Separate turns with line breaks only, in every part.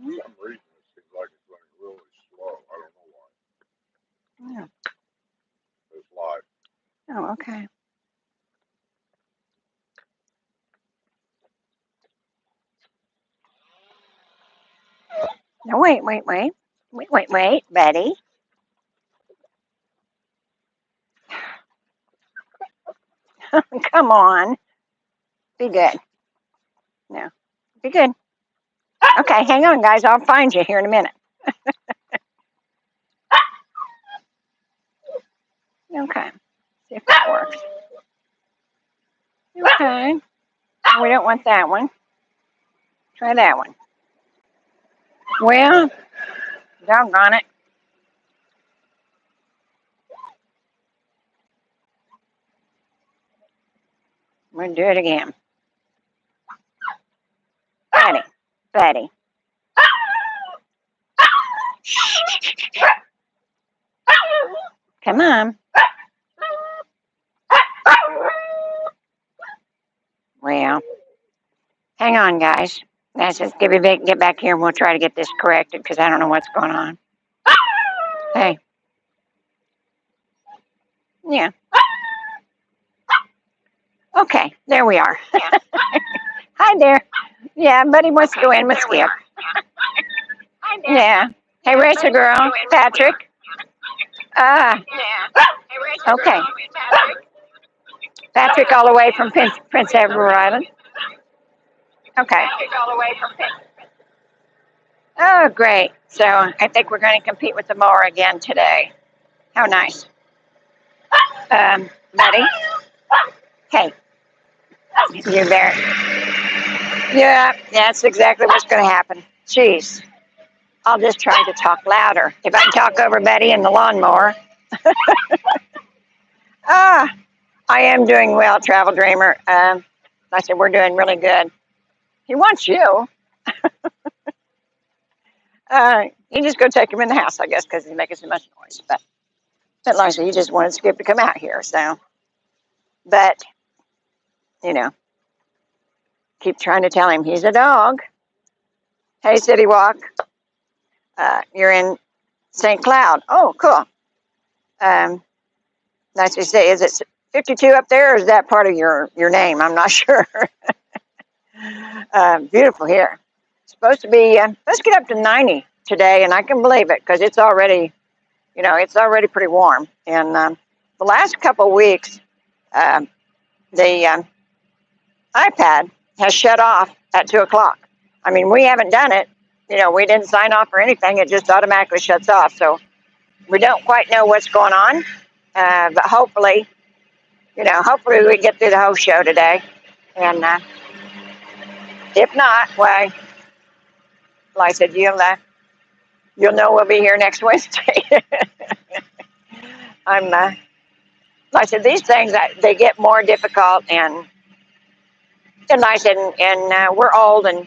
For some reason, it seems like it's running really slow. I don't know why.
Yeah.
It's live.
Oh, okay. No, wait, Betty. Come on. Be good. No, be good. Okay, hang on, guys. I'll find you here in a minute. Okay. See if that works. Okay. We don't want that one. Try that one. Well, doggone it. We'll do it again. Betty. Come on. Well, hang on, guys. Let's just get back here and we'll try to get this corrected because I don't know what's going on. Hey. Yeah. Okay, there we are. Hi there. Yeah, Buddy wants to go in with Skip. Yeah. Hey, Racer Girl. Patrick. Okay. Patrick all the way from Prince Edward Island. Okay. Oh, great. So I think we're going to compete with the mower again today. How nice. Buddy. Hey. You there? Yeah, that's exactly what's going to happen. Jeez. I'll just try to talk louder. If I can talk over Betty and the lawnmower. I am doing well, Travel Dreamer. I said we're doing really good. He wants you. You just go take him in the house, I guess, because he's making so much noise. But like I said, you just wanted Skip to come out here, so. But, keep trying to tell him he's a dog. Hey, City Walk. You're in St. Cloud. Oh, cool. Nice to say. Is it 52 up there, or is that part of your name? I'm not sure. Beautiful here. Supposed to be. Let's get up to 90 today, and I can believe it because it's already, it's already pretty warm. And the last couple of weeks, the iPad has shut off at 2 o'clock. I mean, we haven't done it. We didn't sign off or anything. It just automatically shuts off. So we don't quite know what's going on. But hopefully we get through the whole show today. And if not, why, like I said, you'll know we'll be here next Wednesday. Like I said, these things, they get more difficult, and like I said, and we're old, and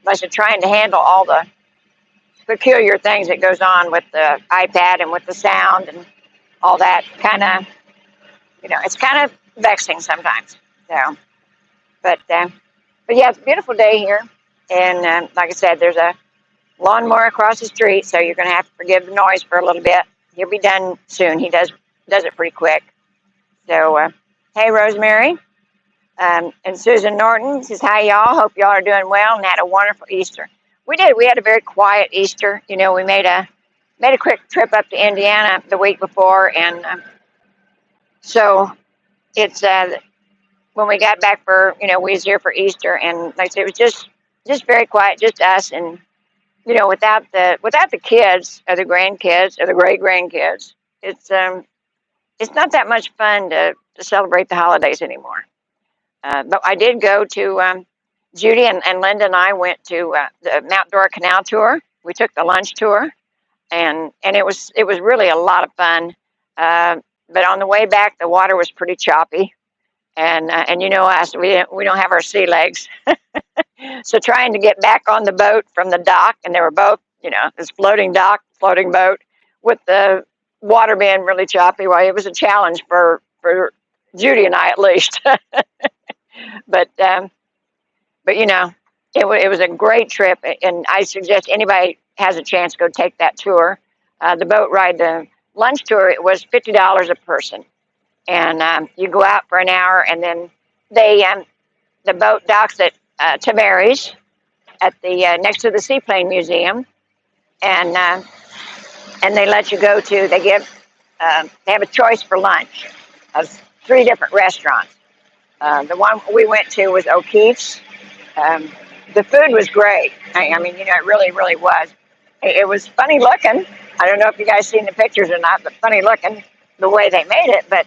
like I said, trying to handle all the peculiar things that goes on with the iPad and with the sound and all that kind of, it's kind of vexing sometimes. So, but yeah, it's a beautiful day here, and like I said, there's a lawnmower across the street, so you're going to have to forgive the noise for a little bit. He'll be done soon. He does it pretty quick. So, hey, Rosemary, and Susan Norton says, hi, y'all. Hope y'all are doing well and had a wonderful Easter. We did. We had a very quiet Easter. We made a quick trip up to Indiana the week before, and so it's when we got back we was here for Easter, and like I said, it was just very quiet, just us, and without the kids or the grandkids or the great grandkids, it's not that much fun to celebrate the holidays anymore. But I did go to Judy and Linda and I went to the Mount Dora Canal tour. We took the lunch tour, and it was really a lot of fun. But on the way back, the water was pretty choppy, and us, we don't have our sea legs. So trying to get back on the boat from the dock, and they were both, this floating dock, floating boat, with the water being really choppy. Well, it was a challenge for Judy and I, at least. But it was a great trip, and I suggest anybody has a chance to go take that tour. The boat ride, the lunch tour, it was $50 a person, and you go out for an hour, and then the boat docks at Tavares at the next to the Seaplane Museum, and they let you go to. They have a choice for lunch of 3 different restaurants. The one we went to was O'Keefe's. The food was great. I mean, it really, really was. It was funny looking. I don't know if you guys seen the pictures or not, but funny looking the way they made it. But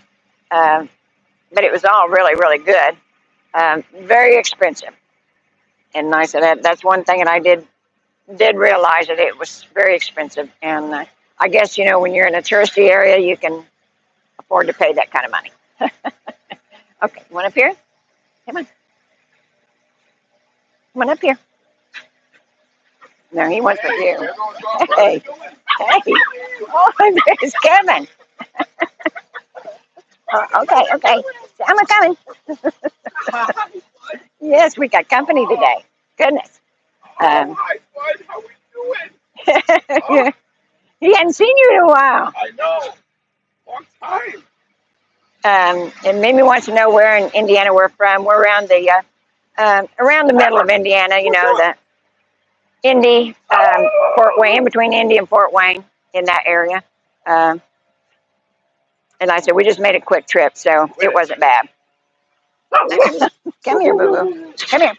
it was all really, really good. Very expensive. And I said that's one thing that I did realize that it was very expensive. And I guess when you're in a touristy area, you can afford to pay that kind of money. Okay, you want up here? Come on. Come on up here. No, he wants with you. Hey, hey. Oh, there's Kevin. Okay. I'm coming. Yes, we got company today. Goodness.
Hi, bud. How we doing?
He hadn't seen you in a while.
I know. Long time.
And Mimi wants to know where in Indiana we're from. We're around the middle of Indiana, the Indy, Fort Wayne, in between Indy and Fort Wayne, in that area. And I said, we just made a quick trip, so it wasn't bad. Come here, boo-boo. Come here.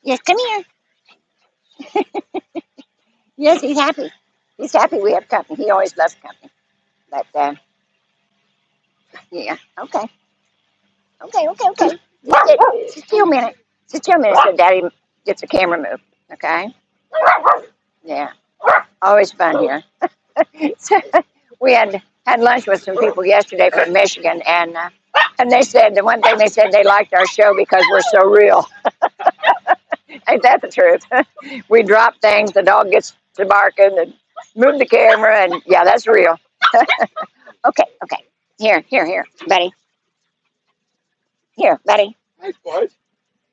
Yes, come here. Yes, he's happy. He's happy we have company. He always loves company. But, yeah, okay. Sit still a minute. So Daddy gets the camera moved, okay? Yeah, always fun here. So we had lunch with some people yesterday from Michigan, and they said, the one thing they said, they liked our show because we're so real. Ain't that the truth? We drop things, the dog gets to barking, and move the camera, and yeah, that's real. Okay. Here, buddy. Here, buddy.
Hi, bud.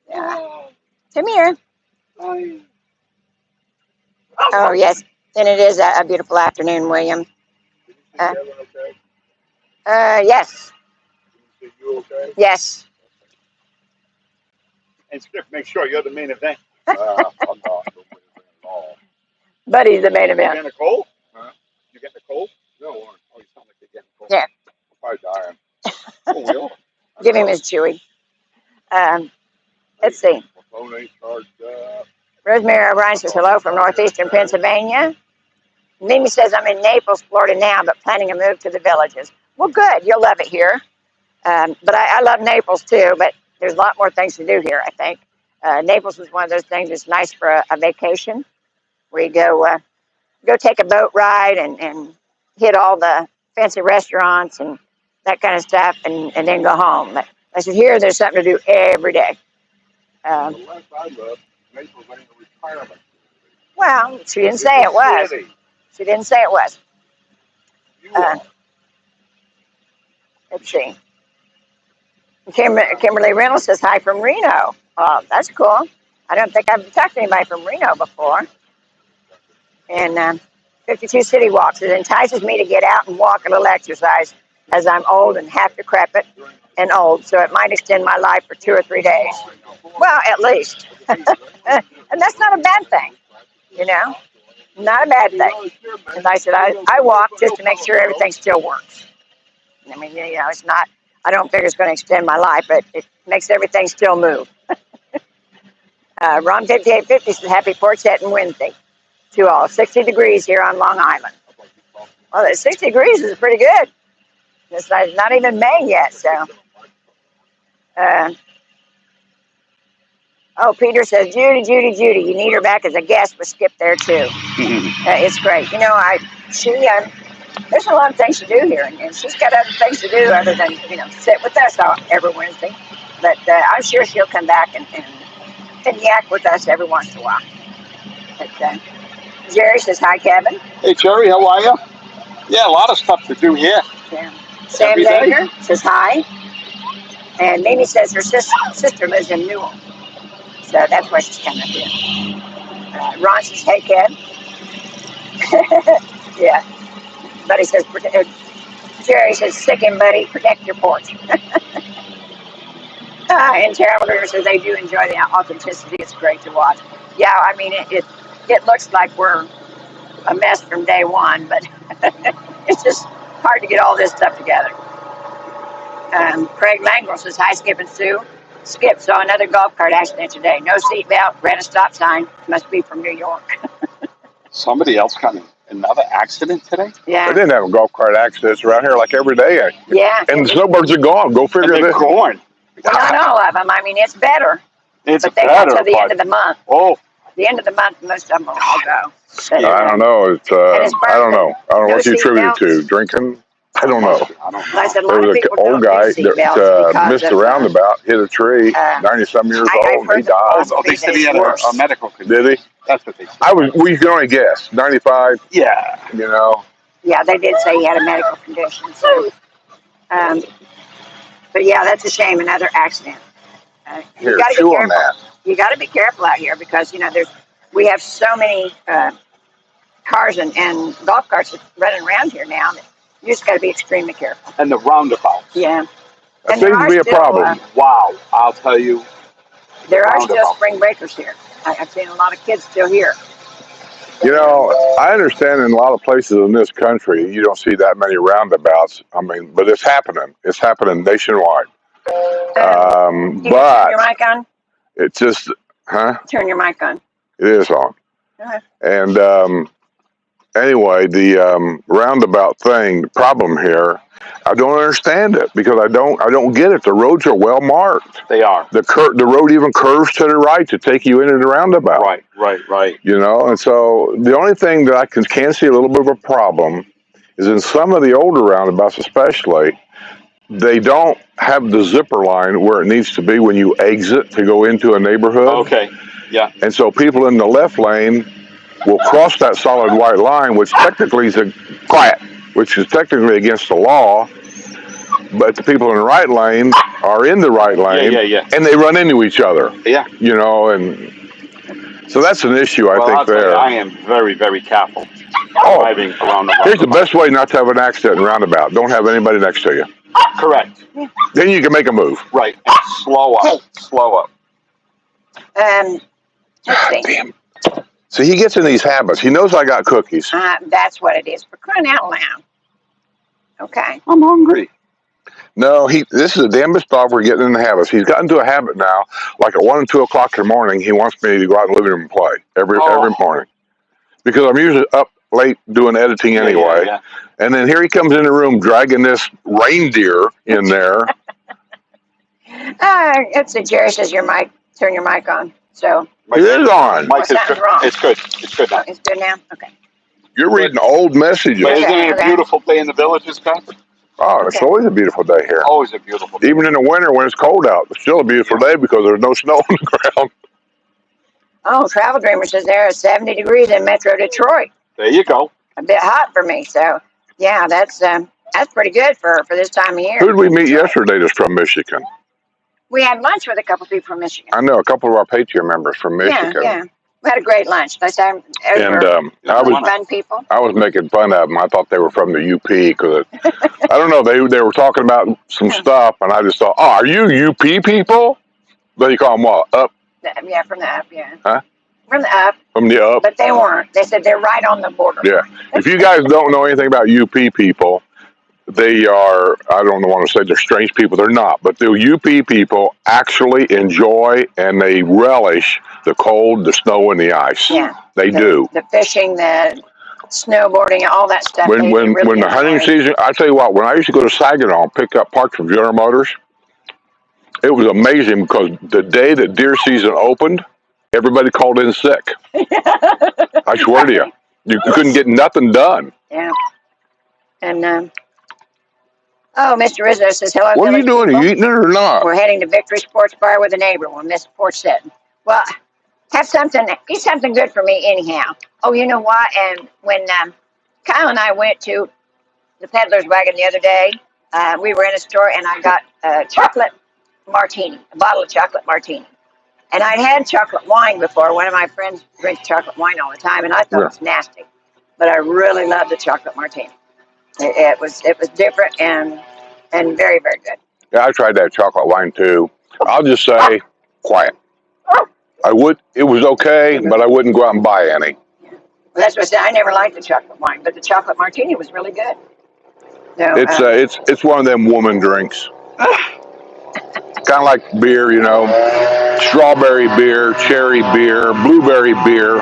Yeah. Come here.
Hi.
Oh, yes. And it is a beautiful afternoon, William.
Kevin okay?
Yes.
You okay?
Yes.
And Skip, make sure you're the main event.
I'm not the main event at all.
Buddy's the main
You
event.
getting a cold?
Huh?
You getting a cold?
No,
Oh, you sound like you're getting a cold.
Yeah.
I'm probably dying.
Oh, really?
Give him his chewy. Let's see.
My phone ain't charged up.
Rosemary O'Brien says hello from northeastern Pennsylvania. Mimi says I'm in Naples, Florida now, but planning a move to the Villages. Well, good. You'll love it here. But I love Naples too, but there's a lot more things to do here, I think. Naples is one of those things that's nice for a vacation, where you go take a boat ride and hit all the fancy restaurants and that kind of stuff, and then go home. But I said, here, there's something to do every day.
The last I looked, Naples ain't a retirement.
Well, she didn't say it was. She didn't say it was.
You are.
Let's see. Kimberly Reynolds says hi from Reno. Oh, that's cool. I don't think I've talked to anybody from Reno before. And 52 City Walks. It entices me to get out and walk a little exercise, as I'm old and half decrepit and old, so it might extend my life for 2 or 3 days. Well, at least. And that's not a bad thing, not a bad thing. And I said, I walk just to make sure everything still works. I mean, it's not, I don't figure it's going to extend my life, but it makes everything still move. Ron 5850 says, happy Porch Settin Wednesday to all. 60 degrees here on Long Island. Well, 60 degrees is pretty good. It's not even May yet, so. Peter says, Judy, you need her back as a guest with Skip there too. It's great. There's a lot of things to do here, and she's got other things to do other than, sit with us every Wednesday. But I'm sure she'll come back and yak with us every once in a while. But, Jerry says, hi, Kevin.
Hey, Jerry, how are you? Yeah, a lot of stuff to do here.
Yeah. Sam Danger says hi. And Mimi says her sister lives in Newell. So that's why she's coming up here. Ron says, hey, kid. Yeah. Buddy says, Jerry says, stick him, buddy. Protect your porch. And Terrible River says they do enjoy the authenticity. It's great to watch. Yeah, I mean, it looks like we're a mess from day one, but it's just hard to get all this stuff together. Craig Langrel says, hi, Skip and Sue. Skip saw another golf cart accident today. No seatbelt, ran a stop sign. Must be from New York.
Somebody else got in another accident today?
Yeah.
They didn't have golf cart accidents around here like every day.
Yeah.
And the snowbirds are gone. Go figure
They're
this.
gone.
Well, not all of them. I mean, it's better.
It's
but they
better,
got to the end of the month.
Oh.
The end of the month, most of them will all go.
I don't know. It's I don't know. I don't know what you attribute it to. Drinking? I don't know.
I said, a lot
There
of
was
people
an old guy that missed the roundabout, hit a tree, 90-some years old, and he died.
Oh, they said he had a medical condition.
Did he?
That's what they said.
We can only guess. 95.
Yeah.
You know.
Yeah, they did say he had a medical condition. So, but yeah, that's a shame. Another accident.
Here, chew on that.
You got to be careful out here because we have so many cars and golf carts running around here now that you just got to be extremely careful.
And the roundabouts.
Yeah.
That seems to be a problem.
Wow, I'll tell you.
There are still spring breakers here. I've seen a lot of kids still here.
You know, I understand in a lot of places in this country, you don't see that many roundabouts. I mean, but it's happening. It's happening nationwide.
Can you
but
turn your mic on?
it's just,
Turn your mic on.
It is on.
Okay.
And anyway, the roundabout thing, the problem here, I don't understand it because I don't get it. The roads are well marked.
They are.
The road even curves to the right to take you into the roundabout.
Right.
You know, and so the only thing that I can see a little bit of a problem is in some of the older roundabouts, especially, they don't have the zipper line where it needs to be when you exit to go into a neighborhood.
Okay. Yeah.
And so people in the left lane will cross that solid white line, which technically is which is technically against the law. But the people in the right lane are in the right lane,
yeah.
and they run into each other.
Yeah.
You know, and so that's an issue, I think, there.
I am very, very careful driving around the roundabout.
Here's the best way not to have an accident in roundabout. Don't have anybody next to you.
Correct.
Then you can make a move.
Right. And slow up.
Let's see.
Damn. So he gets in these habits. He knows I got cookies.
That's what it is. For crying out loud. Okay.
I'm hungry.
No, this is the damnest dog we're getting in the habits. He's gotten to a habit now, like at 1 and 2 o'clock in the morning, he wants me to go out in the living room and play every morning. Because I'm usually up late doing editing anyway.
Yeah.
And then here he comes in the room dragging this reindeer in there.
It's a Jerry says turn your mic on. So
it is on.
Mike, it's good. It's good now.
It's good now? Okay.
You're reading old messages.
But isn't it a beautiful day in the villages, guys?
Oh, it's always a beautiful day here.
Always a beautiful day.
Even in the winter when it's cold out, it's still a beautiful day because there's no snow on the ground.
Oh, Travel Dreamer says there is 70 degrees in Metro Detroit.
There you go.
A bit hot for me. So, yeah, that's pretty good for this time of year.
Who did we meet yesterday that's from Michigan?
We had lunch with a couple people from Michigan.
I know a couple of our Patreon members from Michigan.
Yeah. We had a great lunch. I was fun people.
I was making fun of them. I thought they were from the UP because I don't know. They were talking about some stuff, and I just thought, "Oh, are you UP people?" But you call them what? Up?
Yeah, from the up. Yeah.
Huh?
From the up.
From the up.
But they weren't. They said they're right on the border.
Yeah. If you guys don't know anything about UP people, they are, I don't want to say they're strange people. They're not. But the UP people actually enjoy and they relish the cold, the snow, and the ice.
Yeah.
They do.
The fishing, the snowboarding, all that stuff.
When the hunting season, I tell you what, when I used to go to Saginaw and pick up parts from General Motors, it was amazing because the day that deer season opened, everybody called in sick. I swear to you. You couldn't get nothing done.
Yeah. And, Mr. Rizzo says, hello.
What are you doing?
People.
Are you eating it or not?
We're heading to Victory Sports Bar with a neighbor. We'll miss Porch Settin. Well, eat something good for me anyhow. Oh, you know what? And when Kyle and I went to the Peddler's Wagon the other day, we were in a store and I got a chocolate martini, a bottle of chocolate martini. And I'd had chocolate wine before. One of my friends drinks chocolate wine all the time, and I thought it was nasty. But I really loved the chocolate martini. It was different and very, very good.
Yeah, I tried that chocolate wine too. I'll just say, quiet. It was okay, but I wouldn't go out and buy any.
Well, that's what I said. I never liked the chocolate wine, but the chocolate martini was really good. So,
It's one of them woman drinks. Kind of like beer, you know, strawberry beer, cherry beer, blueberry beer.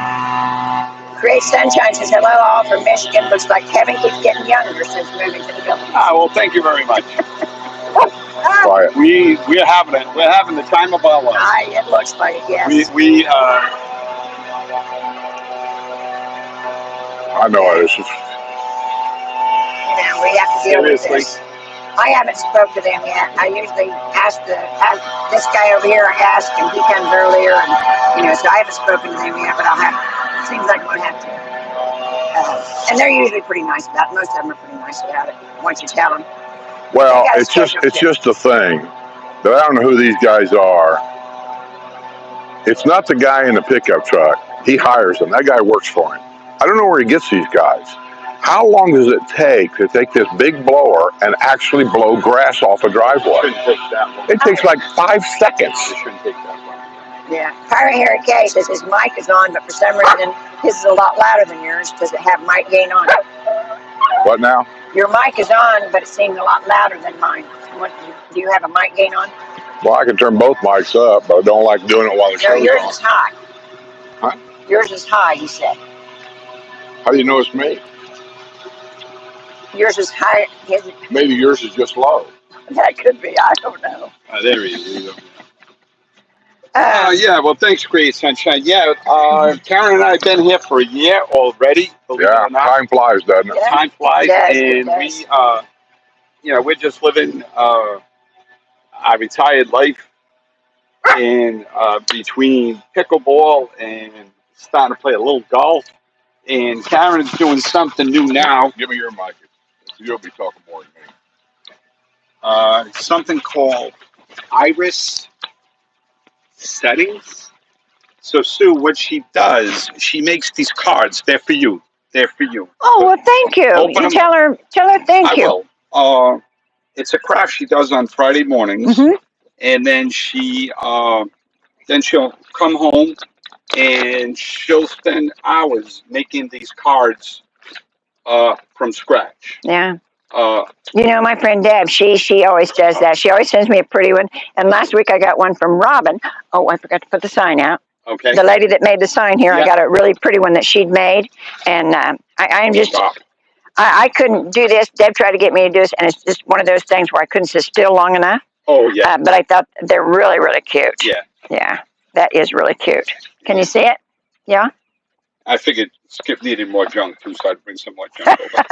Create Sunshine says, hello all from Michigan. Looks like Kevin keeps getting younger since moving to the building.
Well, thank you very much.
Quiet.
We're having it. We're having the time of our lives.
It looks like it, yes.
I know it is.
We have to deal with this. I haven't spoke to them yet. I usually ask this guy over here. I ask him. He comes earlier, and so I haven't spoken to them yet. But I'll have. It seems like we'll have to. And they're usually pretty nice about it. Most of them are pretty nice about it once you tell them.
Well, it's just a thing that I don't know who these guys are. It's not the guy in the pickup truck. He hires them. That guy works for him. I don't know where he gets these guys. How long does it take to take this big blower and actually blow grass off a driveway?
It shouldn't take that long.
It takes like 5 seconds.
It shouldn't take that long.
Yeah. Kyra Harry K says his mic is on, but for some reason his is a lot louder than yours. Does it have mic gain on it?
What now?
Your mic is on, but it seems a lot louder than mine. Do you have a mic gain on?
Well, I can turn both mics up, but I don't like doing it while the show's
yours
on.
is high.
Huh?
Yours is high, he said.
How do you know it's me?
Yours is high.
Maybe yours is just low.
That could be. I don't know.
There he is. Yeah, well, thanks, Create Sunshine. Yeah, Karen and I have been here for a year already.
Yeah, time flies, doesn't it?
Yeah.
Time flies,
Yes,
and we're just living our retired life, and between pickleball and starting to play a little golf, and Karen's doing something new now.
Give me your mic. You'll be talking more than me.
Something called Iris Settings. So Sue, what she does, she makes these cards. They're for you. They're for you.
Oh, well, thank you.
Open
You
them
tell her thank you.
I will. It's a craft she does on Friday mornings, and then she'll come home and she'll spend hours making these cards from scratch.
Yeah. My friend Deb, she always does that. She always sends me a pretty one. And last week I got one from Robin. Oh, I forgot to put the sign out.
Okay.
The lady that made the sign here,
Yeah.
I got a really pretty one that she'd made. And I am just, I couldn't do this. Deb tried to get me to do this, and it's just one of those things where I couldn't sit still long enough.
Oh, yeah.
But I thought they're really, really cute.
Yeah.
Yeah, that is really cute. Can you see it? Yeah?
I figured Skip needed more junk, too, so I'd bring some more junk over.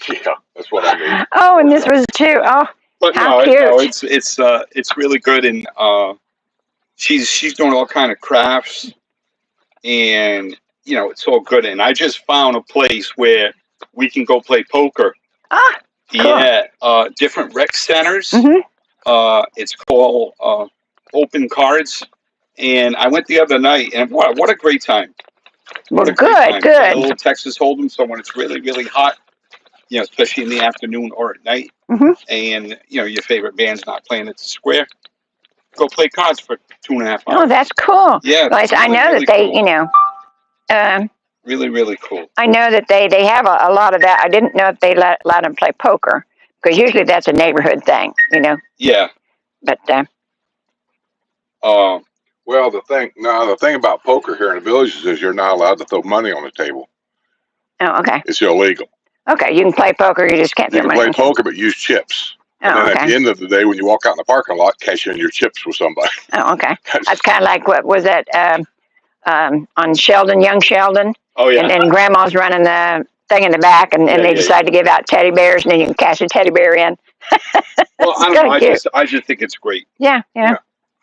Yeah, that's what I need.
Oh, and this was too. Oh,
But
how
no,
cute.
it's really good, and she's doing all kind of crafts, and it's all good. And I just found a place where we can go play poker.
Ah, cool.
Yeah, different rec centers. It's called Open Cards, and I went the other night, and what a great time!
Well,
What a great time.
good.
A little Texas Hold'em, so when it's really, really hot, especially in the afternoon or at night, and your favorite band's not playing at the square, go play cards for 2.5 hours.
Oh, that's cool.
Yeah,
Well, I know
really
that they,
cool. Really, really cool.
I know that they have a lot of that. I didn't know if they let them play poker, because usually that's a neighborhood thing,
Yeah.
But
Well, the thing about poker here in the villages is you're not allowed to throw money on the table.
oh, okay,
It's illegal.
okay. You can play poker. You just can't
You
throw
can
money.
play poker, but use chips. And
Oh,
then at the
okay.
end of the day, when you walk out in the parking lot, cash in your chips with somebody.
Oh, okay. That's kind of like what was that on Sheldon, Young Sheldon,
Oh, yeah.
and Grandma's running the thing in the back, and they decide to give out teddy bears, and then you can cash a teddy bear in.
Well, I don't know. I just think it's great.
Yeah.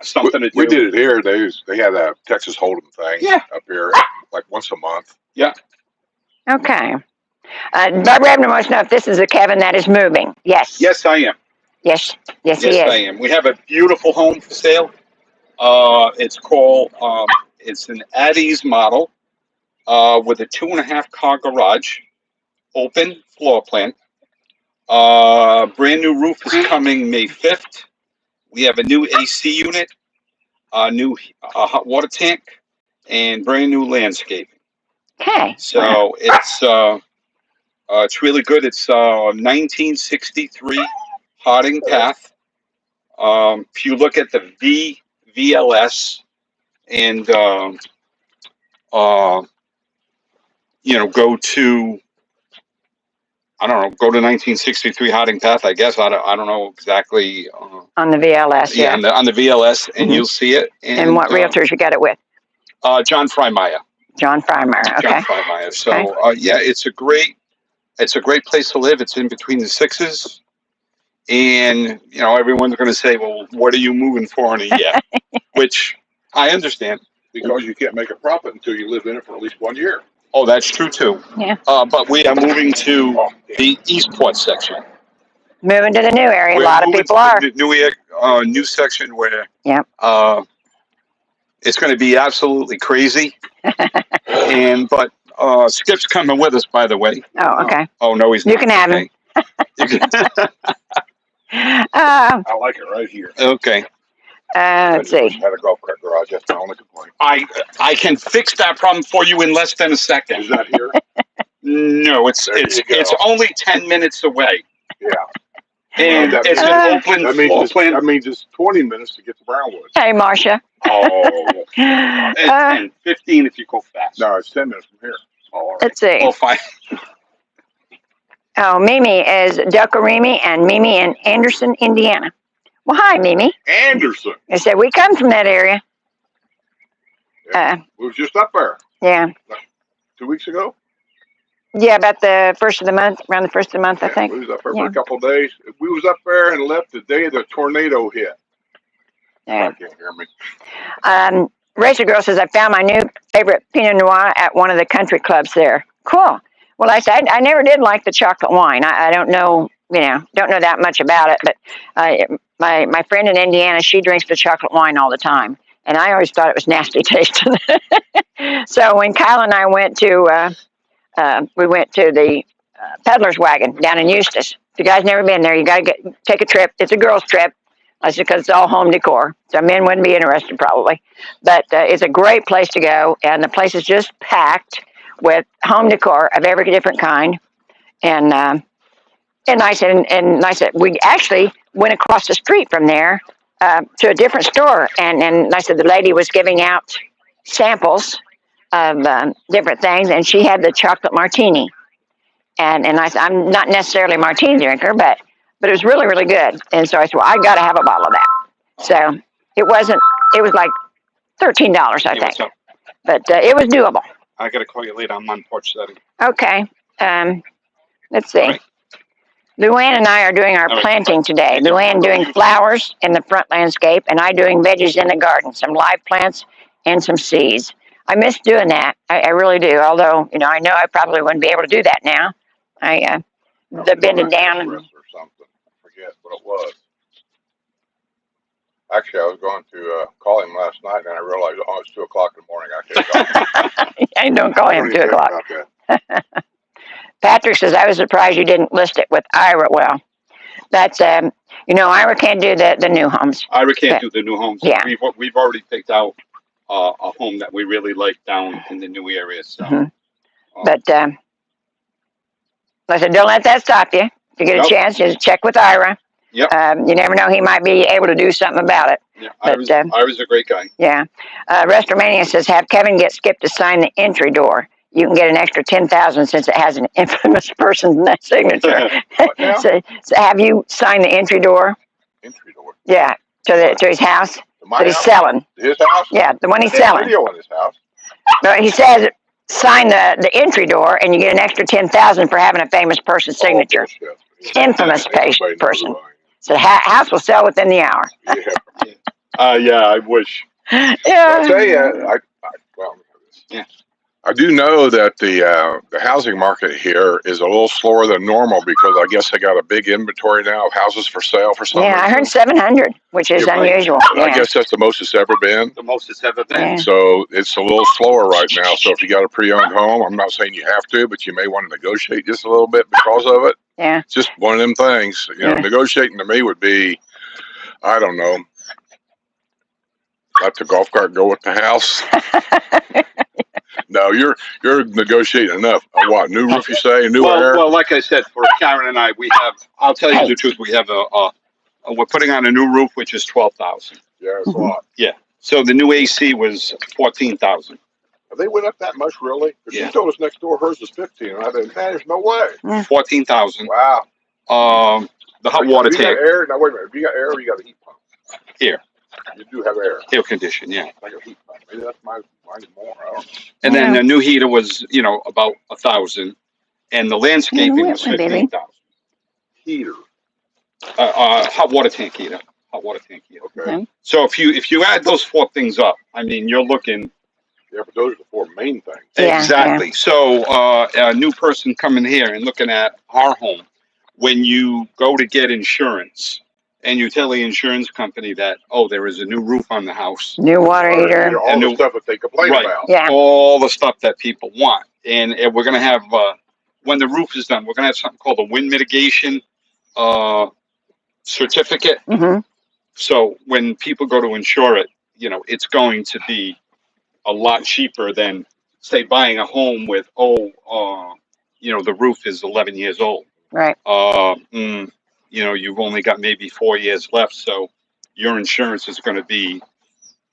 Something to do.
We did it here. They had a Texas Hold'em thing up here like once a month.
Yeah.
Okay. Bob Rabner wants to know if this is the Kevin that is moving. Yes.
Yes, I am.
Yes, he
Yes,
is.
I am. We have a beautiful home for sale. It's called, it's an at-ease model with a 2.5 car garage, open floor plan. Brand new roof is coming May 5th. We have a new AC unit, a new hot water tank, and brand new landscaping.
Okay.
So it's really good. It's 1963 Harding Path. If you look at the VLS and go to, I don't know, go to 1963 Harding Path. I guess I don't know exactly.
On the VLS, yeah.
On the VLS, and you'll see it.
And what realtors you got it with?
John Freimeyer.
John Freimeyer. Okay.
John Freimeyer. So it's a great place to live. It's in between the sixes, and everyone's going to say, "Well, what are you moving for in a year?" Which I understand,
Because you can't make a profit until you live in it for at least 1 year.
Oh, that's true too.
Yeah.
But we are moving to the Eastport section.
Moving to the new area.
We're
a lot of
moving
people
to
are.
The new section where it's going to be absolutely crazy. But Skip's coming with us, by the way.
Oh, okay.
Oh no, he's not.
You can have him.
I like it right here.
Okay.
Let's see.
Had a golf cart garage. That's my only complaint.
I can fix that problem for you in less than a second.
Is that here?
No, it's only 10 minutes away.
Yeah.
And it's an open floor plan.
That means it's 20 minutes to get to Brownwood.
Hey, Marcia.
Oh. And 15 if you go fast.
No, it's 10 minutes from here.
All right.
Let's see.
Oh, fine.
Oh, Mimi is Delcarimi and Mimi in Anderson, Indiana. Well, hi, Mimi.
Anderson.
I said we come from that area.
We was just up there.
Yeah.
2 weeks ago.
Yeah, about the first of the month, around the first of the month, I think.
We was up there for a couple of days. We was up there and left the day the tornado hit.
Yeah.
I can't hear me.
Rachel Girl says, I found my new favorite Pinot Noir at one of the country clubs there. Cool. Well, I said, I never did like the chocolate wine. I don't know, don't know that much about it, but my friend in Indiana, she drinks the chocolate wine all the time. And I always thought it was nasty tasting. So when Kyle and I went to the Peddler's Wagon down in Eustis. If you guys never been there, you got to take a trip. It's a girls' trip. That's because it's all home decor. So men wouldn't be interested probably. But it's a great place to go. And the place is just packed with home decor of every different kind. And I said, we actually went across the street from there to a different store. And I said, the lady was giving out samples of different things, and she had the chocolate martini. And I said, I'm not necessarily a martini drinker, but it was really, really good. And so I said, well, I got to have a bottle of that. So it was like $13, I think. But it was doable.
I got to call you later. I'm on Porch Settin.
Okay. Let's see. Right. Luann and I are doing our planting today. Luann doing flowers in the front landscape, and I doing veggies in the garden, some live plants and some seeds. I miss doing that. I really do. Although, I know I probably wouldn't be able to do that now. The bending down.
Or something. I forget what it was. Actually, I was going to call him last night, and I realized, it's 2 o'clock in the morning. I can't call him.
I don't call him 2 o'clock. Patrick says, I was surprised you didn't list it with Ira. Well, that's, Ira can't do the new homes.
Ira can't do the new homes.
Yeah.
We've already picked out a home that we really like down in the new area. So.
Mm-hmm. But I said, don't let that stop you. If you get a chance, just check with Ira.
Yep.
You never know, he might be able to do something about it.
Yeah, Ira's a great guy.
Yeah. Restormania says, have Kevin get Skip to sign the entry door. You can get an extra $10,000 since it has an infamous person's signature. So have you signed the entry door?
Entry door?
Yeah, to his house that he's selling.
His house?
Yeah, the one he's selling.
Video in his house.
No, he says sign the entry door and you get an extra $10,000 for having a famous person's signature. Infamous person. So the house will sell within the hour.
Yeah, I wish.
Yeah.
I'll tell you, I do know that the housing market here is a little slower than normal because I guess they got a big inventory now of houses for sale for some reason.
I heard 700, which is unusual.
I guess that's the most it's ever been.
The most it's ever been.
Yeah.
So it's a little slower right now. So if you got a pre-owned home, I'm not saying you have to, but you may want to negotiate just a little bit because of it.
Yeah.
It's just one of them things. You know, negotiating to me would be, I don't know, let the golf cart go with the house. No, you're negotiating enough. What, new roof, you say? New air?
Well, like I said, for Karen and I, we have, I'll tell you the truth, we have we're putting on a new roof, which is $12,000.
Yeah, it's a lot.
Yeah. So the new AC was $14,000.
They went up that much, really?
Yeah.
She told us next door hers is 15. And I said, man, there's no way.
$14,000.
Wow.
The hot water tank.
You got air? Now, wait a minute. If you got air, you got a heat pump.
Here.
You do have air.
Air condition, yeah.
Like a heat pump. Maybe that's mine more. I don't know.
And then the new heater was, about $1,000. And the landscaping was $15,000.
Heater.
Hot water tank heater. Hot water tank heater.
Okay.
So if you add those four things up, I mean, you're looking.
Yeah, but those are the four main things.
Yeah,
Exactly. So a new person coming here and looking at our home, when you go to get insurance and you tell the insurance company that, there is a new roof on the house.
New water heater.
All the stuff that they complain about.
Yeah.
All the stuff that people want. And we're going to have, when the roof is done, we're going to have something called a wind mitigation certificate.
Mm-hmm.
So when people go to insure it, it's going to be a lot cheaper than, say, buying a home with, the roof is 11 years old.
Right.
You've only got maybe 4 years left. So your insurance is going to be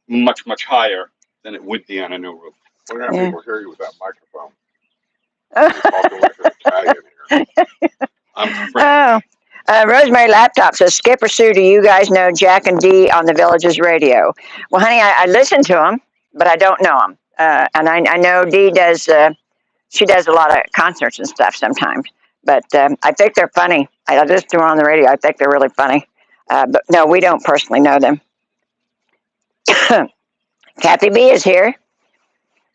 much, much higher than it would be on a new roof.
We're going to have people hear you with that microphone. You're talking like an Italian here.
Rosemary Laptop says, Skip or Sue, do you guys know Jack and Dee on the Villages radio? Well, honey, I listen to them, but I don't know them. And I know Dee does, she does a lot of concerts and stuff sometimes. But I think they're funny. I listen to them on the radio. I think they're really funny. But no, we don't personally know them. Kathy B is here.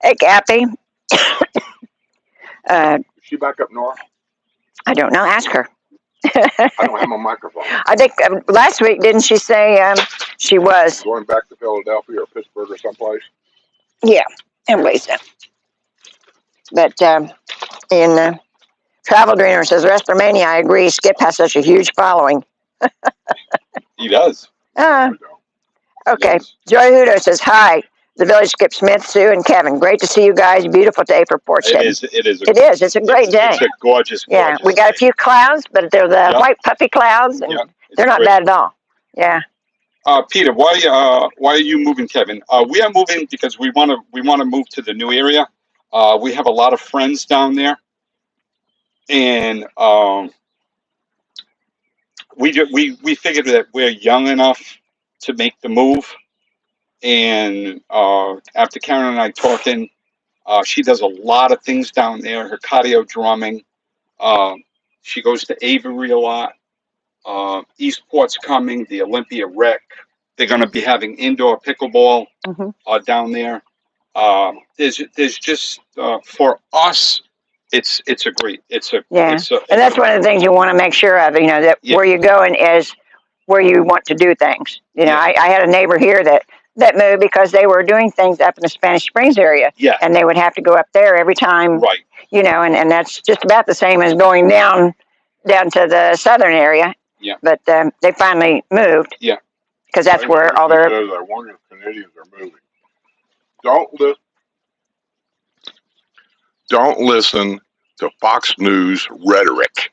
Hey, Kathy.
Is she back up north?
I don't know. Ask her.
I don't have my microphone.
I think last week, didn't she say she was?
Going back to Philadelphia or Pittsburgh or someplace?
Yeah, anyways. But in Travel Dreamer says, WrestleMania, I agree. Skip has such a huge following.
He does.
Okay. Joy Hudo says, hi. The Village Skip Smith, Sue, and Kevin. Great to see you guys. Beautiful day for Porch.
It is.
It is. It's a great day.
It's a gorgeous
Yeah, we got a few clouds, but they're the white puffy clouds, and they're not bad at all. Yeah.
Peter, why are you moving, Kevin? We are moving because we want to move to the new area. We have a lot of friends down there, and we figured that we're young enough to make the move. And after Karen and I talking, she does a lot of things down there. Her cardio drumming. She goes to Avery a lot. Eastport's coming. The Olympia Rec. They're going to be having indoor pickleball down there. There's just for us, it's a great. And
that's one of the things you want to make sure of. That where you're going is where you want to do things. I had a neighbor here that moved because they were doing things up in the Spanish Springs area.
Yeah.
And they would have to go up there every time.
Right.
And that's just about the same as going down to the southern area.
Yeah.
But they finally moved.
Yeah.
Because that's where all their.
I wonder if Canadians are moving. Don't listen to Fox News rhetoric,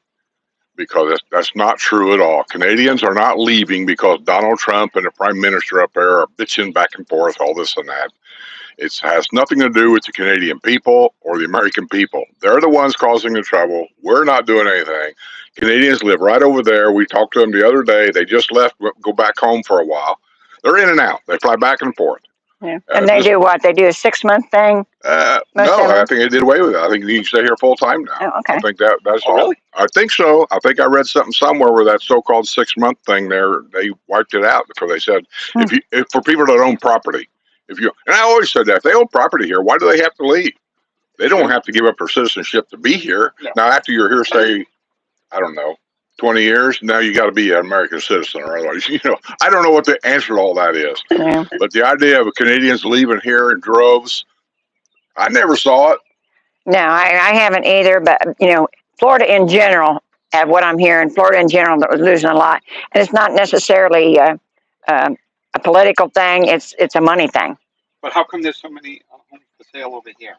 because that's not true at all. Canadians are not leaving because Donald Trump and the Prime Minister up there are bitching back and forth, all this and that. It has nothing to do with the Canadian people or the American people. They're the ones causing the trouble. We're not doing anything. Canadians live right over there. We talked to them the other day. They just left, go back home for a while. They're in and out. They fly back and forth.
Yeah. And they do what? They do a 6-month thing?
No, I think they did away with it. I think you can stay here full time now.
Oh, okay.
I think that's all.
Really?
I think so. I think I read something somewhere where that so-called 6-month thing there, they wiped it out because they said if for people that own property, and I always said that if they own property here, why do they have to leave? They don't have to give up their citizenship to be here.
No.
Now, after you're here, say, I don't know, 20 years, now you got to be an American citizen or otherwise. I don't know what the answer to all that is.
Yeah.
But the idea of Canadians leaving here in droves, I never saw it.
No, I haven't either. But Florida in general, what I'm hearing, Florida in general, that was losing a lot, and it's not necessarily a political thing. It's a money thing.
But how come there's so many homes for sale over here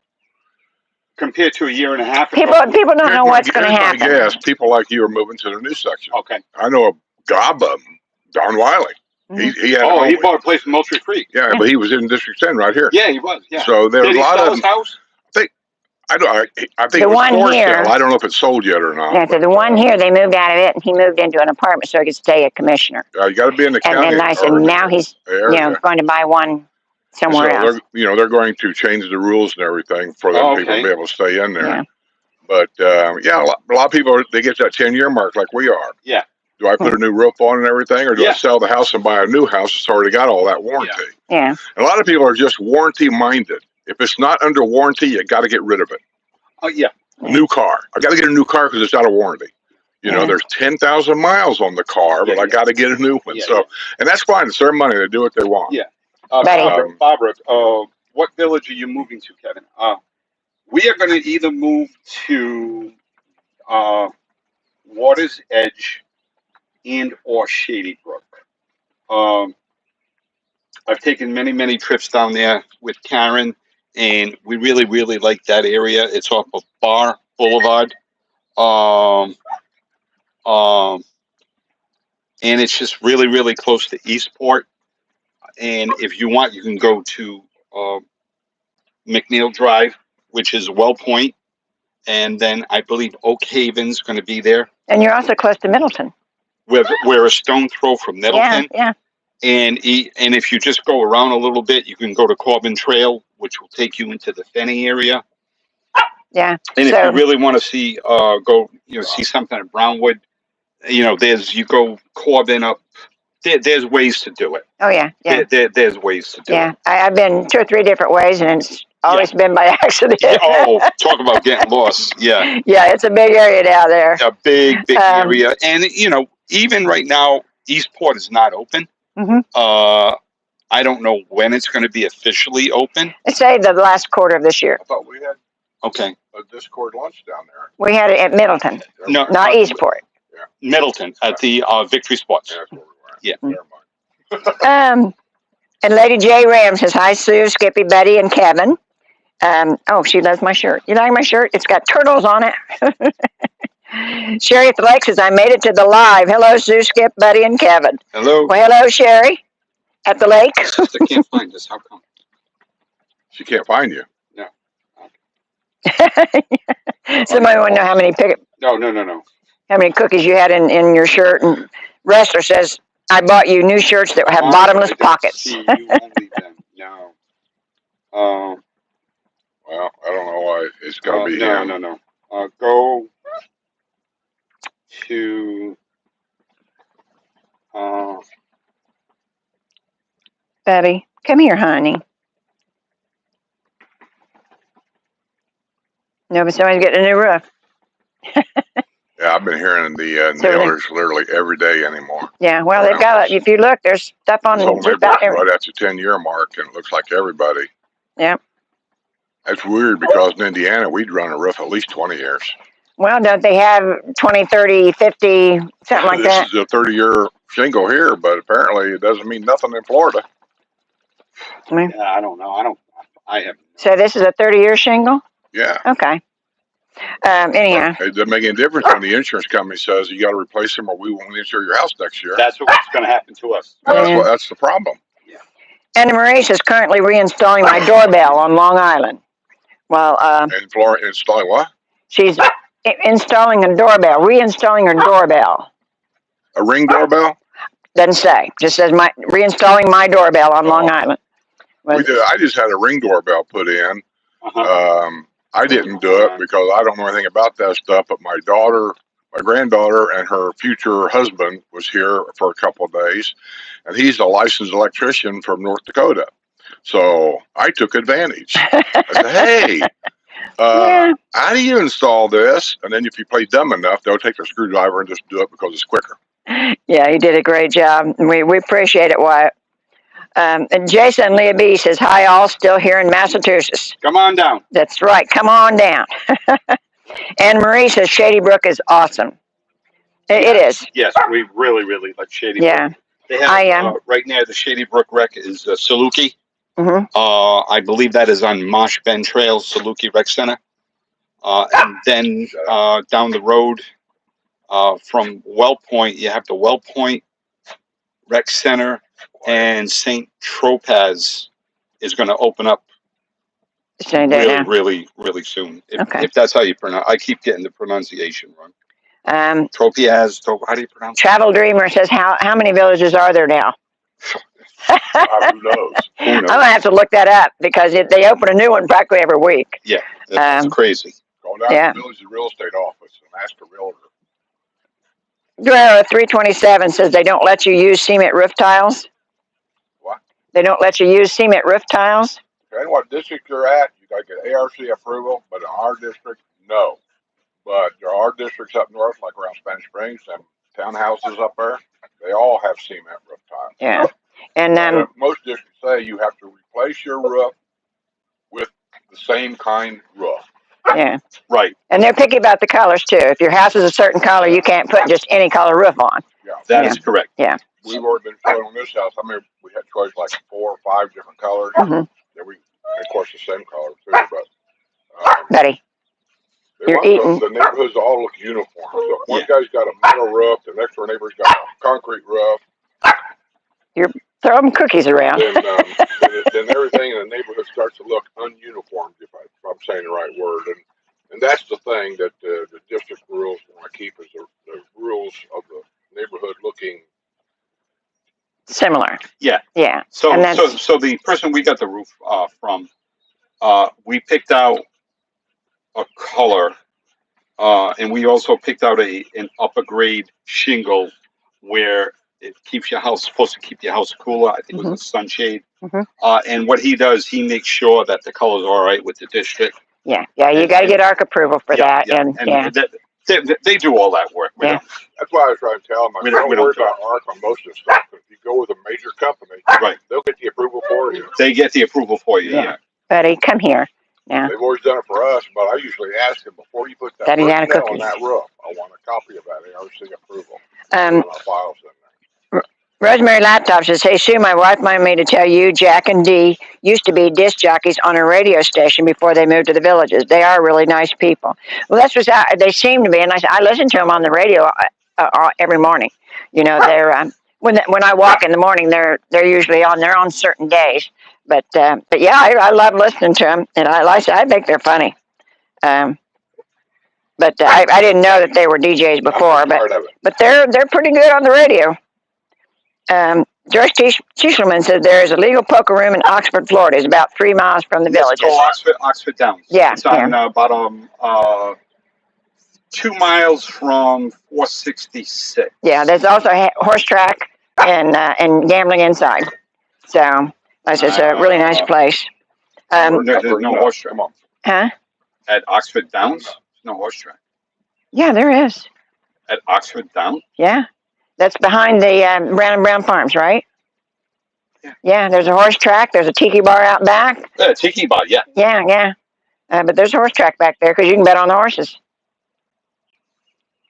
compared to a year and a half ago?
People don't know what's going to happen.
Yes, people like you are moving to the new section.
Okay.
I know a gob of them, Don Wiley.
Mm-hmm.
He
He bought a place in Moultrie Creek.
Yeah, but he was in District 10 right here.
Yeah, he was. Yeah.
So there's a lot
sell
of
his house?
I think
The
it was
one
for
here-
sale. I don't know if it's sold yet or not.
Yeah, so the one here, they moved out of it, and he moved into an apartment so he could stay a commissioner.
You got to be in the county.
And I said, now he's going to buy one somewhere else.
They're going to change the rules and everything for them people to be able to stay in there.
Yeah.
But a lot of people, they get that 10-year mark like we are.
Yeah.
Do I put a new roof on and everything, or do I sell the house and buy a new house that's already got all that warranty?
Yeah.
And a lot of people are just warranty minded. If it's not under warranty, you got to get rid of it.
Oh, yeah.
New car. I got to get a new car because it's out of warranty. There's 10,000 miles on the car, but I got to get a new one. And that's fine. It's their money. They do what they want.
Yeah.
Betty.
Barbara, what village are you moving to, Kevin? We are going to either move to Water's Edge and or Shady Brook. I've taken many trips down there with Karen, and we really like that area. It's off of Bar Boulevard. And it's just really close to Eastport. And if you want, you can go to McNeil Drive, which is Well Point, and then I believe Oak Haven's going to be there.
And you're also close to Middleton.
We're a stone throw from Middleton.
Yeah.
And if you just go around a little bit, you can go to Corbin Trail, which will take you into the Fenny area.
Yeah.
And if you really want to see see something at Brownwood, you go Corbin up. There's ways to do it.
Oh yeah.
There's ways to do it.
Yeah, I've been 2 or 3 different ways, and it's always been by accident.
Talk about getting lost. Yeah.
Yeah, it's a big area down there.
A big area, and even right now, Eastport is not open.
Mm-hmm.
I don't know when it's going to be officially open.
Let's say the last quarter of this year.
I thought we had
a
Discord lunch down there.
We had it at Middleton,
No,
not Eastport.
Middleton at the Victory Sports.
That's where we were.
Yeah.
Never mind.
And Lady J. Ram says, hi, Sue, Skippy, Betty, and Kevin. She loves my shirt. You like my shirt? It's got turtles on it. Sherry at the Lake says, I made it to the live. Hello, Sue, Skip, Betty, and Kevin.
Hello.
Well, hello, Sherry at the lake.
Sister can't find us. How come?
She can't find you.
No.
Somebody want to know how many
No.
how many cookies you had in your shirt. And Wrestler says, I bought you new shirts that have bottomless pockets.
See you only then. No.
Well, I don't know why it's got to be him.
No. Go to
Betty, come here, honey. No, but somebody's getting a new roof.
Yeah, I've been hearing the nailers literally every day anymore.
Yeah, well, they've got, if you look, there's stuff on
So
just about there.
right at the 10-year mark, and it looks like everybody.
Yeah.
That's weird because in Indiana, we'd run a roof at least 20 years.
Well, don't they have 20, 30, 50, something like that?
This is a 30-year shingle here, but apparently it doesn't mean nothing in Florida.
yeah, I don't know. I have.
So this is a 30-year shingle?
Yeah.
Okay. Anyhow.
It doesn't make any difference when the insurance company says you got to replace them or we won't insure your house next year.
That's what's going to happen to us.
That's the problem.
Anna Marie is currently reinstalling my doorbell on Long Island. Well,
And Florida installing what?
she's installing a doorbell, reinstalling her doorbell.
A Ring doorbell?
Doesn't say. Just says reinstalling my doorbell on Long Island.
We did. I just had a Ring doorbell put in. I didn't do it because I don't know anything about that stuff, but my granddaughter and her future husband was here for a couple of days, and he's a licensed electrician from North Dakota. So I took advantage. I said, hey,
Yeah.
How do you install this? And then if you play dumb enough, they'll take their screwdriver and just do it because it's quicker.
Yeah, you did a great job. We appreciate it, Wyatt. And Jason Leah B says, hi, all, still here in Massachusetts.
Come on down.
That's right. Come on down. And Marie says, Shady Brook is awesome. It is.
Yes, we really, really like Shady
Yeah.
Brook. They have, right now, the Shady Brook Rec is Saluki.
Mm-hmm.
I believe that is on Marsh Bend Trail, Saluki Rec Center. And then down the road from Wellpoint, you have the Wellpoint Rec Center, and St. Tropez is going to open up really soon. If that's how you pronounce. I keep getting the pronunciation wrong. Tropez. How do you pronounce it?
Travel Dreamer says, how many villages are there now?
Who knows?
I'm gonna have to look that up because they open a new one practically every week.
Yeah, that's crazy.
Go down to the village real estate office and ask a realtor.
Guerrero 327 says they don't let you use cement roof tiles.
What?
They don't let you use cement roof tiles.
Depending what district you're at, you got to get ARC approval, but in our district, no. But there are districts up north, like around Spanish Springs, and townhouses up there. They all have cement roof tiles.
Yeah. And
most districts say you have to replace your roof with the same kind roof.
Yeah.
Right.
And they're picky about the colors too. If your house is a certain color, you can't put just any color roof on.
Yeah.
That is correct.
Yeah.
We've already been showing on this house. I mean, we had choice like 4 or 5 different colors.
Mm-hmm.
That we, of course, the same color too. But
Betty, you're eating.
The neighborhoods all look uniform. So if one guy's got a metal roof, the next door neighbor's got a concrete roof.
You're throwing cookies around.
Then everything in the neighborhood starts to look ununiform, if I'm saying the right word. And that's the thing that the district rules want to keep is the rules of the neighborhood looking
similar.
Yeah.
Yeah.
So the person we got the roof from, we picked out a color, and we also picked out an upper grade shingle where it keeps your house, supposed to keep your house cooler. I think it was a sunshade. And what he does, he makes sure that the color's all right with the district.
Yeah, you got to get ARC approval for that.
Yeah. And they do all that work.
Yeah.
That's why I was trying to tell them, don't worry about ARC on most of the stuff. If you go with a major company, they'll get the approval for you.
They get the approval for you, yeah.
Buddy, come here. Yeah.
They've always done it for us, but I usually ask them before you put that
Daddy,
nail
had a cookie.
on that roof, I want a copy of that ARC approval. On our files in there.
Rosemary Laptop says, hey, Sue, my wife wanted me to tell you Jack and Dee used to be disc jockeys on a radio station before they moved to the villages. They are really nice people. Well, that's what they seem to be. And I listen to them on the radio every morning. You know, they're when I walk in the morning, they're usually on. They're on certain days. But yeah, I love listening to them. And I think they're funny. But I didn't know that they were DJs before. But they're pretty good on the radio. George Tischelman says there is a legal poker room in Oxford, Florida. It's about 3 miles from the villages.
Oxford Downs.
Yeah.
It's on about 2 miles from 466.
Yeah, there's also a horse track and gambling inside. So it's a really nice place.
There's no horse track.
Huh?
At Oxford Downs? There's no horse track.
Yeah, there is.
At Oxford Downs?
Yeah. That's behind the Brown and Brown Farms, right? Yeah, there's a horse track. There's a tiki bar out back.
Yeah, tiki bar, yeah.
Yeah. But there's a horse track back there because you can bet on the horses.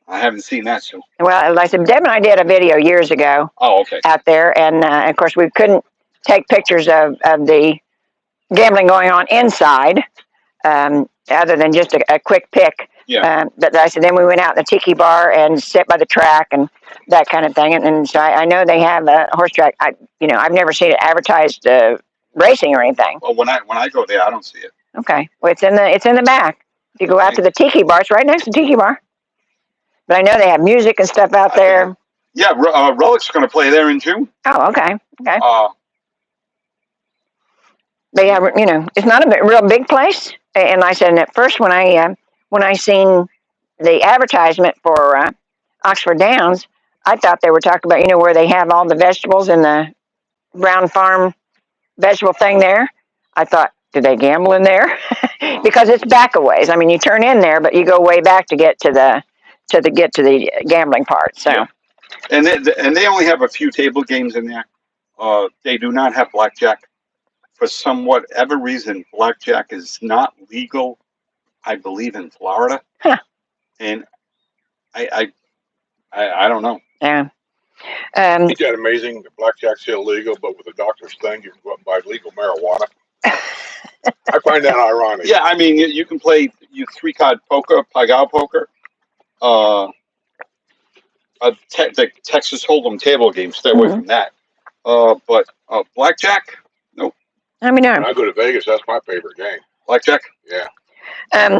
I haven't seen that, so.
Well, like I said, Deb and I did a video years ago.
Oh, okay.
Out there, and of course we couldn't take pictures of the gambling going on inside, other than just a quick pic.
Yeah.
But I said then we went out in the tiki bar and sit by the track and that kind of thing. And so I know they have a horse track. I've never seen it advertised racing or anything.
Well, when I go there, I don't see it.
Okay. Well, it's in the back. If you go out to the tiki bar, it's right next to the tiki bar. But I know they have music and stuff out there.
Yeah, Relic's going to play there in June.
Oh, okay. But yeah, it's not a real big place. And like I said, at first when I seen the advertisement for Oxford Downs, I thought they were talking about, where they have all the vegetables in the Brown Farm vegetable thing there. I thought, Do they gamble in there? Because it's back a ways. I mean, you turn in there, but you go way back to get to the gambling part. So,
Yeah. And they only have a few table games in there. They do not have blackjack. For some whatever reason, blackjack is not legal, I believe, in Florida.
Huh.
And I don't know.
yeah.
Isn't that amazing? The blackjack's illegal, but with a doctor's thing, you can go out and buy legal marijuana. I find that ironic.
Yeah, I mean, you can play 3-card poker, Pagal poker, the Texas Hold'em table game. Stay away from that. But blackjack, nope.
I mean,
When I go to Vegas, that's my favorite game.
Blackjack?
Yeah.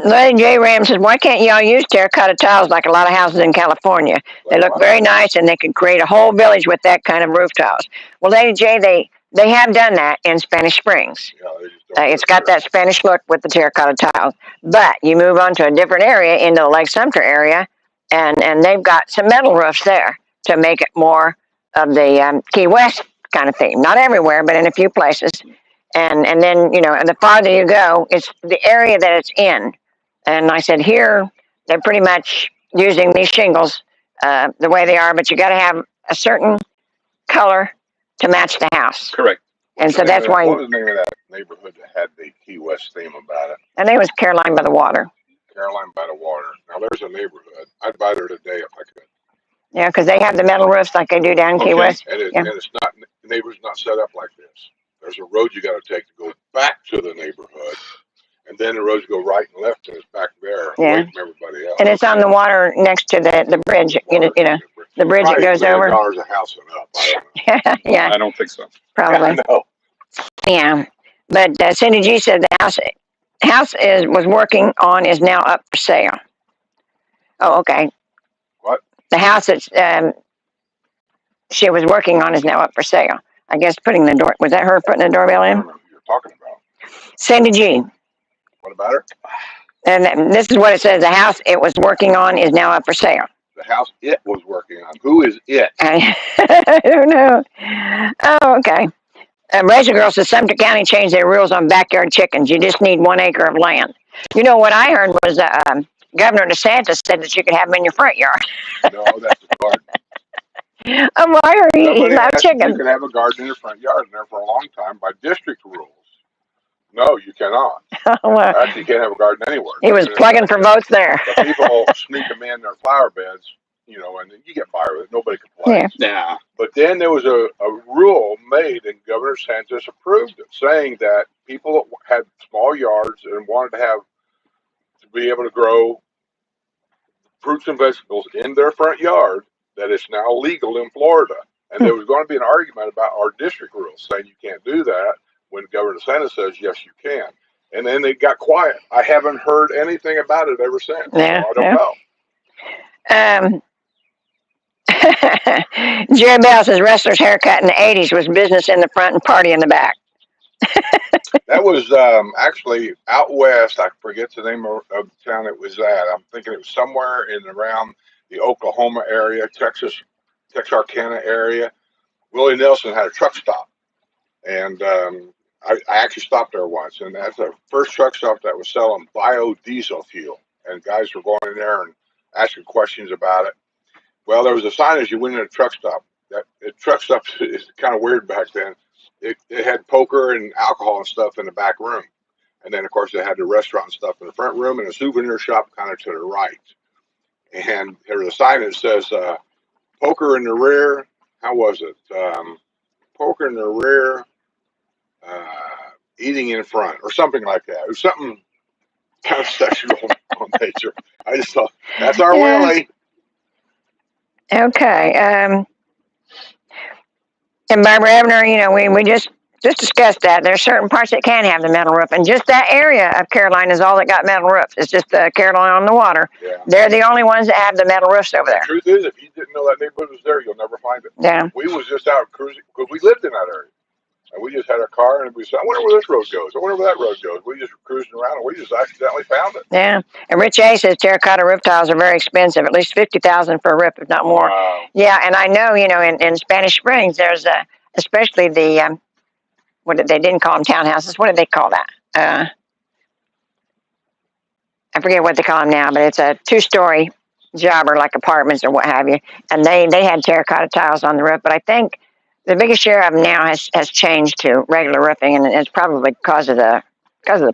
Lady J. Ram says, why can't y'all use terracotta tiles like a lot of houses in California? They look very nice, and they could create a whole village with that kind of roof tiles. Well, Lady J, they have done that in Spanish Springs.
Yeah, they just don't
It's got that Spanish look with the terracotta tiles. But you move on to a different area, into the Lake Sumter area, and they've got some metal roofs there to make it more of the Key West kind of theme. Not everywhere, but in a few places. And then, the farther you go, it's the area that it's in. And I said, here, they're pretty much using these shingles the way they are, but you got to have a certain color to match the house.
Correct.
And so that's why.
What was the name of that neighborhood that had the Key West theme about it?
I think it was Caroline by the Water.
Caroline by the Water. Now, there's a neighborhood. I'd buy there today if I could.
Yeah, because they have the metal roofs like they do down in Key West.
And it's not, the neighborhood's not set up like this. There's a road you got to take to go back to the neighborhood. And then the roads go right and left, and it's back there away from everybody else.
And it's on the water next to the bridge, the bridge that goes over.
$1 a house and up. I don't know.
Yeah,
I don't think so.
probably.
I know.
Yeah, but Cindy G said the house was working on is now up for sale. Oh, okay.
What?
The house that she was working on is now up for sale. I guess was that her putting the doorbell
I
in?
don't know who you're talking about.
Cindy G.
What about her?
And this is what it says. The house it was working on is now up for sale.
The house it was working on. Who is it?
I don't know. Oh, okay. Razor Girl says Sumter County changed their rules on backyard chickens. You just need 1 acre of land. What I heard was Governor DeSantis said that you could have them in your front yard.
No, that's the garden.
Well, I heard he loved chickens.
You can have a garden in your front yard, and there for a long time by district rules. No, you cannot.
Well,
Actually, you can't have a garden anywhere.
he was plugging for votes there.
But people sneak them in their flower beds, and then you get by with it. Nobody complains.
Yeah.
But then there was a rule made, and Governor DeSantis approved it, saying that people that had small yards and wanted to be able to grow fruits and vegetables in their front yard, that it's now legal in Florida. And there was going to be an argument about our district rules saying you can't do that, when Governor DeSantis says, yes, you can. And then they got quiet. I haven't heard anything about it ever since.
Yeah,
so I don't know.
Jerry Bell says wrestler's haircut in the 80s was business in the front and party in the back.
That was actually out west. I forget the name of the town it was at. I'm thinking it was somewhere in around the Oklahoma area, Texarkana area. Willie Nelson had a truck stop. And I actually stopped there once. And that's the first truck stop that was selling biodiesel fuel. And guys were going in there and asking questions about it. Well, there was a sign as you went in a truck stop. That truck stop is kind of weird back then. It had poker and alcohol and stuff in the back room. And then, of course, they had the restaurant and stuff in the front room and a souvenir shop kind of to the right. And there was a sign that says, poker in the rear. How was it? Poker in the rear, eating in front, or something like that. It was something kind of sexual on nature. I just thought, that's our Willie.
Okay. And Barbara Ebner, we just discussed that. There's certain parts that can have the metal roof, and just that area of Caroline is all that got metal roofs. It's just Caroline on the Water.
Yeah.
They're the only ones that have the metal roofs over there.
The truth is, if you didn't know that neighborhood was there, you'll never find it.
Yeah.
We was just out cruising, because we lived in that area. And we just had our car, and we said, I wonder where this road goes. I wonder where that road goes. We just were cruising around, and we just accidentally found it.
Yeah. And Rich A says terracotta roof tiles are very expensive, at least $50,000 for a roof, if not more.
Wow.
Yeah, and I know, in Spanish Springs, there's especially the, they didn't call them townhouses. What did they call that? I forget what they call them now, but it's a 2-story job or like apartments or what have you. And they had terracotta tiles on the roof, but I think the biggest share of them now has changed to regular roofing, and it's probably because of the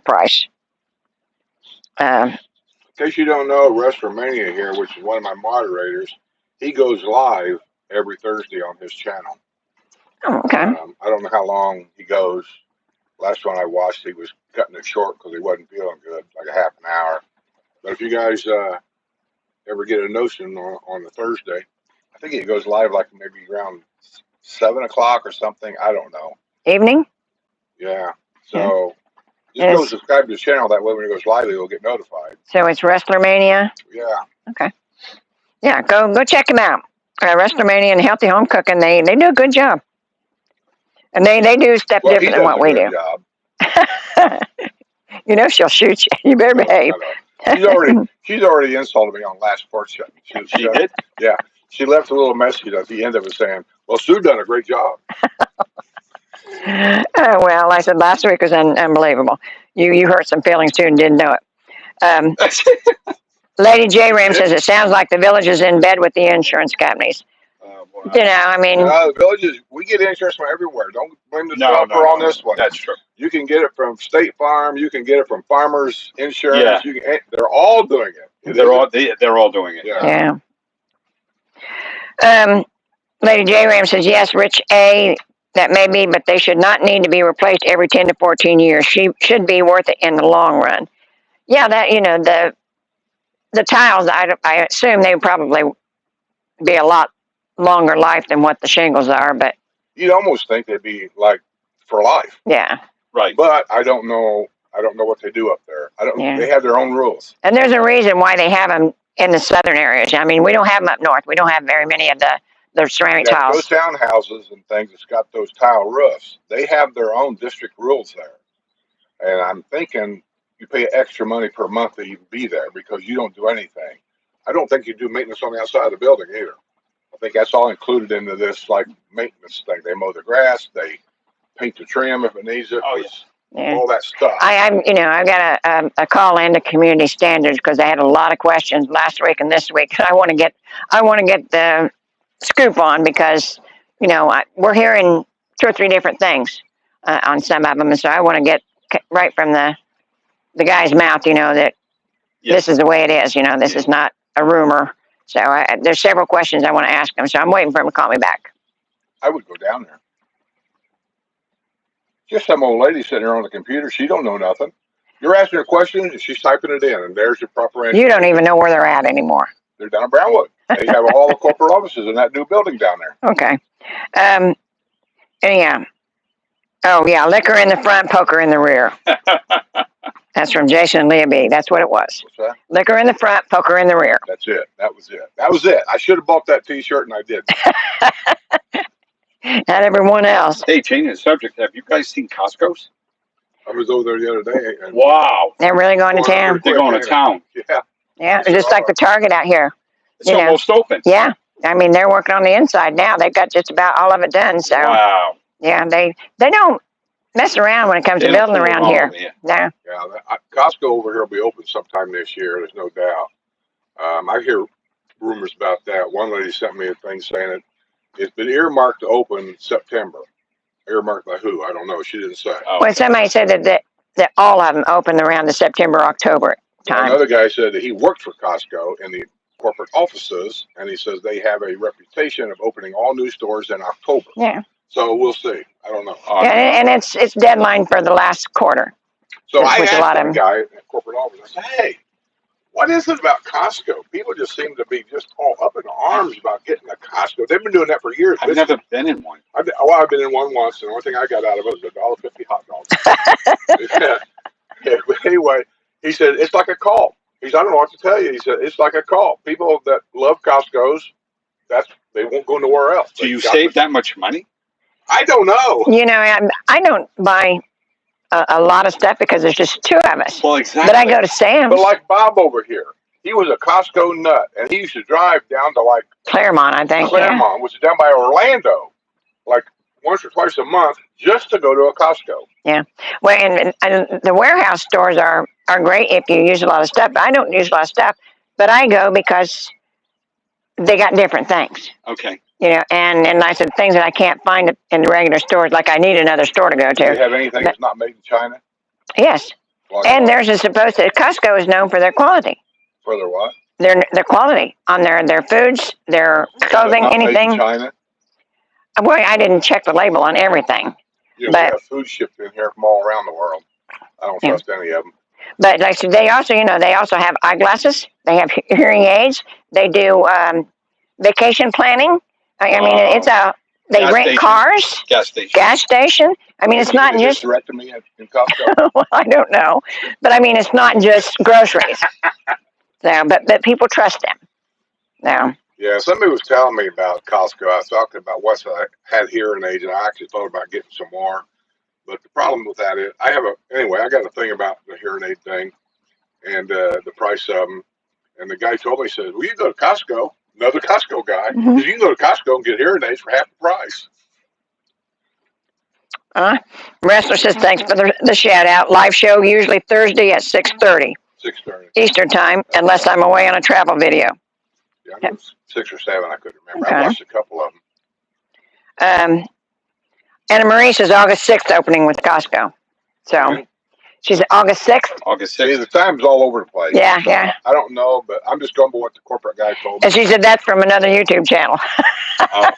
price.
In case you don't know, WrestleMania here, which is one of my moderators, he goes live every Thursday on his channel.
Oh, okay.
I don't know how long he goes. Last one I watched, he was cutting it short because he wasn't feeling good, like a half an hour. But if you guys ever get a notion on the Thursday, I think he goes live like maybe around 7 o'clock or something. I don't know.
Evening?
Yeah. So just go subscribe to his channel. That way when he goes live, he'll get notified.
So it's WrestleMania?
Yeah.
Okay. Yeah, go check him out. WrestleMania and Healthy Home Cooking, they do a good job. And they do stuff different than what we do.
Job.
You know she'll shoot you. You better behave.
She's already insulted me on last Porch. She did? Yeah. She left a little message at the end of it saying, well, Sue done a great job.
Well, I said last week was unbelievable. You hurt some feelings too and didn't know it. Lady J. Ram says it sounds like the village is in bed with the insurance companies. You know, I mean,
the villages, we get insurance from everywhere. Don't blame the developer on this one.
That's true.
You can get it from State Farm. You can get it from Farmers Insurance. Yeah. They're all doing it.
They're all doing it.
Yeah. Lady J. Ram says yes. Rich A. That may be, but they should not need to be replaced every 10 to 14 years. She should be worth it in the long run. Yeah, that the tiles. I assume they would probably be a lot longer life than what the shingles are, but
you'd almost think they'd be like for life.
Yeah.
Right.
But I don't know what they do up there. They have their own rules.
And there's a reason why they have them in the southern areas. I mean, we don't have them up north. We don't have very many of the ceramic tiles.
Those townhouses and things that's got those tile roofs, they have their own district rules there. And I'm thinking you pay extra money per month to even be there because you don't do anything. I don't think you do maintenance on the outside of the building either. I think that's all included into this like maintenance thing. They mow the grass, they paint the trim if it needs it.
Oh,
yeah.
All that stuff.
I got a call into community standards because they had a lot of questions last week and this week. I want to get the scoop on because we're hearing 2 or 3 different things on some of them, and so I want to get right from the guy's mouth, that this is the way it is. This is not a rumor. So there's several questions I want to ask him. So I'm waiting for him to call me back.
I would go down there. Just some old lady sitting there on the computer. She don't know nothing. You're asking her questions and she's typing it in, and there's your proper answer.
You don't even know where they're at anymore.
They're down in Brownwood. They have all the corporate offices in that new building down there.
Okay. Anyhow. Oh, yeah. Liquor in the front, poker in the rear. That's from Jason and Leah B. That's what it was.
What's that?
Liquor in the front, poker in the rear.
That's it. That was it. I should have bought that T-shirt, and I didn't.
Not everyone else.
Hey, changing the subject, have you guys seen Costco's?
I was over there the other day. And
wow.
They're really going to town.
They're going to town.
Yeah.
Yeah, just like the Target out here.
It's almost open.
Yeah. I mean, they're working on the inside now. They've got just about all of it done. So.
Wow.
Yeah, they don't mess around when it comes to building around here. No.
Yeah, Costco over here will be open sometime this year. There's no doubt. I hear rumors about that. One lady sent me a thing saying it's been earmarked to open September. Earmarked by who? I don't know. She didn't say.
Oh. Well, somebody said that all of them opened around the September, October time.
Another guy said that he worked for Costco in the corporate offices, and he says they have a reputation of opening all new stores in October.
Yeah.
So we'll see. I don't know.
Yeah, and it's deadline for the last quarter.
So I asked that guy in the corporate office, I said, hey, what is it about Costco? People just seem to be just all up in arms about getting a Costco. They've been doing that for years.
I've never been in one.
I've been in one once, and the only thing I got out of it was $1.50 hot dogs. Yeah, but anyway, he said, it's like a cult. He said, I don't know what to tell you. He said, it's like a cult. People that love Costco's, they won't go nowhere else.
Do you save that much money?
I don't know.
I don't buy a lot of stuff because there's just 2 of us.
Well, exactly.
But I go to Sam's.
But like Bob over here, he was a Costco nut, and he used to drive down to like
Claremont, I think.
Claremont, which is down by Orlando, like once or twice a month, just to go to a Costco.
Yeah. Well, and the warehouse stores are great if you use a lot of stuff. I don't use a lot of stuff, but I go because they got different things.
Okay.
You know, and I said things that I can't find in the regular stores, like I need another store to go to.
Do you have anything that's not made in China?
Yes.
Like
And
what?
theirs is supposed to. Costco is known for their quality.
For their what?
Their quality on their foods, their clothing,
Not
anything.
made in China?
Well, I didn't check the label on everything.
You know,
But-
we have food shipped in here from all around the world. I don't trust any of them.
But like so they also, they also have eyeglasses. They have hearing aids. They do vacation planning. I mean, it's they
Gas
rent
station.
cars,
Gas station.
gas station. I mean, it's not
Is it
just.
direct to me in Costco?
Well, I don't know, but I mean, it's not just groceries. So, but people trust them. No.
Yeah, somebody was telling me about Costco. I was talking about what I had hearing aids, and I actually thought about getting some more. But the problem with that is, I got a thing about the hearing aid thing and the price of them. And the guy told me, he said, well, you can go to Costco, another Costco guy,
Mhm.
you can go to Costco and get hearing aids for half the price.
Wrestler says thanks for the shout out. Live show usually Thursday at 6:30
6:30.
Eastern time, unless I'm away on a travel video.
Yeah, I know it was 6 or 7, I couldn't remember.
Okay.
I watched a couple of them.
Anna Marie says August 6th opening with Costco. So
Okay.
she said August 6th.
August
See,
6th.
the time's all over the place.
Yeah,
So
yeah.
I don't know, but I'm just going by what the corporate guy told me.
And she said that's from another YouTube channel.
Oh.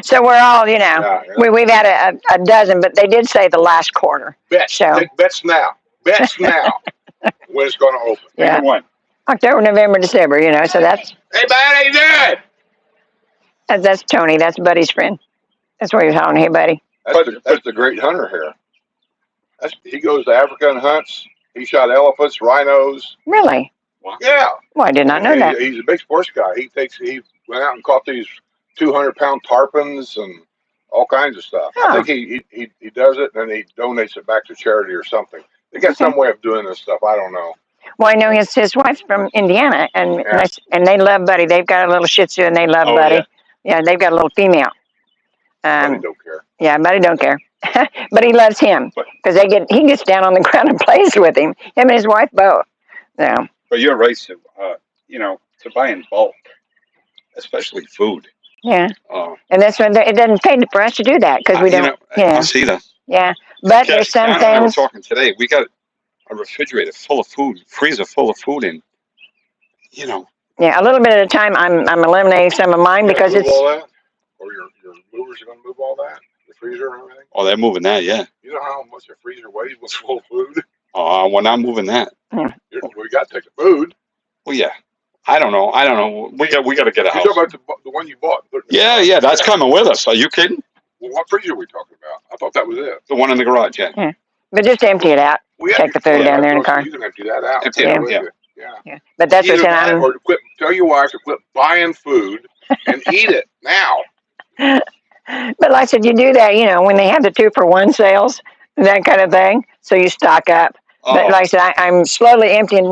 So we're all,
Yeah, yeah.
we've had a dozen, but they did say the last quarter.
Bets.
So-
Take bets now. Bets now when it's going to open.
Yeah.
Number one.
October, November, December, so that's
Hey, bud, how you doing?
that's Tony. That's Buddy's friend. That's what he was calling. Hey, Buddy.
That's the great hunter here. He goes to Africa and hunts. He shot elephants, rhinos.
Really?
Yeah.
Well, I did not know that.
He's a big sports guy. He went out and caught these 200-pound tarpons and all kinds of stuff.
Oh.
I think he does it and then he donates it back to charity or something. They got
Okay.
some way of doing this stuff. I don't know.
Well, I know his wife's from Indiana, and
Yeah.
and they love Buddy. They've got a little Shih Tzu, and they love
Oh,
Buddy. Yeah, they've got a little female.
Buddy don't care.
Yeah, Buddy don't care, but he loves him because he gets down on the ground and plays with him. Him and his wife both. Yeah.
But you're right, Sue. To buy in bulk, especially food.
Yeah,
Uh,
and that's when it doesn't pay for us to do that because we don't.
I see that.
Yeah, but there's some
Karen and I were
things.
talking today. We got a refrigerator full of food, freezer full of food, and
Yeah, a little bit at a time. I'm eliminating some of mine because
Move
it's.
all that? Or your movers are going to move all that? The freezer and everything?
oh, they're moving that, yeah.
You know how much a freezer weighs with full of food?
We're not moving that.
We got to take the food.
Well, yeah. I don't know. We got to get a
You're
house.
talking about the one you bought.
Yeah, that's coming with us. Are you kidding?
Well, what freezer are we talking about? I thought that was it.
The one in the garage, yeah.
But just empty it out.
We
Take the food down there in the car.
You can empty that out.
Empty it out,
with
yeah.
you. Yeah.
Yeah, but that's
Either
what's in.
that
I'm.
or tell your wife to quit buying food and eat it now.
But like I said, you do that, when they have the 2-for-1 sales, that kind of thing. So you stock up. But like I said, I'm slowly emptying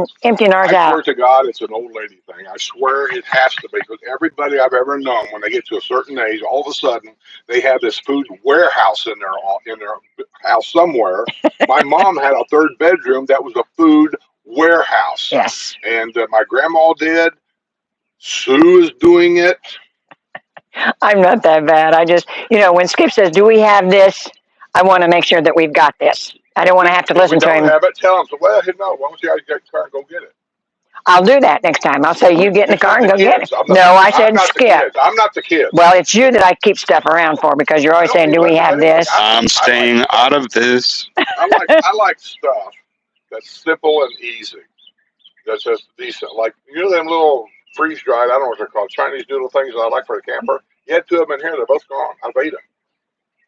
ours
I
out.
swear to God, it's an old lady thing. I swear it has to be because everybody I've ever known, when they get to a certain age, all of a sudden they have this food warehouse in their house somewhere. My mom had a 3rd bedroom that was a food warehouse.
Yes.
And my grandma did. Sue is doing it.
I'm not that bad. I just, when Skip says, "Do we have this?" I want to make sure that we've got this. I don't want to have to listen
If we
to
don't
him.
have it, tell him. So, well, no, why don't you guys get the car and go get it?
I'll do that next time. I'll say, "You get in the
It's
car
not
and
the
go get
kids.
it."
I'm not-
No, I
I'm
said
not the
Skip.
kids. I'm not the kid.
Well, it's you that I keep stuff around for because you're always saying, "Do we have this?"
I'm staying out of this.
I like stuff that's simple and easy. That's just decent. Like, them little freeze dried, I don't know what they're called, Chinese noodle things that I like for a camper. You had 2 of them in here, they're both gone. I've ate them.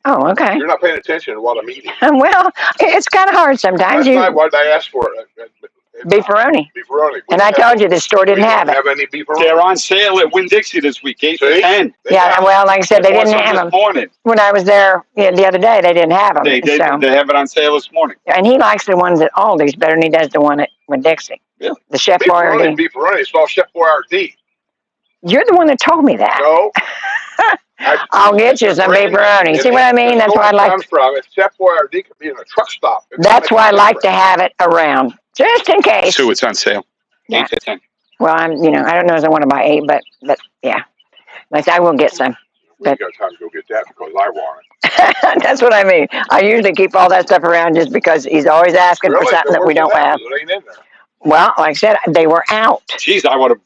Oh, okay.
You're not paying attention to what I'm eating.
Well, it's kind of hard sometimes.
Last night, what did I ask for?
Beefaroni.
Beefaroni.
And I told you the store didn't have it.
Have any beefaroni?
They're on sale at Winn-Dixie this week, 8 to
See?
10.
Yeah, well, like I said, they
bought
didn't
some
have
this
them.
morning.
When I was there the other day, they didn't have them.
They have it on sale this morning.
And he likes the ones at Aldi's better than he does the one at Dixie.
Yeah.
The Chef Boyardee.
Beefaroni. It's all Chef Boyardee.
You're the one that told me that.
No.
I'll get you some pepperoni. See what I mean? That's why I like.
From except where it could be in a truck stop.
That's why I like to have it around, just in case.
So it's on sale.
Yeah.
8 to 10.
Well, I don't know if I want to buy 8, but yeah, like I will get some.
We ain't got time to go get that because I want it.
That's what I mean. I usually keep all that stuff around just because he's always asking for something that we don't have.
It ain't in there.
Well, like I said, they were out.
Jeez, I would have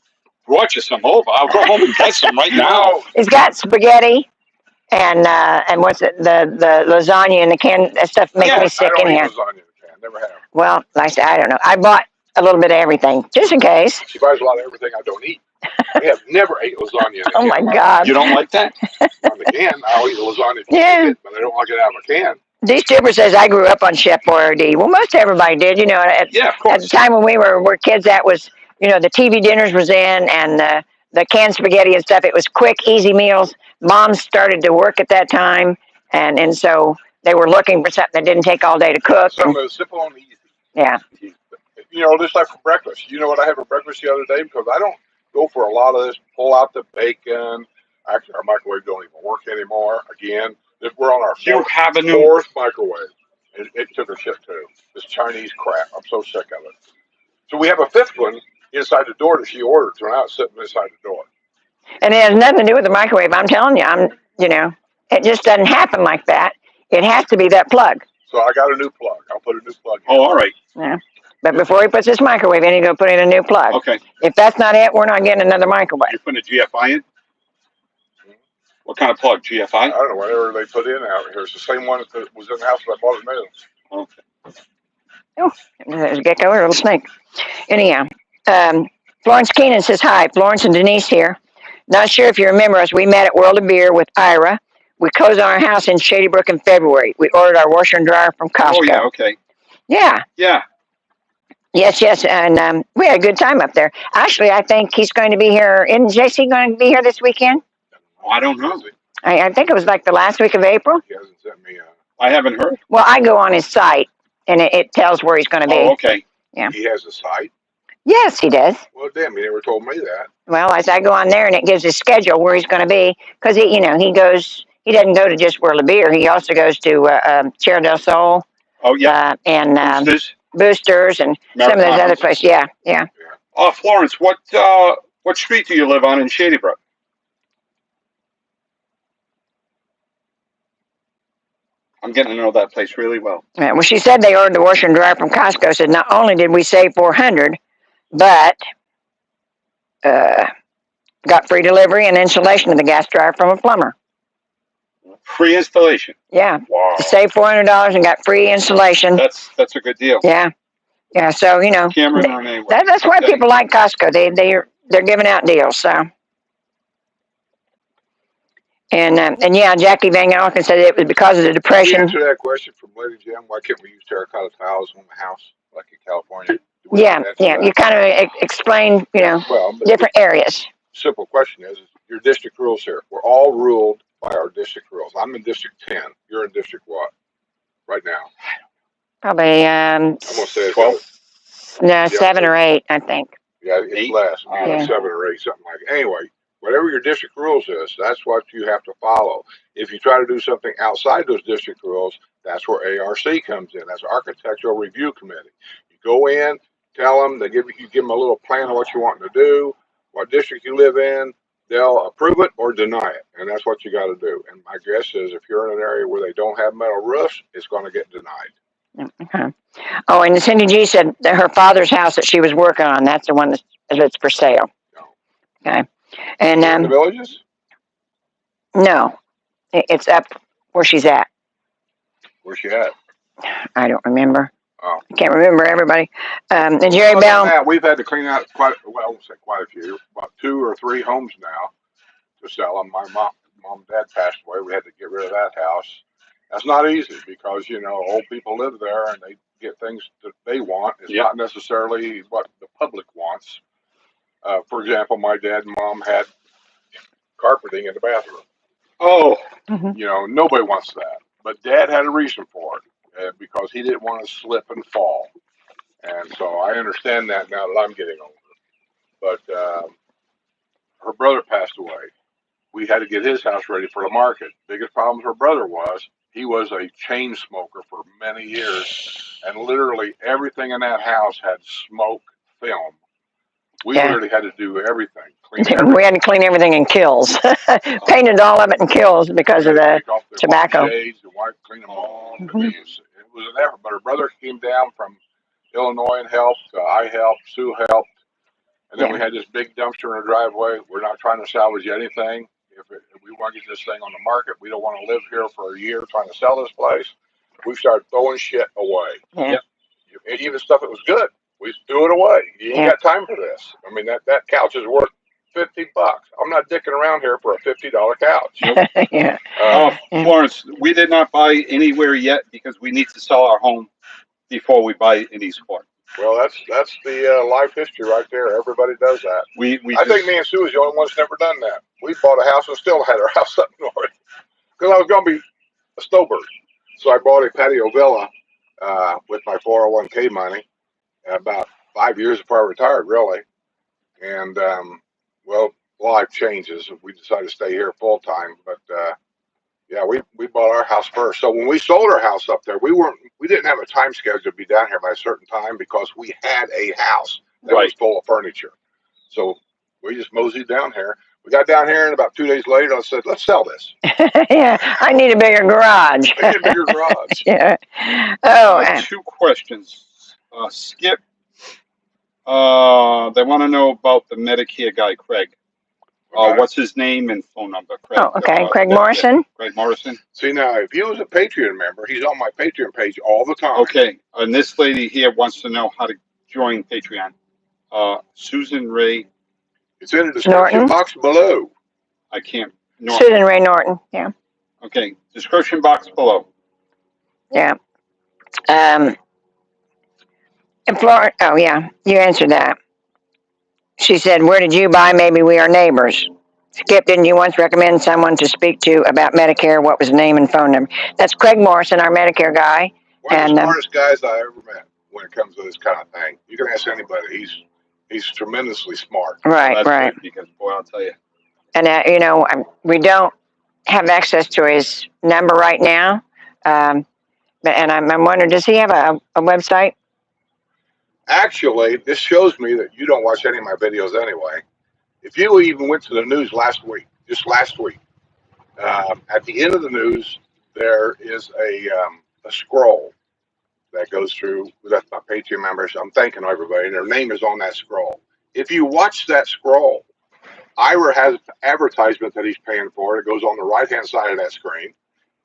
brought you some over. I'll go home and get some right now.
He's got spaghetti and what's it? The lasagna in the can. That stuff makes me sick in here.
I don't eat lasagna in the can. Never have.
Well, like I said, I don't know. I bought a little bit of everything just in case.
She buys a lot of everything I don't eat. I have never ate lasagna in a can.
Oh my God!
You don't like that?
On the can, I'll eat the lasagna if you make it, but I don't like it out of a can.
D. Stupor says I grew up on Chef Boyardee. Well, most everybody did. At the time when we were kids, that was the TV dinners was in, and the canned spaghetti and stuff. It was quick, easy meals. Moms started to work at that time, and so they were looking for something that didn't take all day to cook.
Something that was simple and easy.
Yeah.
Just like for breakfast. You know what I had for breakfast the other day? Because I don't go for a lot of this. Pull out the bacon. Actually, our microwave don't even work anymore. Again, we're on our fourth microwave. It took a shit too. This Chinese crap. I'm so sick of it. So we have a fifth one inside the door that she ordered. So now it's sitting inside the door.
And it has nothing to do with the microwave. I'm telling you, it just doesn't happen like that. It has to be that plug.
So I got a new plug. I'll put a new plug in.
Oh, all right.
Yeah. But before he puts his microwave in, he's going to put in a new plug.
Okay.
If that's not it, we're not getting another microwave.
You putting a GFI in? What kind of plug? GFI?
I don't know. Whatever they put in out here. It's the same one that was in the house when I bought it new.
Okay.
Oh, there's a gecko or a little snake. Anyhow, Florence Keenan says hi. Florence and Denise here. Not sure if you remember us. We met at World of Beer with Ira. We closed on our house in Shady Brook in February. We ordered our washer and dryer from Costco.
Oh, yeah, okay.
Yeah.
Yeah.
Yes, and we had a good time up there. Actually, I think he's going to be here. Isn't JC going to be here this weekend?
Oh, I don't know.
I think it was like the last week of April.
He hasn't sent me
I haven't heard.
Well, I go on his site, and it tells where he's going to be.
Oh, okay.
Yeah.
He has a site?
Yes, he does.
Well, damn, he never told me that.
Well, as I go on there, and it gives his schedule where he's going to be, because he doesn't go to just World of Beer. He also goes to Tierra del Sol.
Oh, yeah.
And Boosters and some of those other places. Yeah.
Oh, Florence, what street do you live on in Shady Brook? I'm getting to know that place really well.
Well, she said they ordered the washer and dryer from Costco. Said not only did we save $400, but got free delivery and installation of the gas dryer from a plumber.
Free installation.
Yeah.
Wow.
Saved $400 and got free installation.
That's a good deal.
Yeah. So
Cameron or anyway.
that's why people like Costco. They're giving out deals. So. And yeah, Jackie Van Alken said it was because of the Depression.
Can you answer that question from Lady Jim? Why can't we use terracotta tiles on the house like in California?
Yeah. You kind of explain, different areas.
Simple question is your district rules here. We're all ruled by our district rules. I'm in District 10. You're in District what? Right now?
Probably
I'm gonna say
12.
No, 7 or 8, I think.
Yeah, it's
8?
less. Maybe 7 or 8, something like that. Anyway, whatever your district rules is, that's what you have to follow. If you try to do something outside those district rules, that's where ARC comes in. That's Architectural Review Committee. You go in, tell them, you give them a little plan of what you want to do, what district you live in. They'll approve it or deny it, and that's what you got to do. And my guess is if you're in an area where they don't have metal roofs, it's going to get denied.
Okay. Oh, and Cindy G said that her father's house that she was working on, that's the one that's for sale.
No.
Okay. And
in the villages?
No, it's up where she's at.
Where's she at?
I don't remember.
Oh.
I can't remember everybody. And Jerry Bell.
We've had to clean out I won't say quite a few, about 2 or 3 homes now to sell them. My mom and dad passed away. We had to get rid of that house. That's not easy because, old people live there and they get things that they want. It's not necessarily what the public wants. For example, my dad and mom had carpeting in the bathroom.
Oh.
Mm-hmm.
Nobody wants that. But Dad had a reason for it. Because he didn't want to slip and fall. And so I understand that now that I'm getting older. But her brother passed away we had to get his house ready for the market. Biggest problem with her brother was he was a chain smoker for many years, and literally everything in that house had smoke film. We literally had to do everything, clean everything.
We had to clean everything in Kills. Painted all of it in Kills because of the
take off the
tobacco.
Shades and clean them all. It was an effort, but her brother came down from Illinois and helped. I helped. Sue helped. And then we had this big dumpster in the driveway. We're not trying to salvage anything. If we want to get this thing on the market, we don't want to live here for a year trying to sell this place. We started throwing shit away.
Yeah.
Even stuff that was good, we threw it away. You ain't got time for this. I mean, that couch is worth $50. I'm not dicking around here for a $50 couch.
Florence, we did not buy anywhere yet because we need to sell our home before we buy in Eastport.
Well, that's the life history right there. Everybody does that. I think me and Sue is the only ones never done that. We bought a house and still had our house up north because I was going to be a snowbird. So I bought a patio villa with my 401k money about 5 years before I retired, really. And life changes. We decided to stay here full time, but we bought our house first. So when we sold our house up there, we didn't have a time schedule to be down here by a certain time because we had a house that was full of furniture. So we just moseyed down here. We got down here, and about 2 days later, I said, "Let's sell this."
I need a bigger garage.
I need a bigger garage.
Oh,
two questions. Skip. They want to know about the Medicare guy, Craig. What's his name and phone number? Craig.
Oh, okay. Craig Morrison.
Craig Morrison.
See, now, if he was a Patreon member, he's on my Patreon page all the time.
Okay. And this lady here wants to know how to join Patreon. Susan Ray.
It's in the description box below.
I can't.
Susan Ray Norton. Yeah.
Okay. Description box below.
Yeah. And Florence. Oh, yeah. You answered that. She said, "Where did you buy? Maybe we are neighbors." Skip, didn't you once recommend someone to speak to about Medicare? What was the name and phone number? That's Craig Morrison, our Medicare guy.
One of the smartest guys I ever met when it comes to this kind of thing. You can ask anybody. He's tremendously smart.
Right, right.
Because, boy, I'll tell you.
And, we don't have access to his number right now. And I'm wondering, does he have a website?
Actually, this shows me that you don't watch any of my videos anyway. If you even went to the news just last week, at the end of the news, there is a scroll that goes through. That's my Patreon members. I'm thanking everybody. Their name is on that scroll. If you watch that scroll, Ira has advertisement that he's paying for. It goes on the right-hand side of that screen.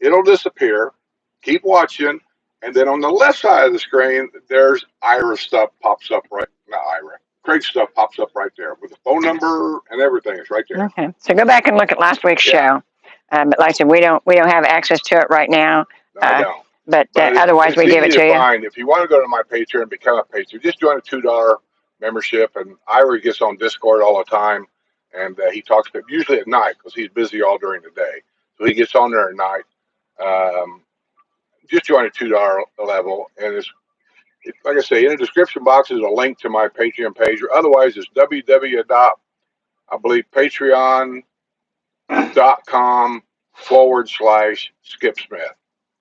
It'll disappear. Keep watching. And then on the left side of the screen, there's Ira stuff pops up right. Not Ira. Craig's stuff pops up right there with the phone number and everything. It's right there.
Okay. So go back and look at last week's show. But like I said, we don't have access to it right now.
No, I don't.
But otherwise, we give it to you.
If you want to go to my Patreon and become a patron, just join a $2 membership. And Ira gets on Discord all the time. And he talks to usually at night because he's busy all during the day. So he gets on there at night. Just join a $2 level. And it's like I say, in the description box is a link to my Patreon page. Or otherwise, it's patreon.com/Skip Smith.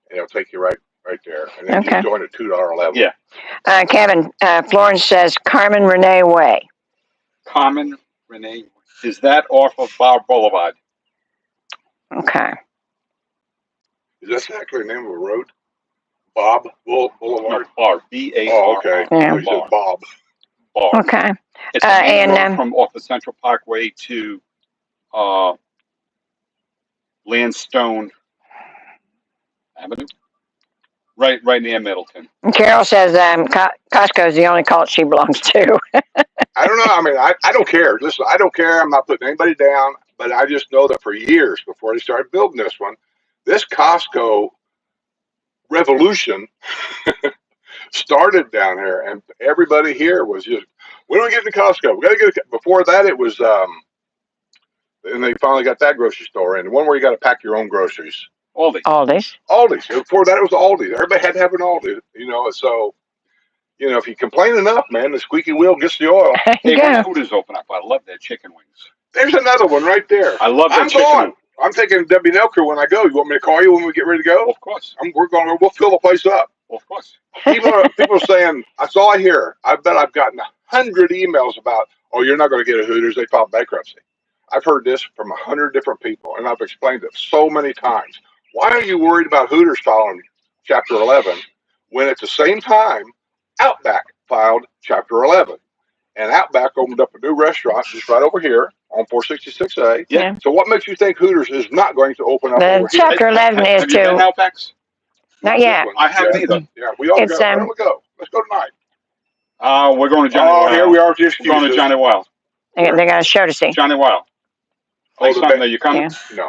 And it'll take you right there. And then you join a $2 level.
Yeah.
Kevin, Florence says Carmen Renee Way.
Carmen Renee. Is that off of Bar Boulevard?
Okay.
Is that actually the name of a road? Bob Boulevard?
Bar. B-A-R.
Oh, okay.
Yeah.
You said Bob.
Bar.
Okay.
It's and from off the Central Parkway to Landstone Avenue. Right near Middleton.
And Carol says Costco is the only cult she belongs to.
I don't know. I mean, I don't care. Listen, I don't care. I'm not putting anybody down, but I just know that for years before they started building this one, this Costco revolution started down here, and everybody here was just, when do we get to Costco? We got to get it. Before that, it was, and they finally got that grocery store in. The one where you got to pack your own groceries.
Aldi's.
Before that, it was Aldi. Everybody had to have an Aldi, so, if you complain enough, man, the squeaky wheel gets the oil.
Hey, when food is open up, I love their chicken wings.
There's another one right there.
I love that
I'm
chicken.
going. I'm taking Debbie Nelker when I go. You want me to call you when we get ready to go?
Of course.
We'll fill the place up.
Of course.
People saying, that's all I hear. I bet I've gotten 100 emails about, oh, you're not going to get a Hooters. They filed bankruptcy. I've heard this from 100 different people, and I've explained it so many times. Why are you worried about Hooters filing Chapter 11 when at the same time Outback filed Chapter 11? And Outback opened up a new restaurant just right over here on 466A.
Yeah.
So what makes you think Hooters is not going to open up
The
over here?
Chapter 11 is
Have you been
to.
Outbacks?
Not yet.
I haven't either.
Yeah, we all
It's,
go. Why don't we go? Let's go tonight.
We're going to Johnny
Oh,
Wild.
here we are.
We're going to Johnny Wild.
They got a show to see.
Johnny Wild.
Oh,
Hey, something, are you coming?
Yeah.
No,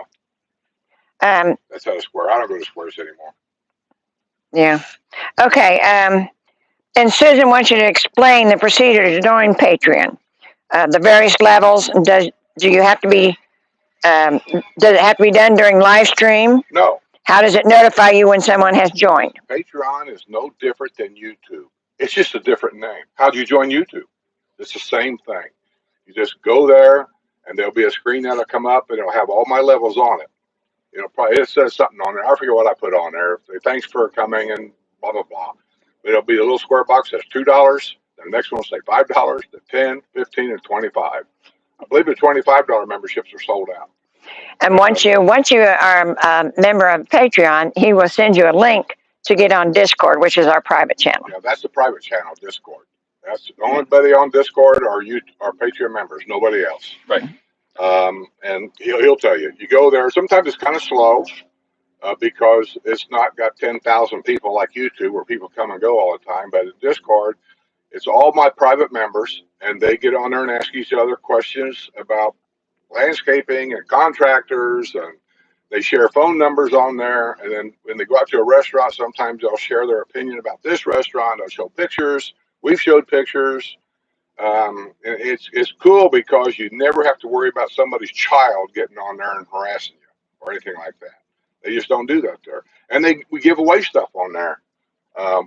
Um.
that's at a square. I don't go to squares anymore.
Yeah. Okay. And Susan wants you to explain the procedure to join Patreon. The various levels. Do you have to be? Does it have to be done during live stream?
No,
How does it notify you when someone has joined?
Patreon is no different than YouTube. It's just a different name. How do you join YouTube? It's the same thing. You just go there, and there'll be a screen that'll come up, and it'll have all my levels on it. It says something on there. I forget what I put on there. Say, thanks for coming, and blah, blah, blah. But it'll be a little square box that's $2. The next one will say $5, then 10, 15, and 25. I believe the $25 memberships are sold out.
And once you are a member of Patreon, he will send you a link to get on Discord, which is our private channel.
Yeah, that's the private channel, Discord. That's the only buddy on Discord are Patreon members, nobody else.
Right.
And he'll tell you. You go there. Sometimes it's kind of slow because it's not got 10,000 people like YouTube where people come and go all the time. But at Discord, it's all my private members, and they get on there and ask each other questions about landscaping and contractors, and they share phone numbers on there. And then when they go out to a restaurant, sometimes they'll share their opinion about this restaurant. They'll show pictures. We've showed pictures. It's cool because you never have to worry about somebody's child getting on there and harassing you or anything like that. They just don't do that there. And we give away stuff on there.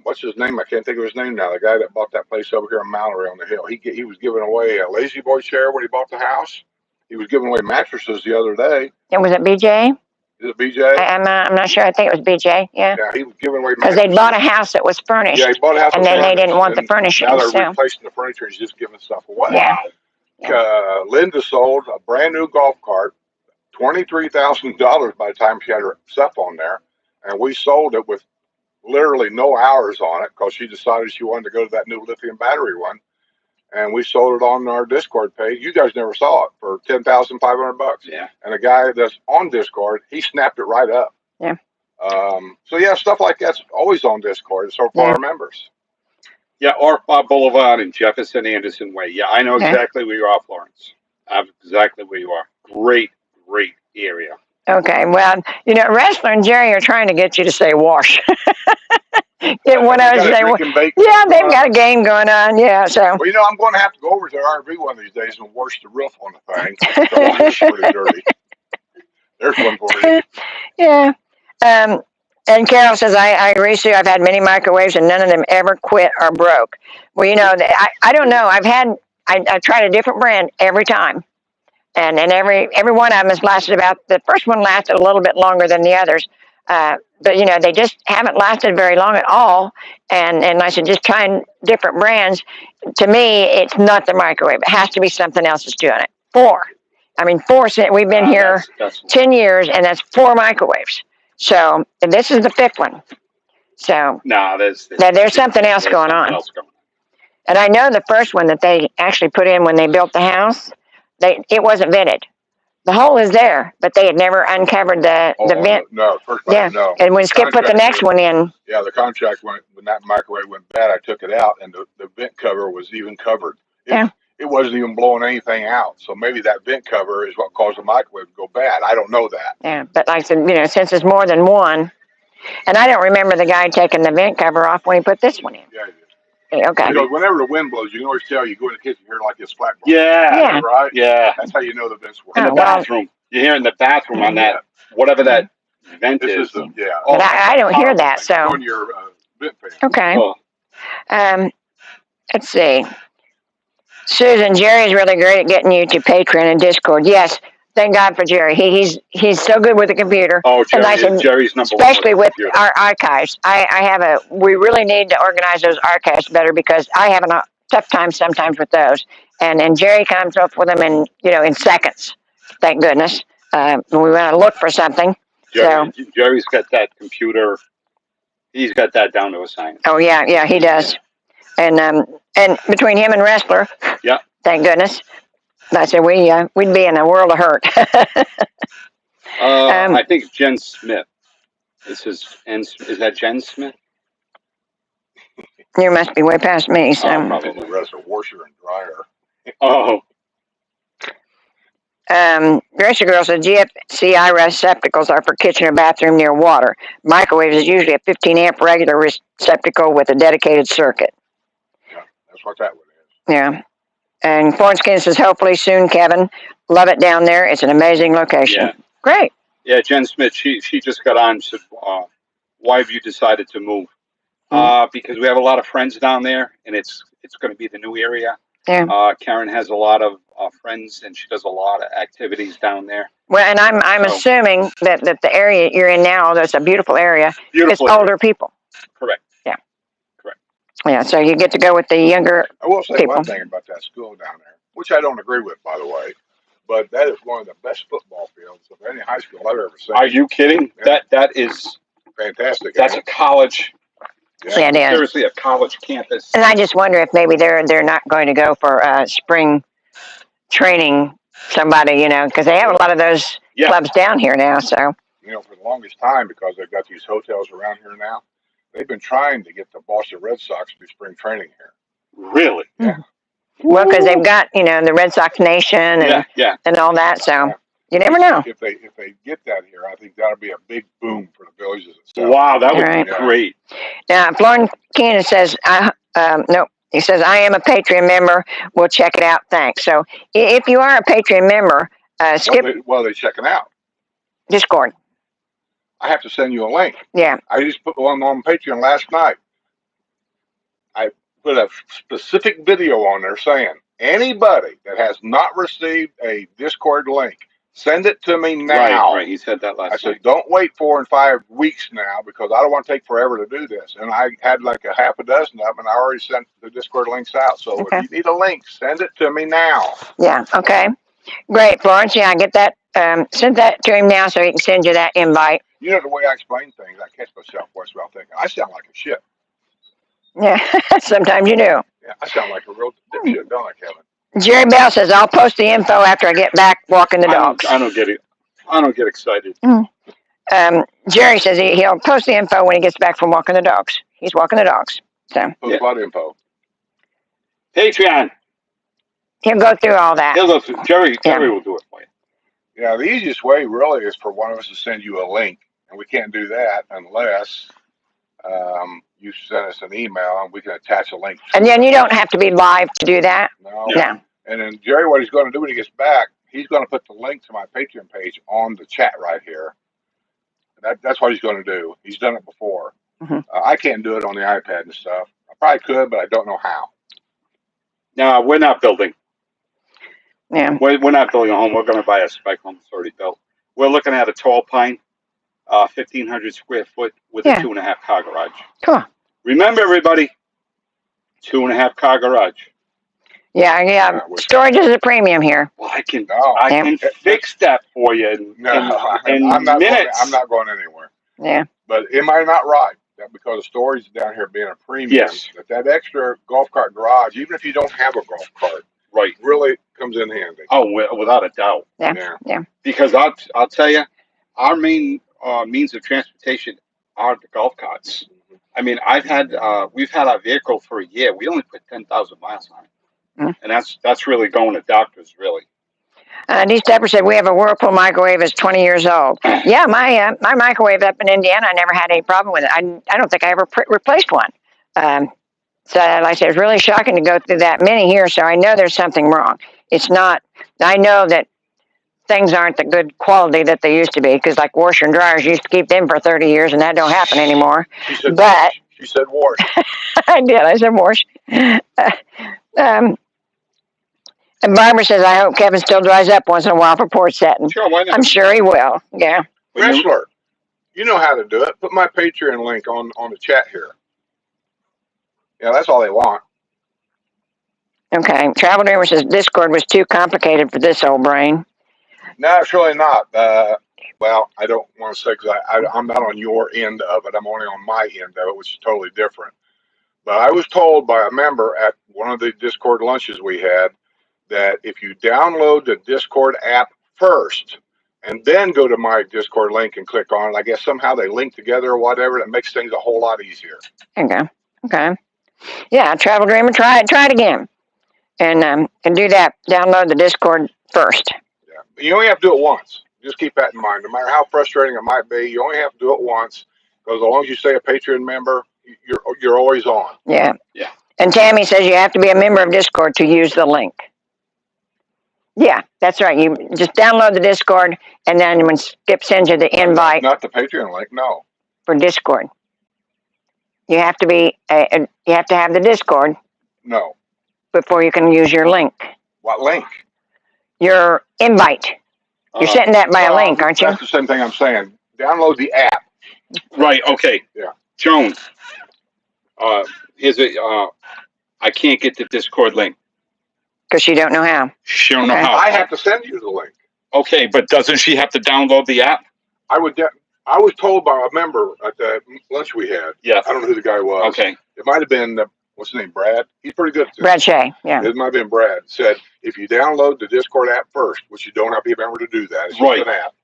What's his name? I can't think of his name now. The guy that bought that place over here in Mallory on the hill. He was giving away a Lazy Boy chair when he bought the house. He was giving away mattresses the other day.
And was it BJ?
Is it BJ?
I'm not sure. I think it was BJ. Yeah.
Yeah, he was giving away
Because
mattresses.
they bought a house that was furnished.
Yeah, he bought a house
and then they didn't want the furnishings.
Now they're
so.
replacing the furniture and he's just giving stuff away.
Yeah.
Linda sold a brand new golf cart, $23,000 by the time she had her stuff on there, and we sold it with literally no hours on it because she decided she wanted to go to that new lithium battery one, and we sold it on our Discord page. You guys never saw it for $10,500.
Yeah.
And the guy that's on Discord, he snapped it right up.
Yeah.
So yeah, stuff like that's always on Discord. So for our members.
Yeah, or Boulevard and Jefferson Anderson Way. Yeah, I know
Okay.
exactly where you are, Florence. I'm exactly where you are. Great area.
Okay. Well, Wrestler and Jerry are trying to get you to say wash. Get one of us to say wash. Yeah, they've got a game going on. Yeah. So.
Well, I'm going to have to go over to the RV one of these days and wash the roof on the thing. It's pretty dirty. There's one for you.
Yeah. And Carol says, I agree, Sue. I've had many microwaves and none of them ever quit or broke. Well, I don't know. I've tried a different brand every time. And every one of them has lasted the first one lasted a little bit longer than the others. But, they just haven't lasted very long at all. And I said, just trying different brands. To me, it's not the microwave. It has to be something else that's doing it. 4. We've been here
That's
10 years, and that's 4 microwaves. So this is the 5th one. So there's something else going on. And I know the first one that they actually put in when they built the house, it wasn't vented. The hole is there, but they had never uncovered the vent.
No, first one, no.
And when Skip put the next one in.
Yeah, the contract when that microwave went bad, I took it out, and the vent cover was even covered. It wasn't even blowing anything out. So maybe that vent cover is what caused the microwave to go bad. I don't know that.
Yeah, but like I said, since it's more than one, and I don't remember the guy taking the vent cover off when he put this one in.
Yeah, he did.
Okay.
Because whenever the wind blows, you can always tell. You go in the kitchen, you hear like this flat.
Yeah.
Right?
Yeah.
That's how you know the vent's
In
working.
the bathroom. You hear in the bathroom on that, whatever that vent is.
But I don't hear that, so.
On your vent fan.
Okay.
Oh.
Let's see. Susan, Jerry's really great at getting you to Patreon and Discord. Yes, thank God for Jerry. He's so good with the computer.
Oh,
And I said,
Jerry's number
especially
one
with our archives. We really need to organize those archives better because I have a tough time sometimes with those. And Jerry comes up with them in seconds. Thank goodness. When we want to look for something.
Jerry's got that computer. He's got that down to a science.
Oh yeah, he does. And between him and Wrestler,
yeah,
thank goodness. I said we'd be in a world of hurt.
I think Jen Smith. Is that Jen Smith?
You must be way past me. So
probably the rest of washer and dryer.
Oh.
Dresser Girl said GFCI receptacles are for kitchen or bathroom near water. Microwave is usually a 15 amp regular receptacle with a dedicated circuit.
Yeah, that's what that one is.
Yeah. And Cornskin says, hopefully soon, Kevin. Love it down there. It's an amazing location.
Yeah.
Great.
Yeah, Jen Smith, she just got on and said, why have you decided to move? Because we have a lot of friends down there, and it's going to be the new area.
Yeah.
Karen has a lot of friends, and she does a lot of activities down there.
Well, and I'm assuming that the area you're in now, that's a beautiful area, it's older people.
Correct.
Yeah.
Correct.
Yeah, so you get to go with the younger
I will say
people.
one thing about that school down there, which I don't agree with, by the way, but that is one of the best football fields of any high school I've ever seen.
Are you kidding? Yeah. That is
fantastic.
That's a college.
Yeah, it is.
Seriously, a college campus.
And I just wonder if maybe they're not going to go for spring training somebody, because they have a lot of those clubs down here now. So
for the longest time, because they've got these hotels around here now, they've been trying to get the Boston Red Sox to do spring training here.
Really?
Yeah.
Well, because they've got the Red Sox Nation and all that. So you never know.
If they get that here, I think that'll be a big boom for the villages itself.
Wow, that would be great.
Now, Florin Keenan says, no. He says, I am a Patreon member. We'll check it out. Thanks. So if you are a Patreon member, skip.
Well, they're checking out
Discord.
I have to send you a link.
Yeah.
I just put one on Patreon last night. I put a specific video on there saying, anybody that has not received a Discord link, send it to me now.
Right. He said that last night.
I said, don't wait 4 and 5 weeks now because I don't want to take forever to do this. And I had like a half a dozen of them, and I already sent the Discord links out. So if you need a link, send it to me now.
Yeah. Okay. Great, Florence. Yeah, I get that. Send that to him now so he can send you that invite.
The way I explain things, I catch myself once while thinking, I sound like a shit.
Yeah, sometimes you do.
Yeah, I sound like a real dipshit, don't I, Kevin?
Jerry Bell says, I'll post the info after I get back walking the dogs.
I don't get it. I don't get excited.
Jerry says he'll post the info when he gets back from walking the dogs. He's walking the dogs. So
post what info?
Patreon.
He'll go through all that.
He'll go through. Jerry will do it for you.
Yeah, the easiest way really is for one of us to send you a link, and we can't do that unless you send us an email and we can attach a link.
And then you don't have to be live to do that.
No. And then Jerry, what he's going to do when he gets back, he's going to put the link to my Patreon page on the chat right here. That's what he's going to do. He's done it before. I can't do it on the iPad and stuff. I probably could, but I don't know how.
No, we're not building.
Yeah.
We're not building a home. We're going to buy a spec home that's already built. We're looking at a tall pine, 1,500 square foot with a 2.5 car garage.
Cool.
Remember, everybody, 2.5 car garage.
Yeah. Storage is a premium here.
Well, I can fix that for you in
I'm not
minutes.
I'm not going anywhere.
Yeah.
But am I not right that because the storage down here being a premium, that extra golf cart garage, even if you don't have a golf cart, really comes in handy?
Oh, without a doubt.
Yeah.
Because I'll tell you, our main means of transportation are the golf carts. I mean, we've had our vehicle for a year. We only put 10,000 miles on it. And that's really going to doctors, really.
Denise Depper said, we have a Whirlpool microwave that's 20 years old. Yeah, my microwave up in Indiana, I never had any problem with it. I don't think I ever replaced one. So like I said, it's really shocking to go through that many here, so I know there's something wrong. It's not, I know that things aren't the good quality that they used to be, because like washer and dryers, you used to keep them for 30 years, and that don't happen anymore.
She said wash.
I did, I said wash. And Barbara says, I hope Kevin still dries up once in a while for porch setting.
Sure, why not?
I'm sure he will. Yeah.
Wrestler, you know how to do it. Put my Patreon link on the chat here. Yeah, that's all they want.
Okay. Travel Dreamer says Discord was too complicated for this old brain.
No, it's really not. Well, I don't want to say because I'm not on your end of it. I'm only on my end of it, which is totally different. But I was told by a member at one of the Discord lunches we had that if you download the Discord app first and then go to my Discord link and click on it, I guess somehow they link together or whatever, that makes things a whole lot easier.
Okay. Yeah, Travel Dreamer, try it again. And do that. Download the Discord first.
Yeah. You only have to do it once. Just keep that in mind. No matter how frustrating it might be, you only have to do it once. Because as long as you stay a Patreon member, you're always on.
Yeah.
Yeah.
And Tammy says you have to be a member of Discord to use the link. Yeah, that's right. You just download the Discord, and then when Skip sends you the invite
Not the Patreon link, no.
for Discord, you have to be you have to have the Discord
No.
before you can use your link.
What link?
Your invite. You're sending that by a link, aren't you?
That's the same thing I'm saying. Download the app.
Right. Okay.
Yeah.
Joan. Here's a. I can't get the Discord link.
Because you don't know how.
She don't know
Okay.
how.
I have to send you the link.
Okay, but doesn't she have to download the app?
I was told by a member at the lunch we had.
Yes.
I don't know who the guy was.
Okay.
It might have been what's his name, Brad. He's pretty good at this.
Brad Shea, yeah.
It might have been Brad. Said if you download the Discord app first, which you don't have to be a member to do that, it's just an app.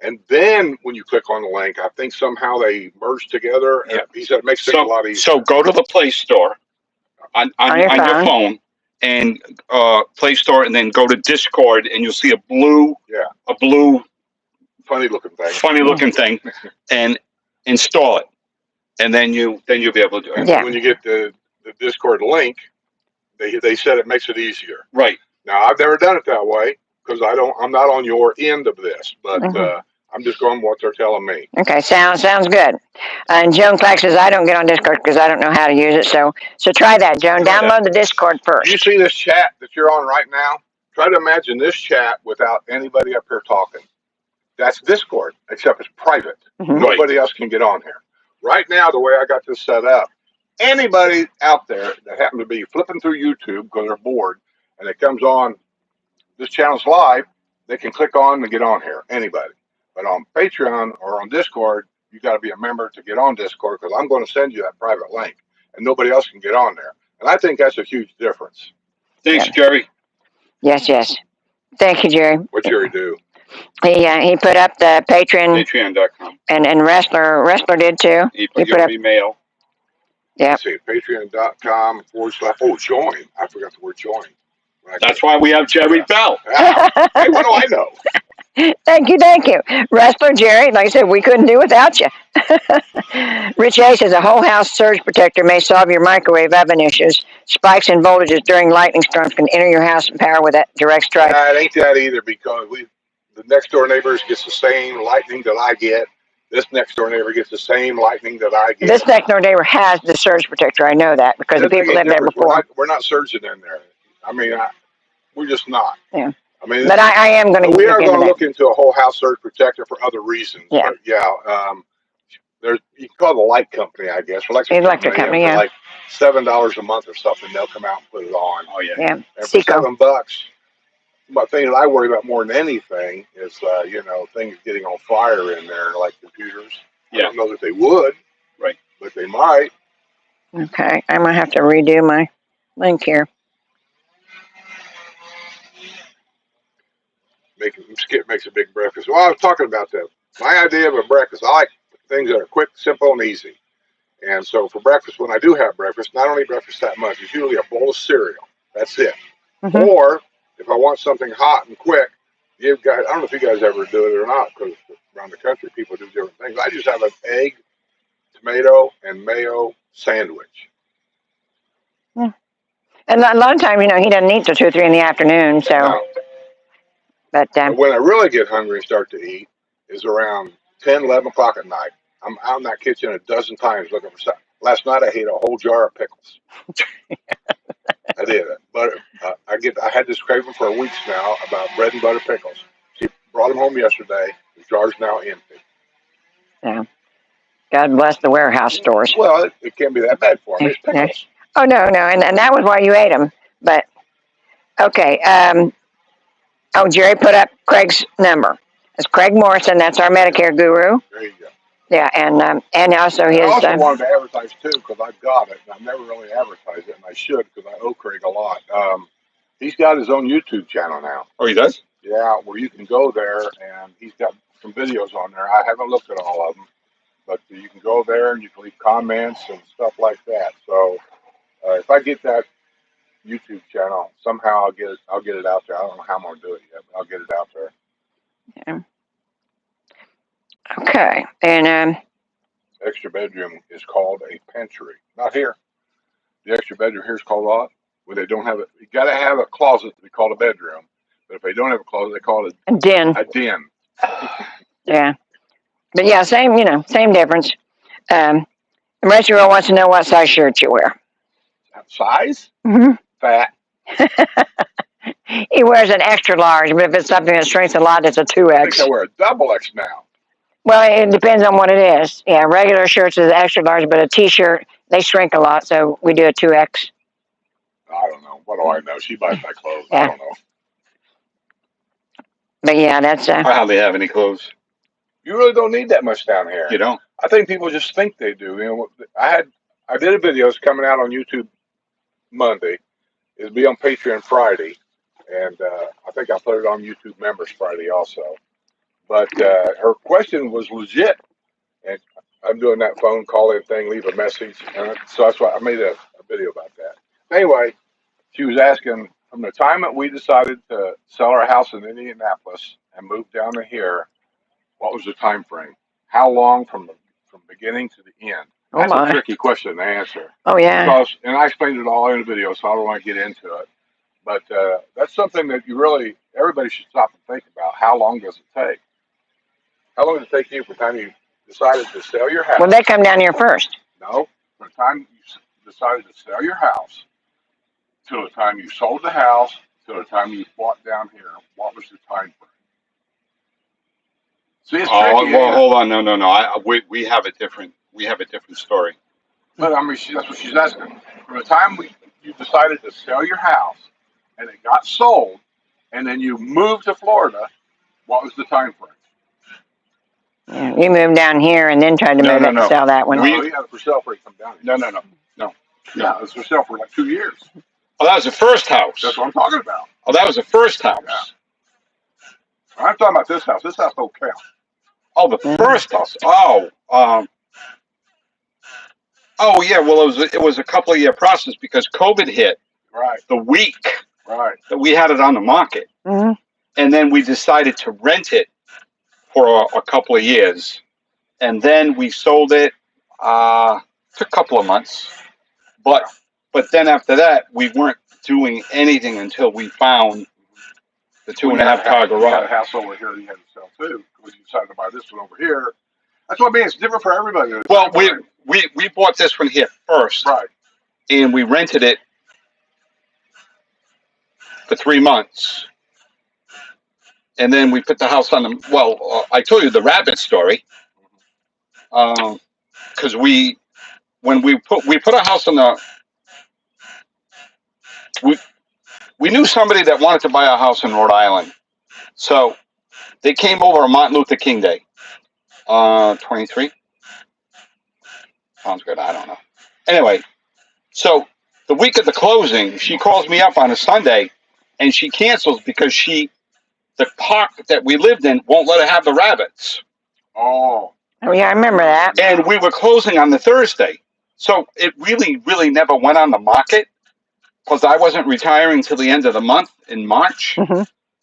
And then when you click on the link, I think somehow they merge together. And he said it makes things a lot easier.
So go to the Play Store on your phone and Play Store, and then go to Discord, and you'll see a blue
funny looking thing,
and install it, and then you'll be able to do it.
Yeah.
When you get the Discord link, they said it makes it easier.
Right.
Now I've never done it that way because I'm not on your end of this, but I'm just going what they're telling me.
Okay, sounds good. And Joan Clark says I don't get on Discord because I don't know how to use it. So try that, Joan. Download the Discord first.
You see this chat that you're on right now? Try to imagine this chat without anybody up here talking. That's Discord, except it's private. Nobody else can get on here. Right now, the way I got this set up, anybody out there that happens to be flipping through YouTube because they're bored and it comes on, this channel's live, they can click on and get on here. Anybody. But on Patreon or on Discord, you got to be a member to get on Discord because I'm going to send you that private link and nobody else can get on there. And I think that's a huge difference.
Thanks, Jerry.
Yes. Thank you, Jerry.
What Jerry do?
He put up the
Patreon.com.
And Wrestler did too.
He put up email.
Yeah.
Let's see, patreon.com / join. I forgot the word join.
That's why we have Jerry Bell.
Hey, what do I know?
Thank you. Wrestler Jerry, like I said, we couldn't do without you. Rich A says a whole house surge protector may solve your microwave oven issues. Spikes in voltages during lightning storms can enter your house and power with that direct strike.
It ain't that either because the next door neighbors gets the same lightning that I get. This next door neighbor gets the same lightning that I get.
This next door neighbor has the surge protector. I know that because the people lived there before.
We're not surging in there. I mean, we're just not.
Yeah.
I mean,
but I am going to.
We are going to look into a whole house surge protector for other reasons.
Yeah.
But there's you can call the light company, I guess.
Electric company, yeah.
Like $7 a month or something, they'll come out and put it on.
Oh yeah.
Yeah.
And for $7, the thing that I worry about more than anything is, things getting on fire in there, like computers. Yeah. I don't know that they would.
Right.
But they might.
Okay. I'm going to have to redo my link here.
Skip makes a big breakfast. Well, I was talking about that. My idea of a breakfast, I like things that are quick, simple, and easy. And so for breakfast, when I do have breakfast, not only breakfast that much, it's usually a bowl of cereal. That's it. Or if I want something hot and quick, I don't know if you guys ever do it or not, because around the country people do different things. I just have an egg, tomato, and mayo sandwich.
Yeah. And a lot of times, he doesn't eat till 2 or 3 in the afternoon. So, but
when I really get hungry and start to eat is around 10, 11 o'clock at night. I'm out in that kitchen a dozen times looking for something. Last night I ate a whole jar of pickles. I did. But I had this craving for weeks now about bread and butter pickles. She brought them home yesterday. The jar's now empty.
Yeah. God bless the warehouse stores.
Well, it can't be that bad for me. It's pickles.
Oh, no, and that was why you ate them. But, okay. Jerry put up Craig's number. It's Craig Morrison. That's our Medicare guru.
There you go.
Yeah, and also his.
I also wanted to advertise too because I've got it. And I've never really advertised it, and I should because I owe Craig a lot. He's got his own YouTube channel now.
Oh, he does?
Yeah, where you can go there, and he's got some videos on there. I haven't looked at all of them, but you can go there and you can leave comments and stuff like that. So if I get that YouTube channel, somehow I'll get it out there. I don't know how I'm gonna do it yet, but I'll get it out there.
Yeah. Okay, and
Extra bedroom is called a pantry. Not here. The extra bedroom here is called what? When they don't have it, you got to have a closet to be called a bedroom. But if they don't have a closet, they call it
a den.
A den.
Yeah, but yeah, same difference. The restaurant wants to know what size shirt you wear.
Size?
Mm-hmm.
Fat.
He wears an extra large, but if it's something that shrinks a lot, it's a 2X.
I think I wear a double X now.
Well, it depends on what it is. Yeah, regular shirts is extra large, but a T-shirt, they shrink a lot, so we do a 2X.
I don't know. What do I know? She buys my clothes.
Yeah.
I don't know.
But yeah, that's.
I hardly have any clothes.
You really don't need that much down here.
You don't?
I think people just think they do. You know, I did a video. It's coming out on YouTube Monday. It'll be on Patreon Friday, and I think I put it on YouTube Members Friday also. But her question was legit, and I'm doing that phone call-in thing, leave a message, and so that's why I made a video about that. Anyway, she was asking, from the time that we decided to sell our house in Indianapolis and move down to here, what was the time frame? How long from beginning to the end? That's a tricky question to answer.
Oh, yeah.
Because, and I explained it all in the video, so I don't want to get into it. But that's something that everybody should stop and think about. How long does it take? How long did it take you from the time you decided to sell your house?
Well, they come down here first.
No, from the time you decided to sell your house till the time you sold the house till the time you bought down here, what was the time frame? See, it's tricky.
Well, hold on, no. We have a different story.
But I mean, that's what she's asking. From the time you decided to sell your house and it got sold, and then you moved to Florida, what was the time frame?
Yeah, you moved down here and then tried to sell that one.
No, you had it for sale before you come down here. No. Yeah, it was for sale for like 2 years.
Oh, that was the first house.
That's what I'm talking about.
Oh, that was the first house.
Yeah. I'm talking about this house. This house don't count.
Oh, the first house. Oh, yeah. Well, it was a couple of year process because COVID hit.
Right.
The week.
Right.
That we had it on the market,
mm-hmm.
and then we decided to rent it for a couple of years, and then we sold it. Took a couple of months, but then after that we weren't doing anything until we found the 2.5 car garage.
You got a house over here you had to sell too because you decided to buy this one over here. That's what I mean. It's different for everybody.
Well, we bought this one here first,
right?
And we rented it for 3 months. And then we put the house on the, I told you the rabbit story. Because we put a house on the, we knew somebody that wanted to buy a house in Rhode Island. So they came over on Martin Luther King Day. 23? Sounds good, I don't know. Anyway, so the week of the closing, she calls me up on a Sunday and she cancels because the park that we lived in won't let her have the rabbits.
Oh,
yeah, I remember that.
And we were closing on the Thursday. So it really, really never went on the market because I wasn't retiring till the end of the month in March.
Mm-hmm.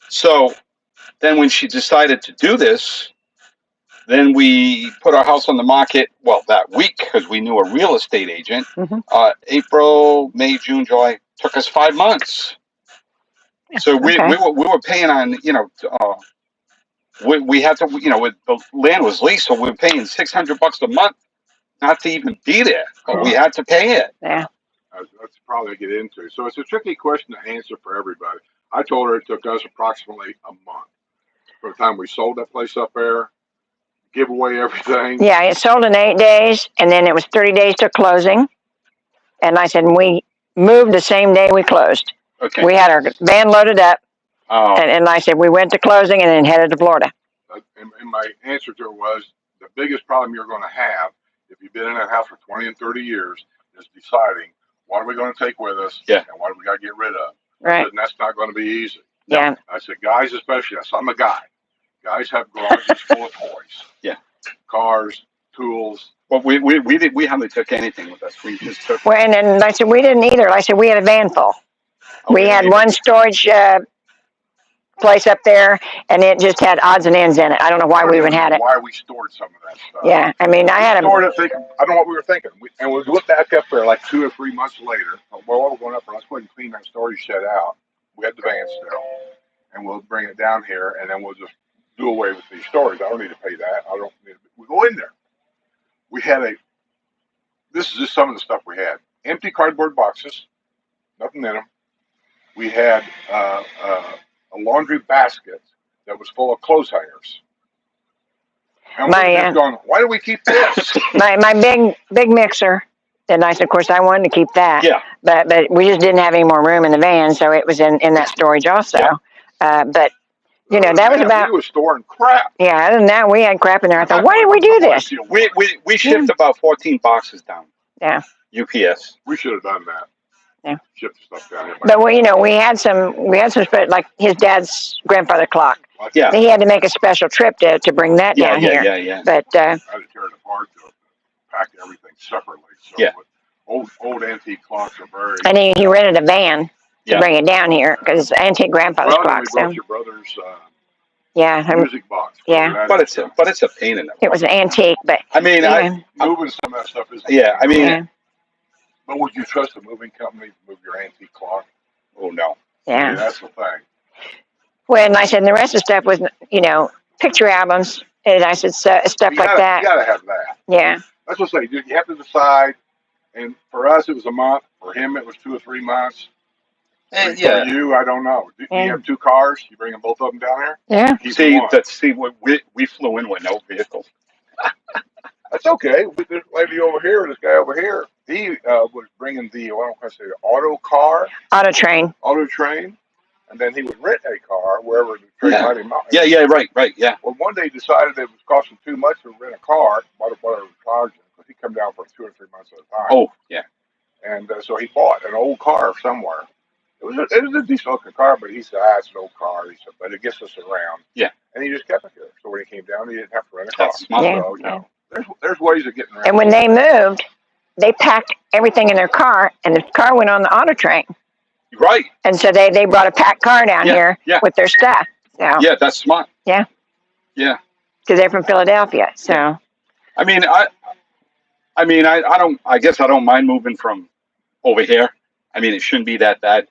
So then when she decided to do this, then we put our house on the market, that week because we knew a real estate agent.
Mm-hmm.
April, May, June, July. Took us 5 months. So we were paying on, we had to, the land was leased, so we were paying $600 a month not to even be there, but we had to pay it.
Yeah.
That's probably get into. So it's a tricky question to answer for everybody. I told her it took us approximately a month from the time we sold that place up there, give away everything.
Yeah, it sold in 8 days, and then it was 30 days to closing. And I said, we moved the same day we closed.
Okay.
We had our van loaded up,
Oh,
and I said, we went to closing and then headed to Florida.
And my answer to her was the biggest problem you're going to have if you've been in that house for 20 and 30 years is deciding what are we going to take with us
Yeah.
and what do we got to get rid of. I
Right.
said, and that's not going to be easy.
Yeah.
I said, guys, especially, I'm a guy. Guys have garages full of toys.
Yeah.
Cars, tools.
but we hardly took anything with us. We just took.
Well, and then I said, we didn't either. I said, we had a van full. We had one storage place up there, and it just had odds and ends in it. I don't know why we even had it.
Why we stored some of that stuff.
Yeah, I mean, I had
stored it thinking, I don't know what we were thinking. And we went back up there like 2 or 3 months later. Well, we're going up there. Let's go ahead and clean that storage shed out. We had the van still. And we'll bring it down here, and then we'll just do away with these storage. I don't need to pay that. I don't need to. We go in there. We had this is just some of the stuff we had. Empty cardboard boxes, nothing in them. We had a laundry basket that was full of clothes hangers. And we're just going, why do we keep this?
my big mixer. And I said, of course, I wanted to keep that.
Yeah.
But we just didn't have any more room in the van, so it was in that storage also.
Yeah.
But you know, that was about.
We were storing crap.
Yeah. Other than that, we had crap in there. I thought, why did we do this?
We shipped about 14 boxes down.
Yeah.
UPS.
We should have done that.
Yeah.
Shipped stuff down here.
But we had some like his dad's grandfather clock.
Yeah.
He had to make a special trip to bring that down here.
Yeah.
But
I had to tear it apart to pack everything separately. So
Yeah.
Old antique clocks are very.
and he rented a van to bring it down here because antique grandfather's clocks.
Well, your brother's
yeah,
music box.
Yeah.
But it's a pain in the.
It was an antique, but
I mean,
moving some of that stuff is.
Yeah, I mean.
Yeah.
But would you trust a moving company to move your antique clock?
Oh no.
Yeah.
I mean, that's the thing.
Well, and I said, and the rest of the stuff was, picture albums, and I said, stuff like that.
You gotta have that.
Yeah.
That's what I say. You have to decide. And for us, it was a month. For him, it was 2 or 3 months.
And
for you, I don't know. Do you have 2 cars? You bringing both of them down there?
Yeah.
We flew in with no vehicle.
That's okay. This lady over here, this guy over here, he was bringing the, auto car.
Auto train.
And then he would rent a car wherever the train might him out.
Yeah, right, yeah.
Well, one day he decided it was costing too much to rent a car, whatever it was charging, because he'd come down for 2 or 3 months at a time.
Oh, yeah.
And so he bought an old car somewhere. It was a decent looking car, but he said, it's an old car. He said, but it gets us around.
Yeah.
And he just kept it there. So when he came down, he didn't have to rent a car.
That's smart.
Yeah.
So, there's ways of getting around.
And when they moved, they packed everything in their car, and the car went on the auto train.
Right.
And so they brought a packed car down here with their stuff. So.
Yeah, that's smart.
Yeah.
Yeah.
Because they're from Philadelphia, so.
I mean, I guess I don't mind moving from over here. I mean, it shouldn't be that bad.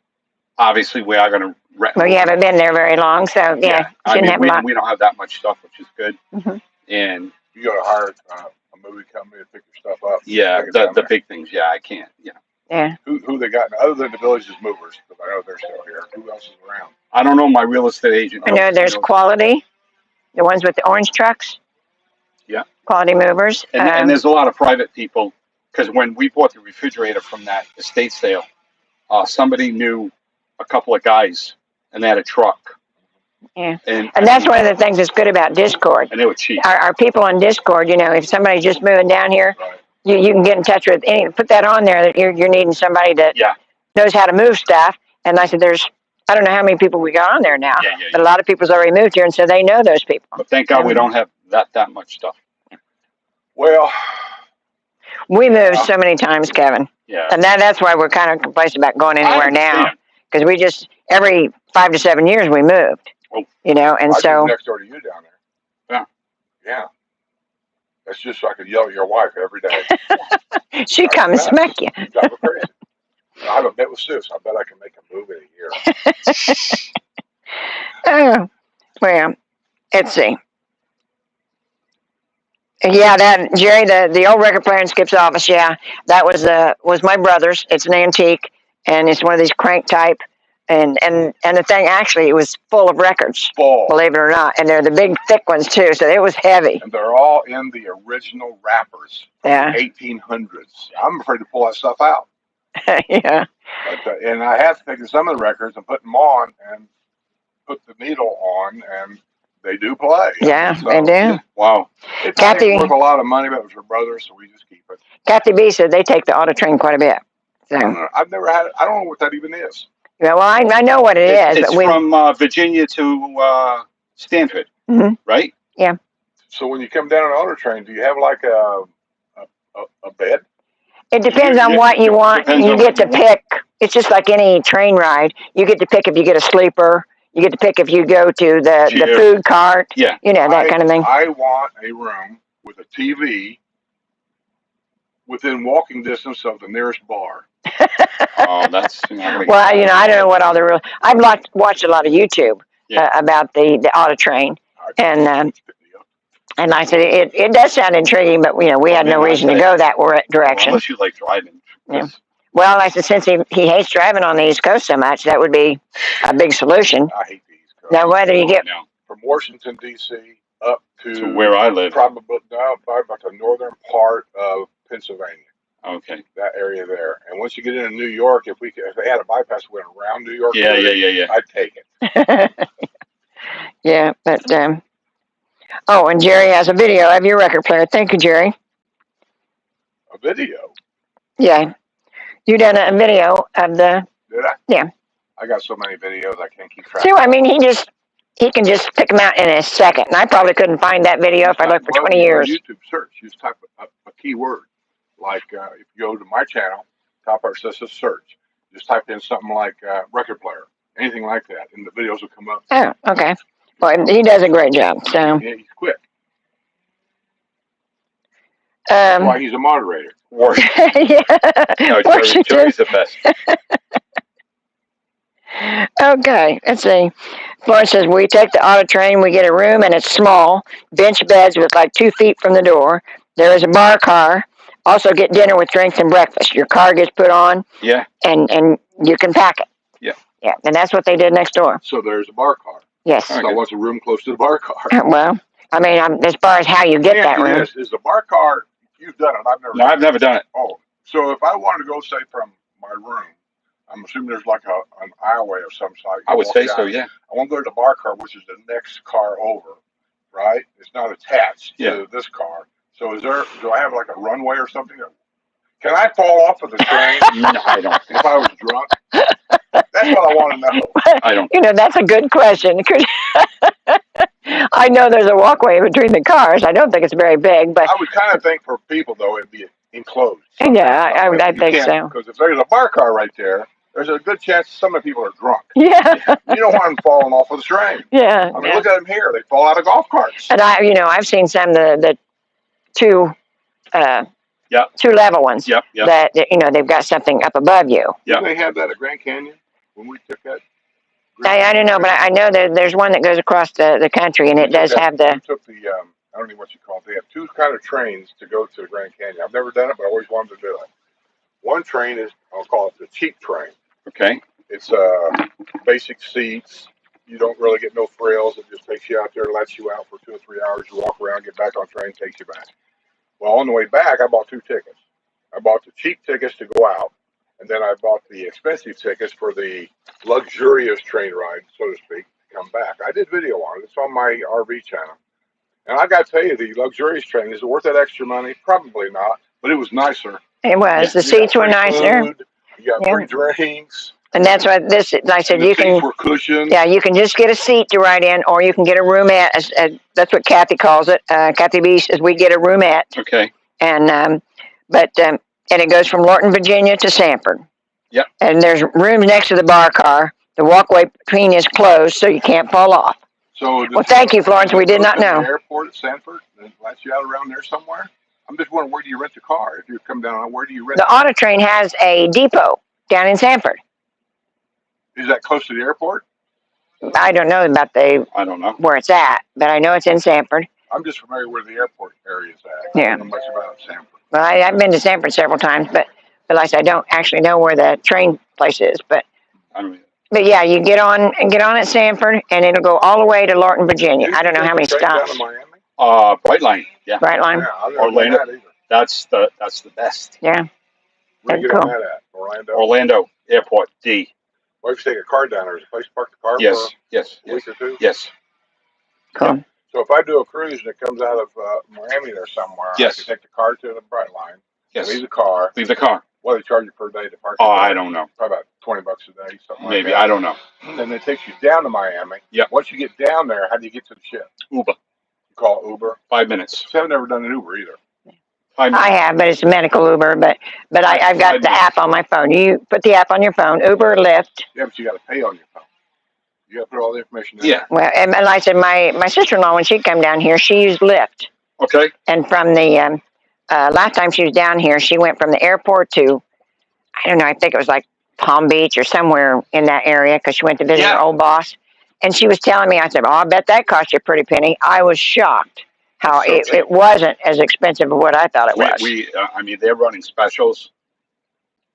Obviously, we are going to rent.
Well, you haven't been there very long, so yeah.
I mean,
have a lot.
we don't have that much stuff, which is good.
Mm-hmm.
And
you got to hire a movie company to pick your stuff up.
Yeah, the big things. Yeah, I can't. Yeah.
Yeah.
Who they got other than the Villages Movers? Because I know they're still here. Who else is around?
I don't know. My real estate agent.
I know there's Quality, the ones with the orange trucks.
Yeah.
Quality Movers.
And there's a lot of private people, because when we bought the refrigerator from that estate sale, somebody knew a couple of guys, and they had a truck.
Yeah. And that's one of the things that's good about Discord.
And they were cheap.
Our people on Discord, if somebody's just moving down here, you can get in touch with put that on there that you're needing somebody that knows how to move stuff. And I said, I don't know how many people we got on there now, but a lot of people's already moved here, and so they know those people.
But thank God we don't have that much stuff.
Well,
we moved so many times, Kevin.
Yeah.
And that's why we're kind of complacent about going anywhere now, because we just every 5 to 7 years we moved.
Oh.
And
I
so
live next door to you down there.
Yeah.
Yeah. That's just so I could yell at your wife every day.
She come and smack you.
Drive her crazy. I have a bet with Sus. I bet I can make a move in a year.
Oh, well, let's see. Yeah, that Jerry, the old record player in Skip's office. Yeah, that was my brother's. It's an antique, and it's one of these crank type. And the thing actually, it was full of records.
Full.
Believe it or not, and they're the big thick ones too. So it was heavy.
And they're all in the original wrappers from
Yeah.
the 1800s. I'm afraid to pull that stuff out.
Yeah.
But, and I have taken some of the records and put them on and put the needle on, and they do play.
Yeah,
So,
they do.
Wow. It's
Kathy-
worth a lot of money, but it was her brother, so we just keep it.
Kathy B said they take the auto train quite a bit. So,
I've never had it. I don't know what that even is.
yeah, well, I know what it is,
It's
but we.
from Virginia to Stanford,
Mhm.
right?
So when you come down an auto train, do you have like a bed?
It depends on what you want.
Depends
You
on
get
what
to
you want.
pick. It's just like any train ride. You get to pick if you get a sleeper. You get to pick if you go to the
Chair.
food cart.
Yeah.
You know, that kind of thing.
I want a room with a TV within walking distance of the nearest bar.
Oh, that's.
Well, you know, I don't know what all the rules. I've watched a lot of YouTube about the auto train, and like I said, it does sound intriguing, but you know, we had no reason to go that direction.
Unless you like driving.
Yeah. Well, like I said, since he hates driving on the East Coast so much, that would be a big solution.
I hate the East Coast.
Now, whether you get
now
From Washington, D.C. up
to where I live.
probably about the northern part of Pennsylvania,
Okay.
that area there. And once you get into New York, if they had a bypass went around New York,
Yeah.
I'd take it.
yeah, but oh, and Jerry has a video of your record player. Thank you, Jerry.
A video?
Yeah, you done a video of the.
Did I?
Yeah.
I got so many videos I can't keep track.
See, I mean, he can just pick them out in a second, and I probably couldn't find that video if I looked for 20 years.
YouTube search, you just type a keyword. Like if you go to my channel, top part says search. Just type in something like record player, anything like that, and the videos will come up.
Oh, okay. Well, he does a great job. So.
Yeah, he's quick. That's why he's a moderator.
Yeah.
No,
Washington.
Jerry's the best.
Okay, let's see. Florence says, we take the auto train, we get a room, and it's small, bench beds with like 2 feet from the door. There is a bar car. Also get dinner with drinks and breakfast. Your car gets put on,
Yeah.
and you can pack it.
Yeah.
Yeah, and that's what they did next door.
So there's a bar car.
Yes.
So I want a room close to the bar car.
Well, I mean, as far as how you get that room.
Is the bar car, you've done it, I've never
No, I've never done it.
Oh, so if I wanted to go, say, from my room, I'm assuming there's like an aisleway of some sort.
I would say so, yeah.
I want to go to the bar car, which is the next car over, right? It's not attached to this car. So do I have like a runway or something? Can I fall off of the train?
No, I don't.
If I was drunk? That's what I want to know.
I don't.
You know, that's a good question. I know there's a walkway between the cars. I don't think it's very big, but
I would kind of think for people, though, it'd be enclosed.
yeah, I think so.
Because if there's a bar car right there, there's a good chance some of the people are drunk.
Yeah.
You don't want them falling off of the train.
Yeah.
I mean, look at them here. They fall out of golf carts.
And I've seen some the two level ones.
Yep.
That they've got something up above you.
Yeah.
Did they have that at Grand Canyon when we took that?
I don't know, but I know that there's one that goes across the country, and it does have the.
We took the I don't know what you call it. They have 2 kind of trains to go to the Grand Canyon. I've never done it, but I always wanted to do it. One train is, I'll call it the cheap train.
Okay.
It's basic seats. You don't really get no frills. It just takes you out there, lets you out for 2 or 3 hours. You walk around, get back on train, takes you back. Well, on the way back, I bought 2 tickets. I bought the cheap tickets to go out, and then I bought the expensive tickets for the luxurious train ride, so to speak, to come back. I did video on it. It's on my RV channel. And I got to tell you, the luxurious train, is it worth that extra money? Probably not, but it was nicer.
It was. The seats were nicer.
Food, you got free drinks.
And that's what this. Like I said, you can.
Seats were cushioned.
Yeah, you can just get a seat to ride in, or you can get a roomette. That's what Kathy calls it. Kathy B says we get a roomette.
Okay.
And and it goes from Lorton, Virginia to Sanford.
Yep.
And there's rooms next to the bar car. The walkway between is closed, so you can't fall off.
So
well, thank you, Florence. We did not know.
The airport at Sanford, and lets you out around there somewhere. I'm just wondering, where do you rent the car? If you come down, where do you rent?
The auto train has a depot down in Sanford.
Is that close to the airport?
I don't know about
I don't know
where it's at, but I know it's in Sanford.
I'm just familiar where the airport area is at.
Yeah.
I don't know much about Sanford.
Well, I've been to Sanford several times, but like I said, I don't actually know where the train place is. But yeah, you get on at Sanford, and it'll go all the way to Lorton, Virginia. I don't know how many stops.
Bright Line, yeah.
Bright Line.
Yeah, I've never
Orlando.
done that either.
That's the best.
Yeah.
Where you
That's
get
cool.
on that at? Orlando?
Orlando Airport D.
What if you take a car down there? Is a place to park the car
Yes, yes,
for a week or two?
yes.
Cool.
So if I do a cruise and it comes out of Miami or somewhere,
Yes.
I can take the car to the Bright Line,
Yes.
leave the car.
Leave the car.
What do they charge you per day to park?
Oh, I don't know.
Probably about $20 a day, something
Maybe,
like that.
I don't know.
Then it takes you down to Miami.
Yep.
Once you get down there, how do you get to the ship?
Uber.
You call it Uber?
5 minutes.
See, I've never done an Uber either.
5 minutes.
I have, but it's a medical Uber. But I've got the app on my phone. You put the app on your phone, Uber or Lyft.
Yeah, but you got to pay on your phone. You got to put all the information in.
Yeah.
Well, and like I said, my sister-in-law, when she come down here, she used Lyft.
Okay.
And from the last time she was down here, she went from the airport to, I don't know, I think it was like Palm Beach or somewhere in that area because she went to visit her old boss. And she was telling me, I said, oh, I bet that cost you a pretty penny. I was shocked how it wasn't as expensive as what I thought it was.
I mean, they're running specials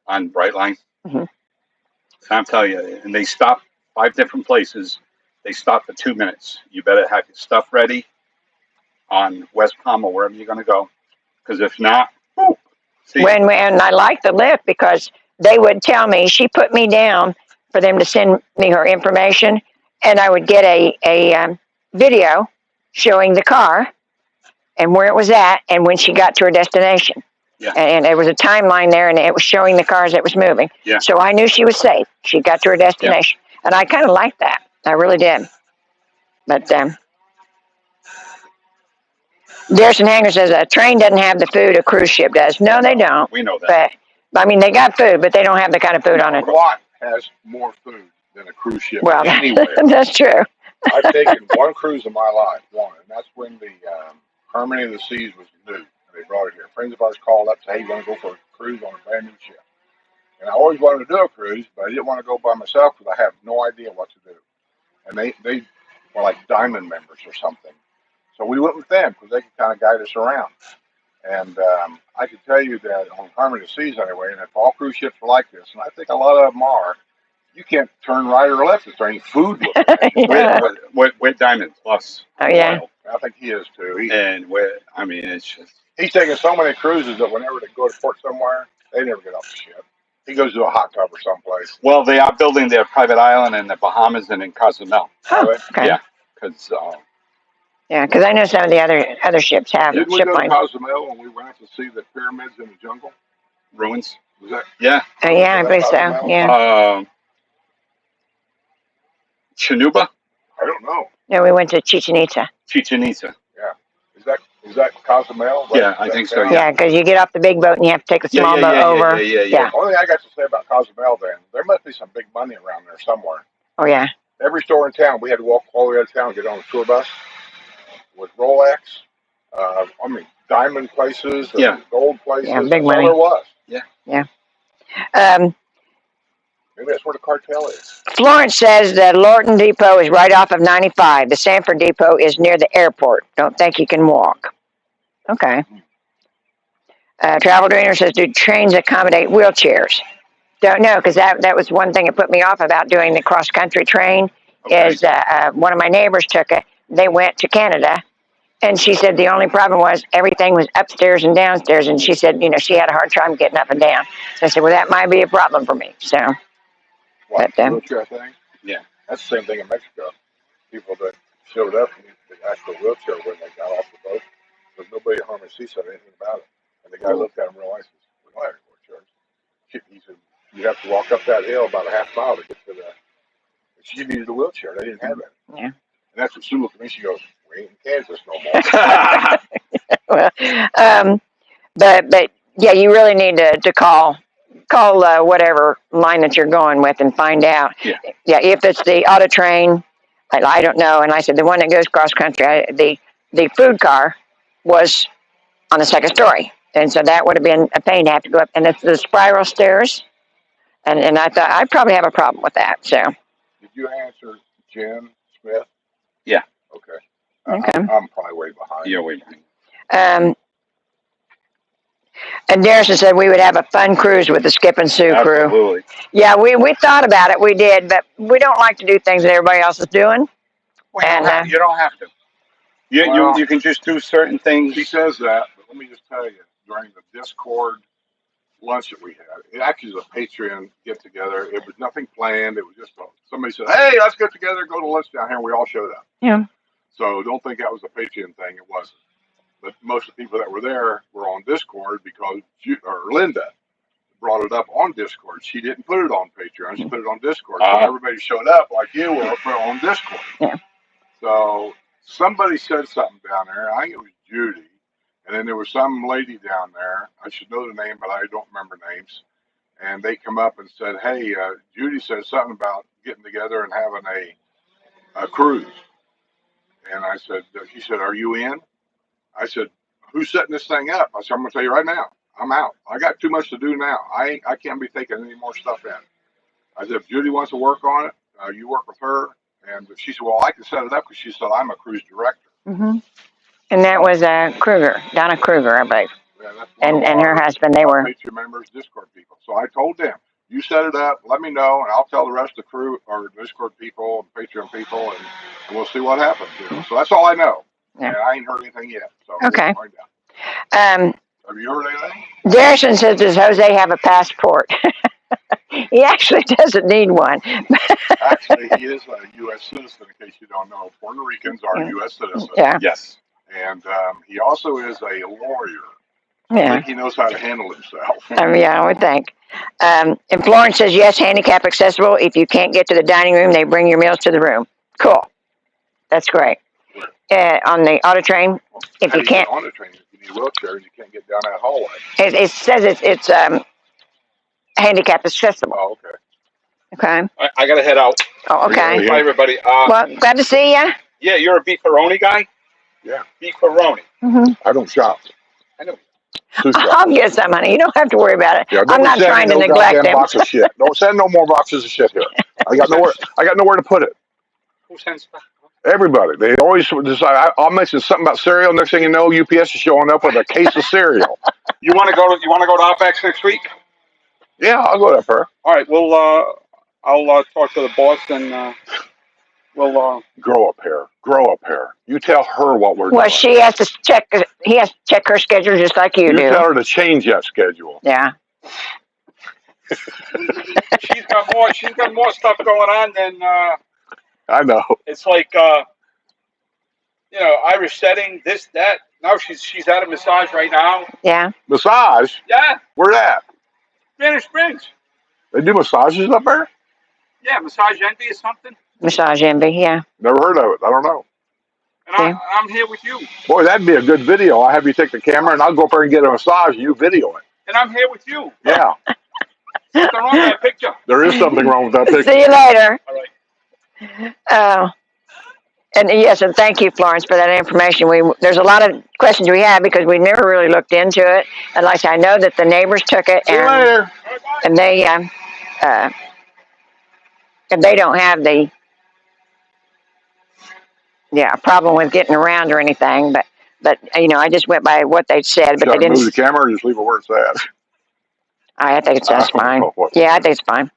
on Bright Line.
Mm-hmm.
I'm telling you, and they stop 5 different places. They stop for 2 minutes. You better have your stuff ready on West Palm or wherever you're going to go. Because if not, see.
And I liked the Lyft because they would tell me, she put me down for them to send me her information, and I would get a video showing the car and where it was at and when she got to her destination.
Yeah.
And there was a timeline there, and it was showing the cars that was moving.
Yeah.
So I knew she was safe. She got to her destination. Yeah. And I kind of liked that. I really did. But Darrison Hanger says a train doesn't have the food a cruise ship does. No, they don't.
We know that.
But I mean, they got food, but they don't have the kind of food on it.
What has more food than a cruise ship?
Well,
anywhere.
That's true.
I've taken one cruise in my life, one, and that's when the Harmony of the Seas was new, and they brought it here. Friends of ours called up and said, hey, you want to go for a cruise on a brand new ship? And I always wanted to do a cruise, but I didn't want to go by myself because I have no idea what to do. And they were like diamond members or something. So we went with them because they could kind of guide us around. And I can tell you that on Harmony of the Seas anyway, and if all cruise ships are like this, and I think a lot of them are, you can't turn right or left if there ain't food with it.
Yeah.
We're Diamond Plus.
Oh, yeah.
I think he is too.
It's just...
He's taking so many cruises that whenever they go to port somewhere, they never get off the ship. He goes to a hot tub or someplace.
Well, they are building their private island in the Bahamas and in Cozumel.
Oh, okay.
Yeah, because...
yeah, because I know some of the other ships have
Did we
ship
go to
lines.
Cozumel when we went out to see the pyramids in the jungle?
Ruins?
Was that?
Yeah.
Oh, yeah, I believe so. Yeah.
Chinuba?
I don't know.
No, we went to Chichen Itza.
Chichen Itza.
Yeah. Is that Cozumel?
Yeah, I think so.
Yeah, because you get off the big boat and you have to take a small boat over.
Yeah.
Only thing I got to say about Cozumel then, there must be some big money around there somewhere.
Oh, yeah.
Every store in town, we had to walk all the way out of town, get on a tour bus with Rolex. Diamond places, gold places.
Yeah, big
That's
money.
all there was.
Yeah.
Maybe that's where the cartel is.
Florence says that Lorton Depot is right off of 95. The Sanford Depot is near the airport. Don't think you can walk. Okay. Travel Dreamer says, do trains accommodate wheelchairs? Don't know, because that was one thing that put me off about doing the cross-country train. Okay. Is one of my neighbors took it. They went to Canada, and she said the only problem was everything was upstairs and downstairs, and she said, she had a hard time getting up and down. So I said, well, that might be a problem for me. So...
What, the wheelchair thing?
Yeah.
That's the same thing in Mexico. People that showed up and they asked for a wheelchair when they got off the boat, because nobody at Harmony Sea said anything about it. And the guy looked at him real nice and said, we don't have any wheelchairs. He said, you have to walk up that hill about a half mile to get to the... She needed a wheelchair. They didn't have that.
Yeah.
And that's what Sue looked at me. She goes, we ain't in Kansas no more.
Well, but yeah, you really need to call whatever line that you're going with and find out. Yeah, if it's the auto train, I don't know. And I said the one that goes cross country, the food car was on the second story, and so that would have been a pain to have to go up. And it's the spiral stairs, and I thought I'd probably have a problem with that. So.
Did you answer Jen Smith?
Yeah.
Okay.
Okay.
I'm probably way behind.
You're way behind.
And Darrison said we would have a fun cruise with the Skip and Sue crew.
Absolutely.
Yeah, we thought about it. We did, but we don't like to do things that everybody else is doing.
Well,
And
you don't have to. You can just do certain things.
He says that, but let me just tell you, during the Discord lunch that we had, it actually was a Patreon get together. It was nothing planned. It was just somebody said, "Hey, let's get together, go to lunch down here." And we all showed up.
Yeah.
So don't think that was a Patreon thing. It wasn't. But most of the people that were there were on Discord because Linda brought it up on Discord. She didn't put it on Patreon. She put it on Discord. So everybody showed up like you were on Discord.
Yeah.
So somebody said something down there. I think it was Judy. And then there was some lady down there. I should know the name, but I don't remember names. And they come up and said, "Hey, Judy said something about getting together and having a cruise." And I said, she said, "Are you in?" I said, "Who's setting this thing up?" I said, "I'm going to tell you right now, I'm out. I got too much to do now. I can't be taking any more stuff in." I said, "If Judy wants to work on it, you work with her." And she said, "Well, I can set it up," because she said, "I'm a cruise director."
Mm-hmm. And that was Kruger, Donna Kruger, I believe.
Yeah, that's
and her husband, they were
Patreon members, Discord people. So I told them, "You set it up, let me know, and I'll tell the rest of the crew or Discord people, and Patreon people, and we'll see what happens." You know? So that's all I know.
Yeah.
And I ain't heard anything yet. So
okay.
We'll find out. Have you heard anything?
Darrison says, "Does Jose have a passport?" He actually doesn't need one.
Actually, he is a U.S. citizen, in case you don't know. Puerto Ricans are U.S. citizens.
Yeah.
Yes.
And he also is a lawyer.
Yeah.
I think he knows how to handle himself.
Yeah, I would think. And Florence says, "Yes, handicap accessible. If you can't get to the dining room, they bring your meals to the room." Cool. That's great. On the auto train, if you can't.
On the train, if you need a wheelchair and you can't get down that hallway.
It says it's handicap accessible.
Oh, okay.
Okay.
I got to head out.
Oh, okay.
Bye, everybody.
Well, glad to see you.
Yeah, you're a beefaroni guy?
Yeah.
Beefaroni.
Mm-hmm.
I don't shop.
I know.
I'll get some, honey. You don't have to worry about it.
Yeah,
I'm not trying to neglect them.
Box of shit. Don't send no more boxes of shit here. I got nowhere to put it.
Who sends back?
Everybody. They always decide. I'll mention something about cereal. Next thing you know, UPS is showing up with a case of cereal.
You want to go to Outbacks next week?
Yeah, I'll go up there.
All right. Well, I'll talk to the boss and we'll
grow up here. Grow up here. You tell her what we're doing.
Well, she has to check. He has to check her schedule just like you do.
You tell her to change that schedule.
Yeah.
She's got more stuff going on than.
I know.
It's like Irish setting, this, that. No, she's at a massage right now.
Yeah.
Massage?
Yeah.
Where at?
Spanish Springs.
They do massages up there?
Yeah, Massage Envy or something.
Massage Envy, yeah.
Never heard of it. I don't know.
And I'm here with you.
Boy, that'd be a good video. I'll have you take the camera and I'll go up there and get a massage and you video it.
And I'm here with you.
Yeah.
Something wrong with that picture.
There is something wrong with that picture.
See you later.
All right.
And yes, and thank you, Florence, for that information. There's a lot of questions we have because we never really looked into it. And like I know that the neighbors took it,
See you later.
And they don't have the problem with getting around or anything. But I just went by what they said. But
Should
they didn't
move the camera or just leave it where it's at?
I think that's fine. Yeah, I think it's fine.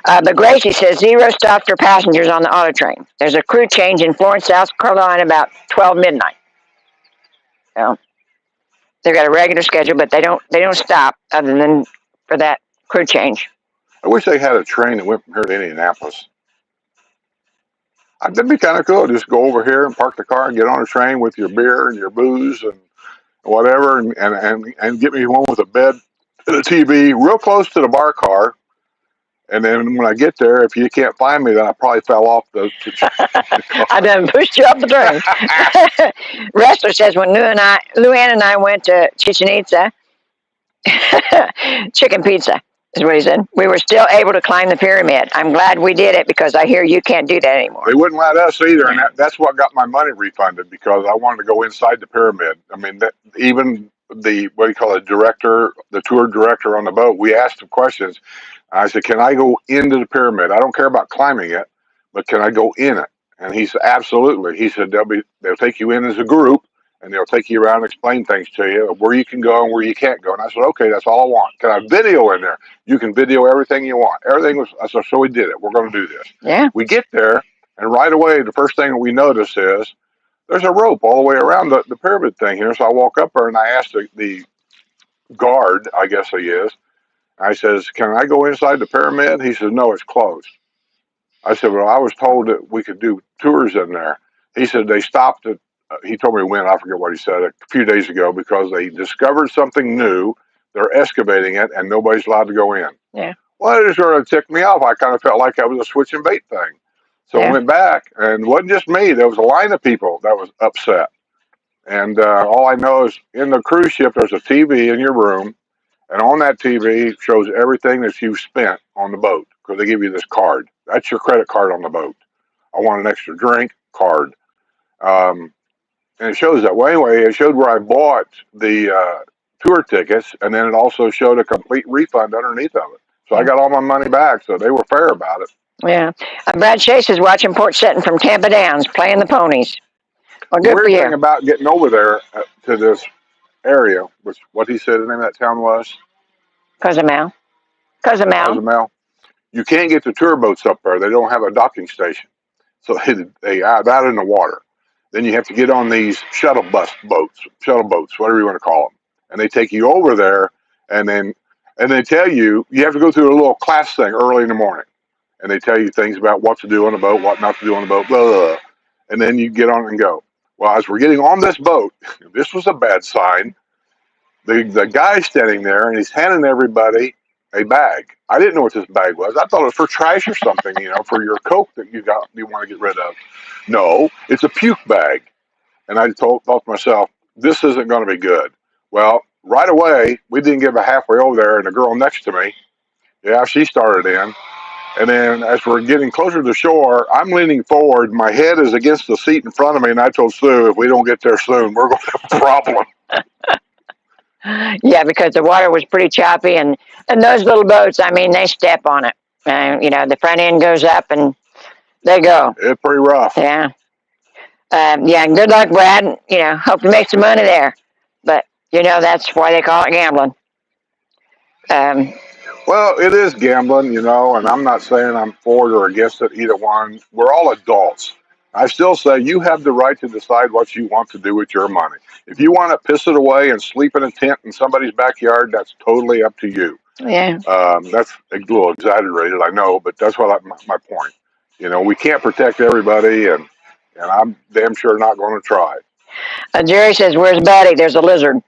But Gracie says 0 stops for passengers on the auto train. There's a crew change in Florence, South Carolina, about 12 midnight. So they've got a regular schedule, but they don't stop other than for that crew change.
I wish they had a train that went from here to Indianapolis. That'd be kind of cool. Just go over here and park the car and get on a train with your beer and your booze and whatever, and get me one with a bed and a TV real close to the bar car. And then when I get there, if you can't find me, then I probably fell off the
I done pushed you up the train. Wrestler says when Luann and I went to Chichen Itza, chicken pizza is what he said. We were still able to climb the pyramid. I'm glad we did it because I hear you can't do that anymore.
They wouldn't let us either, and that's what got my money refunded because I wanted to go inside the pyramid. I mean, even the director, the tour director on the boat, we asked him questions. I said, "Can I go into the pyramid? I don't care about climbing it, but can I go in it?"
And he said, absolutely. He said, they'll take you in as a group and they'll take you around and explain things to you, where you can go and where you can't go. And I said, okay, that's all I want. Can I video in there? You can video everything you want. Everything was, I said, so we did it. We're going to do this.
Yeah.
We get there, and right away, the first thing we notice is there's a rope all the way around the pyramid thing here. So I walk up there and I asked the guard, I guess he is, I says, can I go inside the pyramid? He says, no, it's closed. I said, well, I was told that we could do tours in there. He said they stopped it. He told me when, I forget what he said, a few days ago, because they discovered something new. They're excavating it, and nobody's allowed to go in.
Yeah.
Well, it sort of ticked me off. I kind of felt like that was a switch and bait thing. So I went back, and it wasn't just me. There was a line of people that was upset. And all I know is in the cruise ship, there's a TV in your room, and on that TV shows everything that you've spent on the boat, because they give you this card. That's your credit card on the boat. I want an extra drink, card. And it shows that. Well, anyway, it showed where I bought the tour tickets, and then it also showed a complete refund underneath of it. So I got all my money back, so they were fair about it.
Yeah. Brad Chase is watching Porch Settin from Tampa Downs, playing the ponies. Well, good
The
for
weird
you.
thing about getting over there to this area, which what he said the name of that town was?
Cozumel.
You can't get the tour boats up there. They don't have a docking station. So they out in the water. Then you have to get on these shuttle boats, whatever you want to call them. And they take you over there, and they tell you have to go through a little class thing early in the morning. And they tell you things about what to do on the boat, what not to do on the boat, blah, blah, blah. And then you get on and go. Well, as we're getting on this boat, this was a bad sign. The guy's standing there, and he's handing everybody a bag. I didn't know what this bag was. I thought it was for trash or something, for your Coke that you want to get rid of. No, it's a puke bag. And I thought to myself, this isn't going to be good. Well, right away, we didn't get halfway over there, and the girl next to me, she started in. And then as we're getting closer to the shore, I'm leaning forward. My head is against the seat in front of me, and I told Sue, if we don't get there soon, we're going to have a problem.
Yeah, because the water was pretty choppy, and those little boats, I mean, they step on it. The front end goes up, and they go.
It's pretty rough.
Yeah. Good luck, Brad. Hope you make some money there. But, that's why they call it gambling.
Well, it is gambling, and I'm not saying I'm for it or against it, either one. We're all adults. I still say you have the right to decide what you want to do with your money. If you want to piss it away and sleep in a tent in somebody's backyard, that's totally up to you.
Yeah.
That's a little exaggerated, I know, but that's what my point. We can't protect everybody, and I'm damn sure not going to try.
Jerry says, where's Buddy? There's a lizard.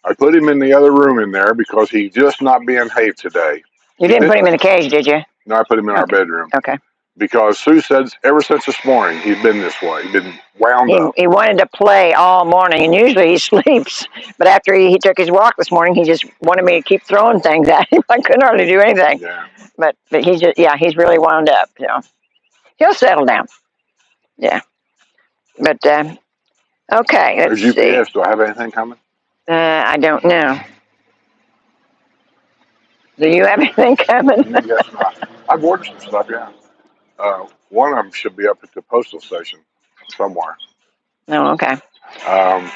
I put him in the other room in there because he's just not being behaved today.
You didn't put him in the cage, did you?
No, I put him in our bedroom.
Okay.
Because Sue said ever since this morning, he's been this way. He's been wound up.
He wanted to play all morning, and usually he sleeps. But after he took his walk this morning, he just wanted me to keep throwing things at him. I couldn't hardly do anything.
Yeah.
But he's really wound up. So he'll settle down. Yeah. But, okay, let's
There's
see.
UPS. Do I have anything coming?
I don't know. Do you have anything coming?
Yes, I've ordered some stuff, yeah. One of them should be up at the postal station somewhere.
Oh, okay.
I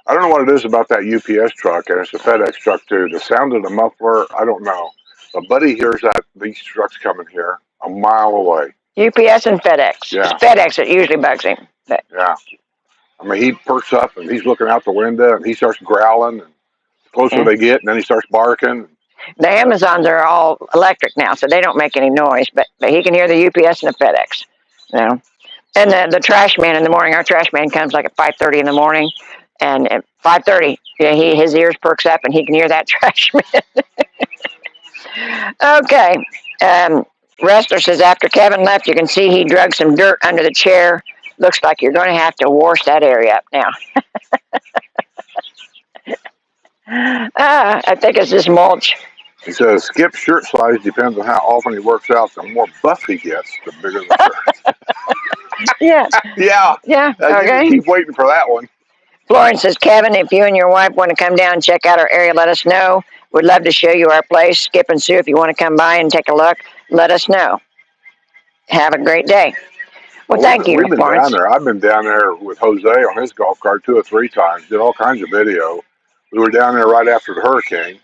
don't know what it is about that UPS truck, and it's a FedEx truck too. The sound of the muffler, I don't know. But Buddy hears these trucks coming here a mile away.
UPS and FedEx.
Yeah.
It's FedEx that usually bugs him. But.
Yeah. I mean, he perks up, and he's looking out the window, and he starts growling, and the closer they get, and then he starts barking.
The Amazons are all electric now, so they don't make any noise, but he can hear the UPS and the FedEx. And the trash man in the morning, our trash man comes like at 5:30 in the morning, and at 5:30, his ears perks up, and he can hear that trash man. Okay. Wrestler says, after Kevin left, you can see he drug some dirt under the chair. Looks like you're going to have to wash that area up now. I think it's just mulch.
He says, Skip's shirt size depends on how often he works out. The more buff he gets, the bigger the shirt.
Yeah.
Yeah.
Okay.
Keep waiting for that one.
Florence says, Kevin, if you and your wife want to come down and check out our area, let us know. We'd love to show you our place. Skip and Sue, if you want to come by and take a look, let us know. Have a great day. Well, thank you,
We've been
Florence.
down there. I've been down there with Jose on his golf cart 2 or 3 times. Did all kinds of video. We were down there right after the hurricane.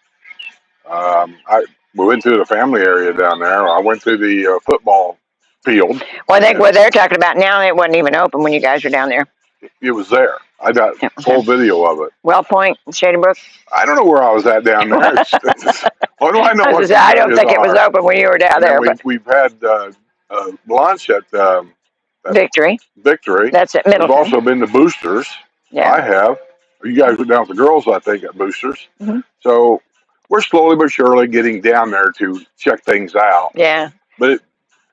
We went through the family area down there. I went through the football field.
Well, I think what they're talking about now, it wasn't even open when you guys were down there.
It was there. I got full video of it.
Well Point, Shady Brook.
I don't know where I was at down there. What do I know?
I don't think it was open when you were down there.
We've had lunch at
Victory. That's at Middleton.
We've also been to Boosters.
Yeah.
I have. You guys went down with the girls, I think, at Boosters.
Mm-hmm.
So we're slowly but surely getting down there to check things out.
Yeah.
But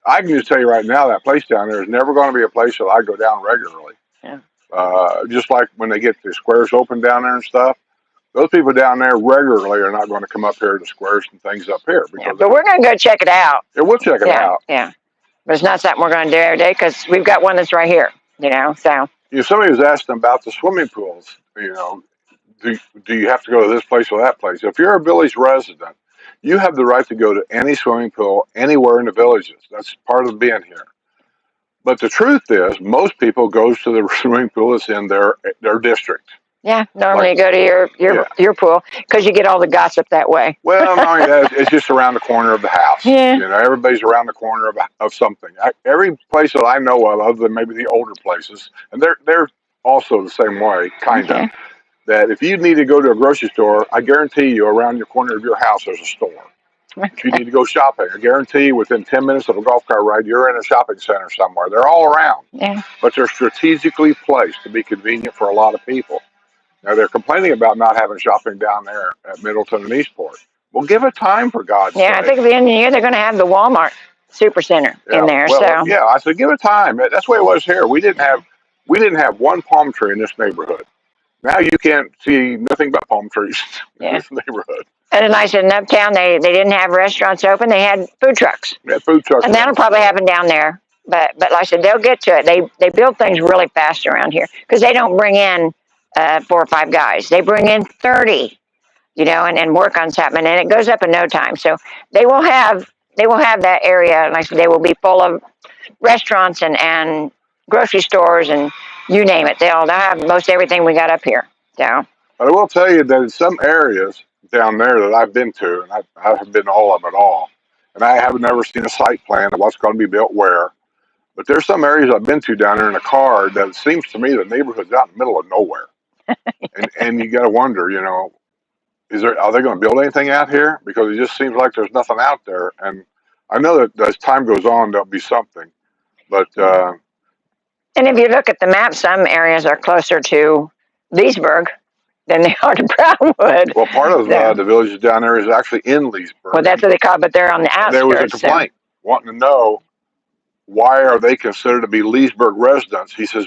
I can just tell you right now, that place down there is never going to be a place that I go down regularly.
Yeah.
Just like when they get the squares open down there and stuff, those people down there regularly are not going to come up here to squares and things up here.
Yeah, but we're going to go check it out.
Yeah, we'll check it out.
Yeah. But it's not something we're going to do every day because we've got one that's right here, so.
Somebody was asking about the swimming pools. Do you have to go to this place or that place? If you're a village resident, you have the right to go to any swimming pool anywhere in the villages. That's part of being here. But the truth is, most people go to the swimming pool that's in their district.
Yeah, normally you go to your pool because you get all the gossip that way.
Well, no, it's just around the corner of the house.
Yeah.
Everybody's around the corner of something. Every place that I know of, other than maybe the older places, and they're also the same way, kind of, that if you need to go to a grocery store, I guarantee you around the corner of your house there's a store.
Okay.
If you need to go shopping, I guarantee you within 10 minutes of a golf cart ride, you're in a shopping center somewhere. They're all around.
Yeah.
But they're strategically placed to be convenient for a lot of people. Now, they're complaining about not having shopping down there at Middleton and Eastport. Well, give it time, for God's sake.
Yeah, I think at the end of the year, they're going to have the Walmart Supercenter in there.
Well, yeah, I said, give it time. That's the way it was here. We didn't have one palm tree in this neighborhood. Now you can't see nothing but palm trees in this neighborhood.
And then I said, in Uptown, they didn't have restaurants open. They had food trucks.
Yeah, food trucks.
And that'll probably happen down there. But like I said, they'll get to it. They build things really fast around here because they don't bring in 4 or 5 guys. They bring in 30, and work on something, and it goes up in no time. So they will have that area. Like I said, they will be full of restaurants and grocery stores and you name it. They'll have most everything we got up here. So.
But I will tell you that in some areas down there that I've been to, and I haven't been to all of them at all, and I haven't never seen a site plan of what's going to be built where. But there's some areas I've been to down there in a car that it seems to me the neighborhood's out in the middle of nowhere. and you got to wonder, are they going to build anything out here? Because it just seems like there's nothing out there. And I know that as time goes on, there'll be something. But
and if you look at the map, some areas are closer to Leesburg than they are to Brownwood.
Well, part of the villages down there is actually in Leesburg.
Well, that's what they call it, but they're on the outskirts.
There was a complaint wanting to know why are they considered to be Leesburg residents. He says,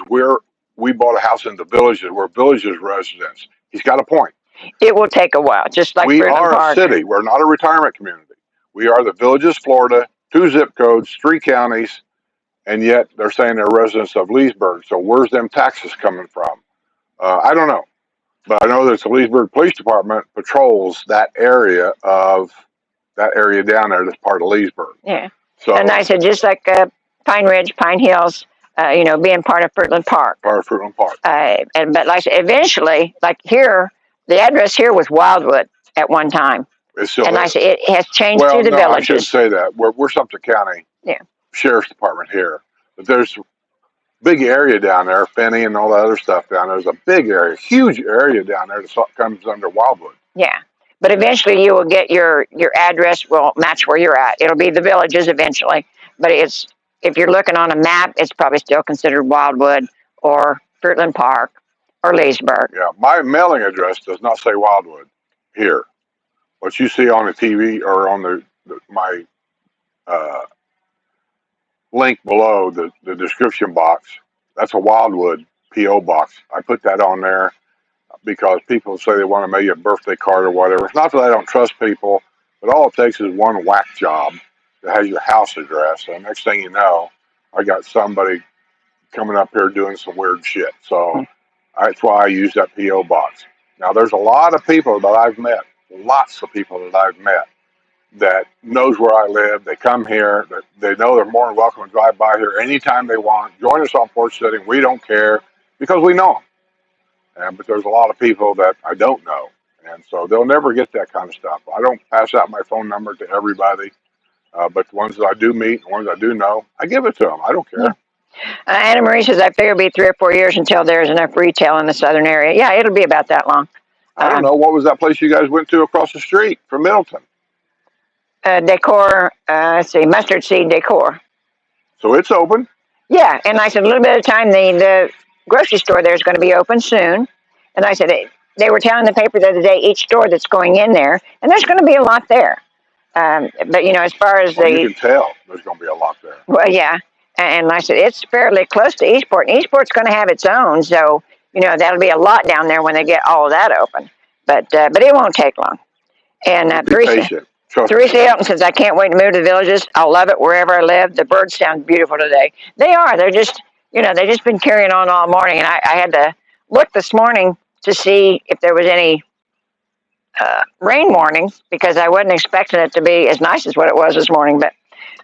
we bought a house in the villages. We're villages residents. He's got a point.
It will take a while, just like
we
Fruitland
are
Park.
A city. We're not a retirement community. We are the villages, Florida, 2 zip codes, 3 counties, and yet they're saying they're residents of Leesburg. So where's them taxes coming from? I don't know. But I know that the Leesburg Police Department patrols that area down there that's part of Leesburg.
Yeah.
So,
and I said, just like Pine Ridge, Pine Hills, being part of Fruitland Park.
Part of Fruitland Park.
But like I said, eventually, like here, the address here was Wildwood at one time.
It's still
and
there.
I said, it has changed to the villages.
I shouldn't say that. We're Sumter County Sheriff's Department here. But there's big area down there, Finney and all that other stuff down there. There's a big area, huge area down there that comes under Wildwood.
Yeah. But eventually you will get your address will match where you're at. It'll be the villages eventually. But if you're looking on a map, it's probably still considered Wildwood or Fruitland Park or Leesburg.
Yeah. My mailing address does not say Wildwood here. What you see on the TV or on my link below the description box, that's a Wildwood P.O. box. I put that on there because people say they want to mail you a birthday card or whatever. It's not that I don't trust people, but all it takes is one whack job that has your house address. And the next thing you know, I got somebody coming up here doing some weird shit. So that's why I use that P.O. box. Now, there's a lot of people that I've met, lots of people that I've met that knows where I live. They come here. They know they're more than welcome to drive by here anytime they want. Join us on Porch Setting. We don't care because we know them. But there's a lot of people that I don't know. And so they'll never get that kind of stuff. I don't pass out my phone number to everybody. But the ones that I do meet, the ones I do know, I give it to them. I don't care.
Yeah. Anna Marie says, I figure it'll be 3 or 4 years until there's enough retail in the southern area. Yeah, it'll be about that long.
I don't know. What was that place you guys went to across the street from Middleton?
Decor, let's see, Mustard Seed Decor.
So it's open?
Yeah, and I said, a little bit of time, the grocery store there is going to be open soon. And I said, they were telling the paper the other day, each store that's going in there, and there's going to be a lot there. But, as far as
you can tell there's going to be a lot there.
Well, yeah. And I said, it's fairly close to Eastport. And Eastport's going to have its own. So, that'll be a lot down there when they get all of that open. But it won't take long. And Teresa Hilton says, I can't wait to move to the villages. I'll love it wherever I live. The birds sound beautiful today. They are. They're just, they've just been carrying on all morning. And I had to look this morning to see if there was any rain warning, because I wasn't expecting it to be as nice as what it was this morning. But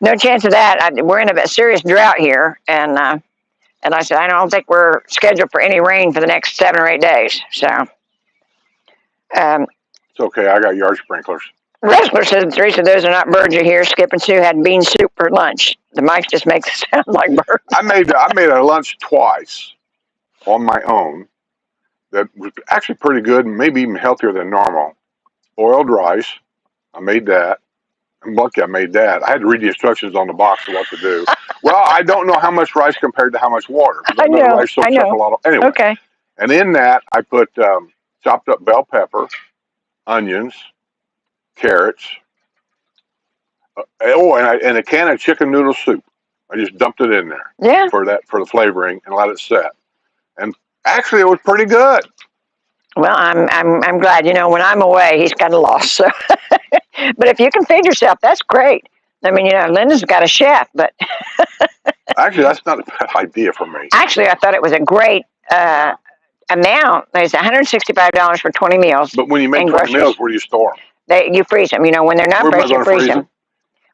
no chance of that. We're in a serious drought here. And I said, I don't think we're scheduled for any rain for the next 7 or 8 days. So.
It's okay. I got yard sprinklers.
Wrestler says, Teresa, those are not birds you hear. Skip and Sue had bean soup for lunch. The mic just makes it sound like birds.
I made a lunch twice on my own that was actually pretty good and maybe even healthier than normal. Boiled rice. I made that. I'm lucky I made that. I had to read the instructions on the box of what to do. Well, I don't know how much rice compared to how much water.
I know.
Rice soaks up a lot of, anyway.
Okay.
And in that, I put chopped up bell pepper, onions, carrots, and a can of chicken noodle soup. I just dumped it in there.
Yeah.
For the flavoring and let it set. And actually, it was pretty good.
Well, I'm glad. When I'm away, he's kind of lost. So, but if you can feed yourself, that's great. I mean, Linda's got a chef, but
actually, that's not a bad idea for me.
Actually, I thought it was a great amount. It's $165 for 20 meals.
But when you make 20 meals, where do you store them?
You freeze them. When they're not fresh, you freeze them.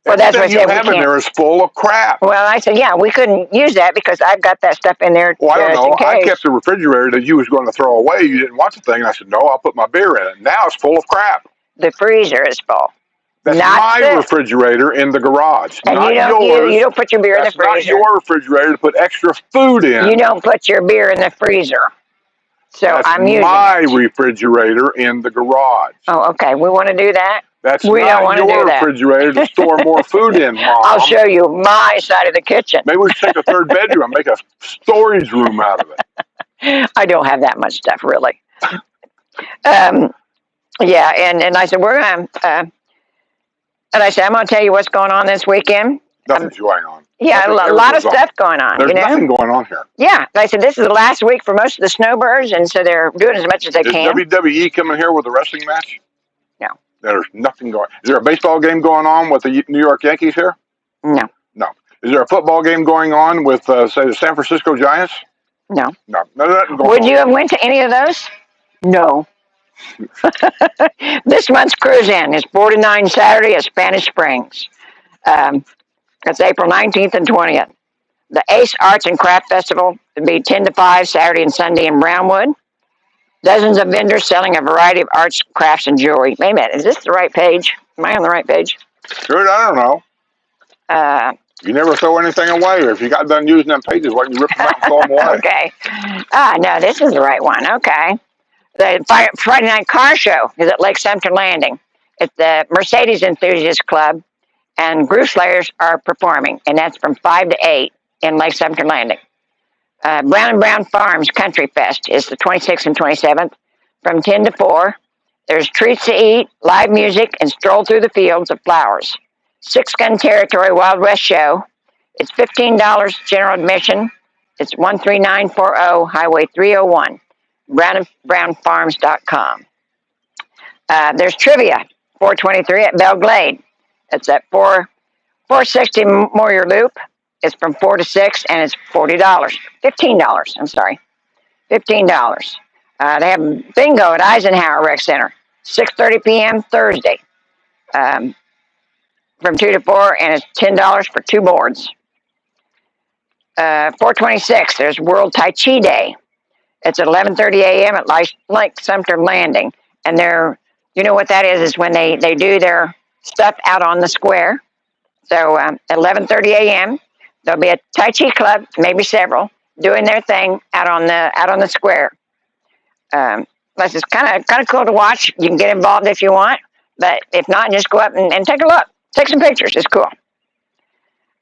Well, that's what you have in there is full of crap.
Well, I said, yeah, we couldn't use that because I've got that stuff in there.
Well, I don't know. I kept the refrigerator that you was going to throw away. You didn't want the thing. And I said, no, I'll put my beer in it. Now it's full of crap.
The freezer is full.
That's my refrigerator in the garage,
and
not yours.
You don't put your beer in the freezer.
That's not your refrigerator to put extra food in.
You don't put your beer in the freezer. So
that's
I'm using
my refrigerator in the garage.
Oh, okay. We want to do that?
We don't want to do that. Refrigerator to store more food in, Mom.
I'll show you my side of the kitchen.
Maybe we should take a third bedroom and make a storage room out of
it. I don't have that much stuff, really. Yeah, and I said, we're going to, and I said, I'm going to tell you what's going on this weekend.
Nothing's going on.
Yeah, a lot of stuff going on.
There's nothing going on here.
Yeah, I said, this is the last week for most of the snowbirds, and so they're doing as much as they can.
Is WWE coming here with a wrestling match?
No.
There's nothing going on. Is there a baseball game going on with the New York Yankees here?
No.
No. Is there a football game going on with, say, the San Francisco Giants?
No.
No. Nothing going on.
Would you have went to any of those? No. This month's cruise in is 49 Saturday at Spanish Springs. That's April 19th and 20th. The Ace Arts and Craft Festival will be 10 to 5 Saturday and Sunday in Brownwood. Dozens of vendors selling a variety of arts, crafts, and jewelry. Wait a minute, is this the right page? Am I on the right page?
Good, I don't know. You never throw anything away. If you got done using them pages, why don't you rip them out and throw them away?
Okay. No, this is the right one. Okay. The Friday Night Car Show is at Lake Sumter Landing. It's the Mercedes Enthusiast Club, and Groove Slayers are performing, and that's from 5 to 8 in Lake Sumter Landing. Brown & Brown Farms Country Fest is the 26th and 27th from 10 to 4. There's treats to eat, live music, and stroll through the fields of flowers. Six Gun Territory Wild West Show. It's $15 general admission. It's 13940 Highway 301, brownandbrownfarms.com. There's trivia, 423 at Belle Glade. It's at 460 Moyer Loop. It's from 4 to 6, and it's $40. $15, I'm sorry. $15. They have bingo at Eisenhower Rec Center, 6:30 p.m. Thursday. from 2 to 4, and it's $10 for 2 boards. 426, there's World Tai Chi Day. It's at 11:30 a.m. at Lake Sumter Landing. And you know what that is when they do their stuff out on the square. So at 11:30 a.m., there'll be a Tai Chi club, maybe several, doing their thing out on the square. It's kind of cool to watch. You can get involved if you want, but if not, just go up and take a look. Take some pictures. It's cool.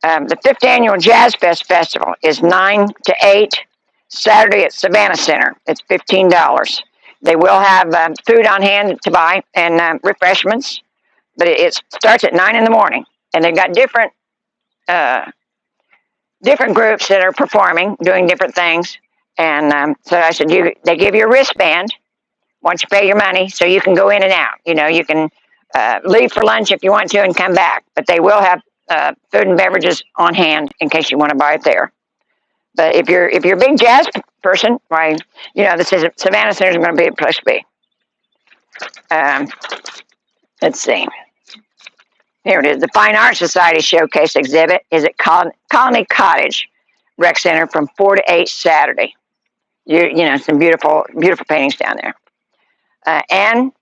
The 5th Annual Jazz Fest Festival is 9 to 8, Saturday at Savannah Center. It's $15. They will have food on hand to buy and refreshments, but it starts at 9 in the morning. And they've got different groups that are performing, doing different things. And so I said, they give you a wristband once you pay your money, so you can go in and out. You know, you can leave for lunch if you want to and come back. But they will have food and beverages on hand in case you want to buy it there. But if you're a big jazz person, right, you know, this is Savannah Center is going to be a place to be. Let's see. Here it is. The Fine Arts Society Showcase exhibit is at Colony Cottage Rec Center from 4 to 8 Saturday. You know, some beautiful paintings down there. And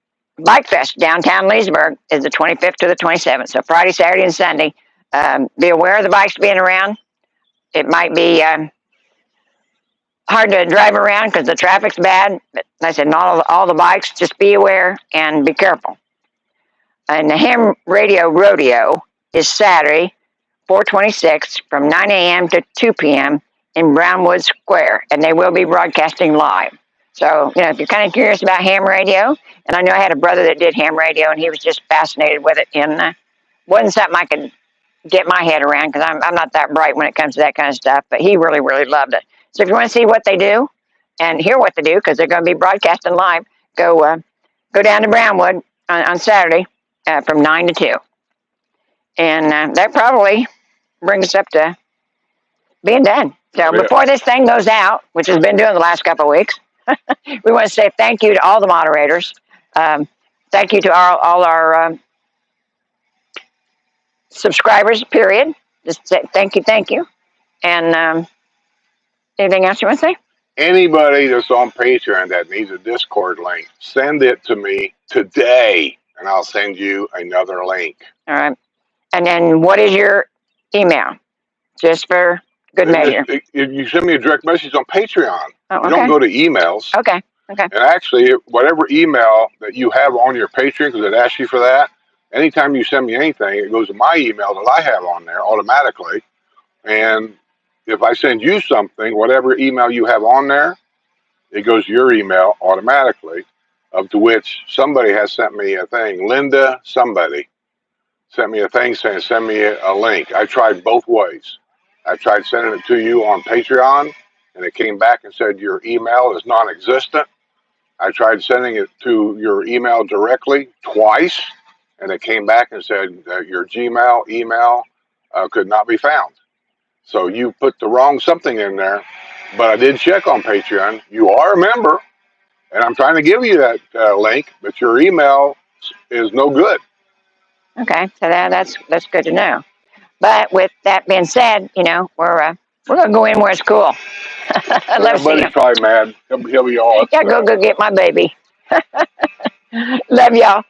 Bike Fest downtown Leesburg is the 25th to the 27th. So Friday, Saturday, and Sunday. Be aware of the bikes being around. It might be hard to drive around because the traffic's bad. But like I said, not all the bikes. Just be aware and be careful. And the Ham Radio Rodeo is Saturday, 4/26, from 9 a.m. to 2 p.m. in Brownwood Square, and they will be broadcasting live. So, you know, if you're kind of curious about ham radio, and I know I had a brother that did ham radio, and he was just fascinated with it, and wasn't something I could get my head around because I'm not that bright when it comes to that kind of stuff, but he really, really loved it. So if you want to see what they do and hear what they do, because they're going to be broadcasting live, go down to Brownwood on Saturday from 9 to 2. And that probably brings us up to being done. So before this thing goes out, which has been doing the last couple of weeks, we want to say thank you to all the moderators. Thank you to all our subscribers, period. Just say thank you. And anything else you want to say?
Anybody that's on Patreon that needs a Discord link, send it to me today, and I'll send you another link.
All right. And then what is your email? Just for good measure.
You send me a direct message on Patreon.
Oh, okay.
You don't go to emails.
Okay.
And actually, whatever email that you have on your Patreon, because it asks you for that, anytime you send me anything, it goes to my email that I have on there automatically. And if I send you something, whatever email you have on there, it goes to your email automatically, up to which somebody has sent me a thing. Linda, somebody sent me a thing saying, send me a link. I tried both ways. I tried sending it to you on Patreon, and it came back and said your email is non-existent. I tried sending it to your email directly twice, and it came back and said that your Gmail email could not be found. So you put the wrong something in there, but I did check on Patreon. You are a member, and I'm trying to give you that link, but your email is no good.
Okay, so that's good to know. But with that being said, you know, we're gonna go in where it's cool.
Everybody's probably mad. He'll be all upset.
Yeah, go get my baby. Love y'all.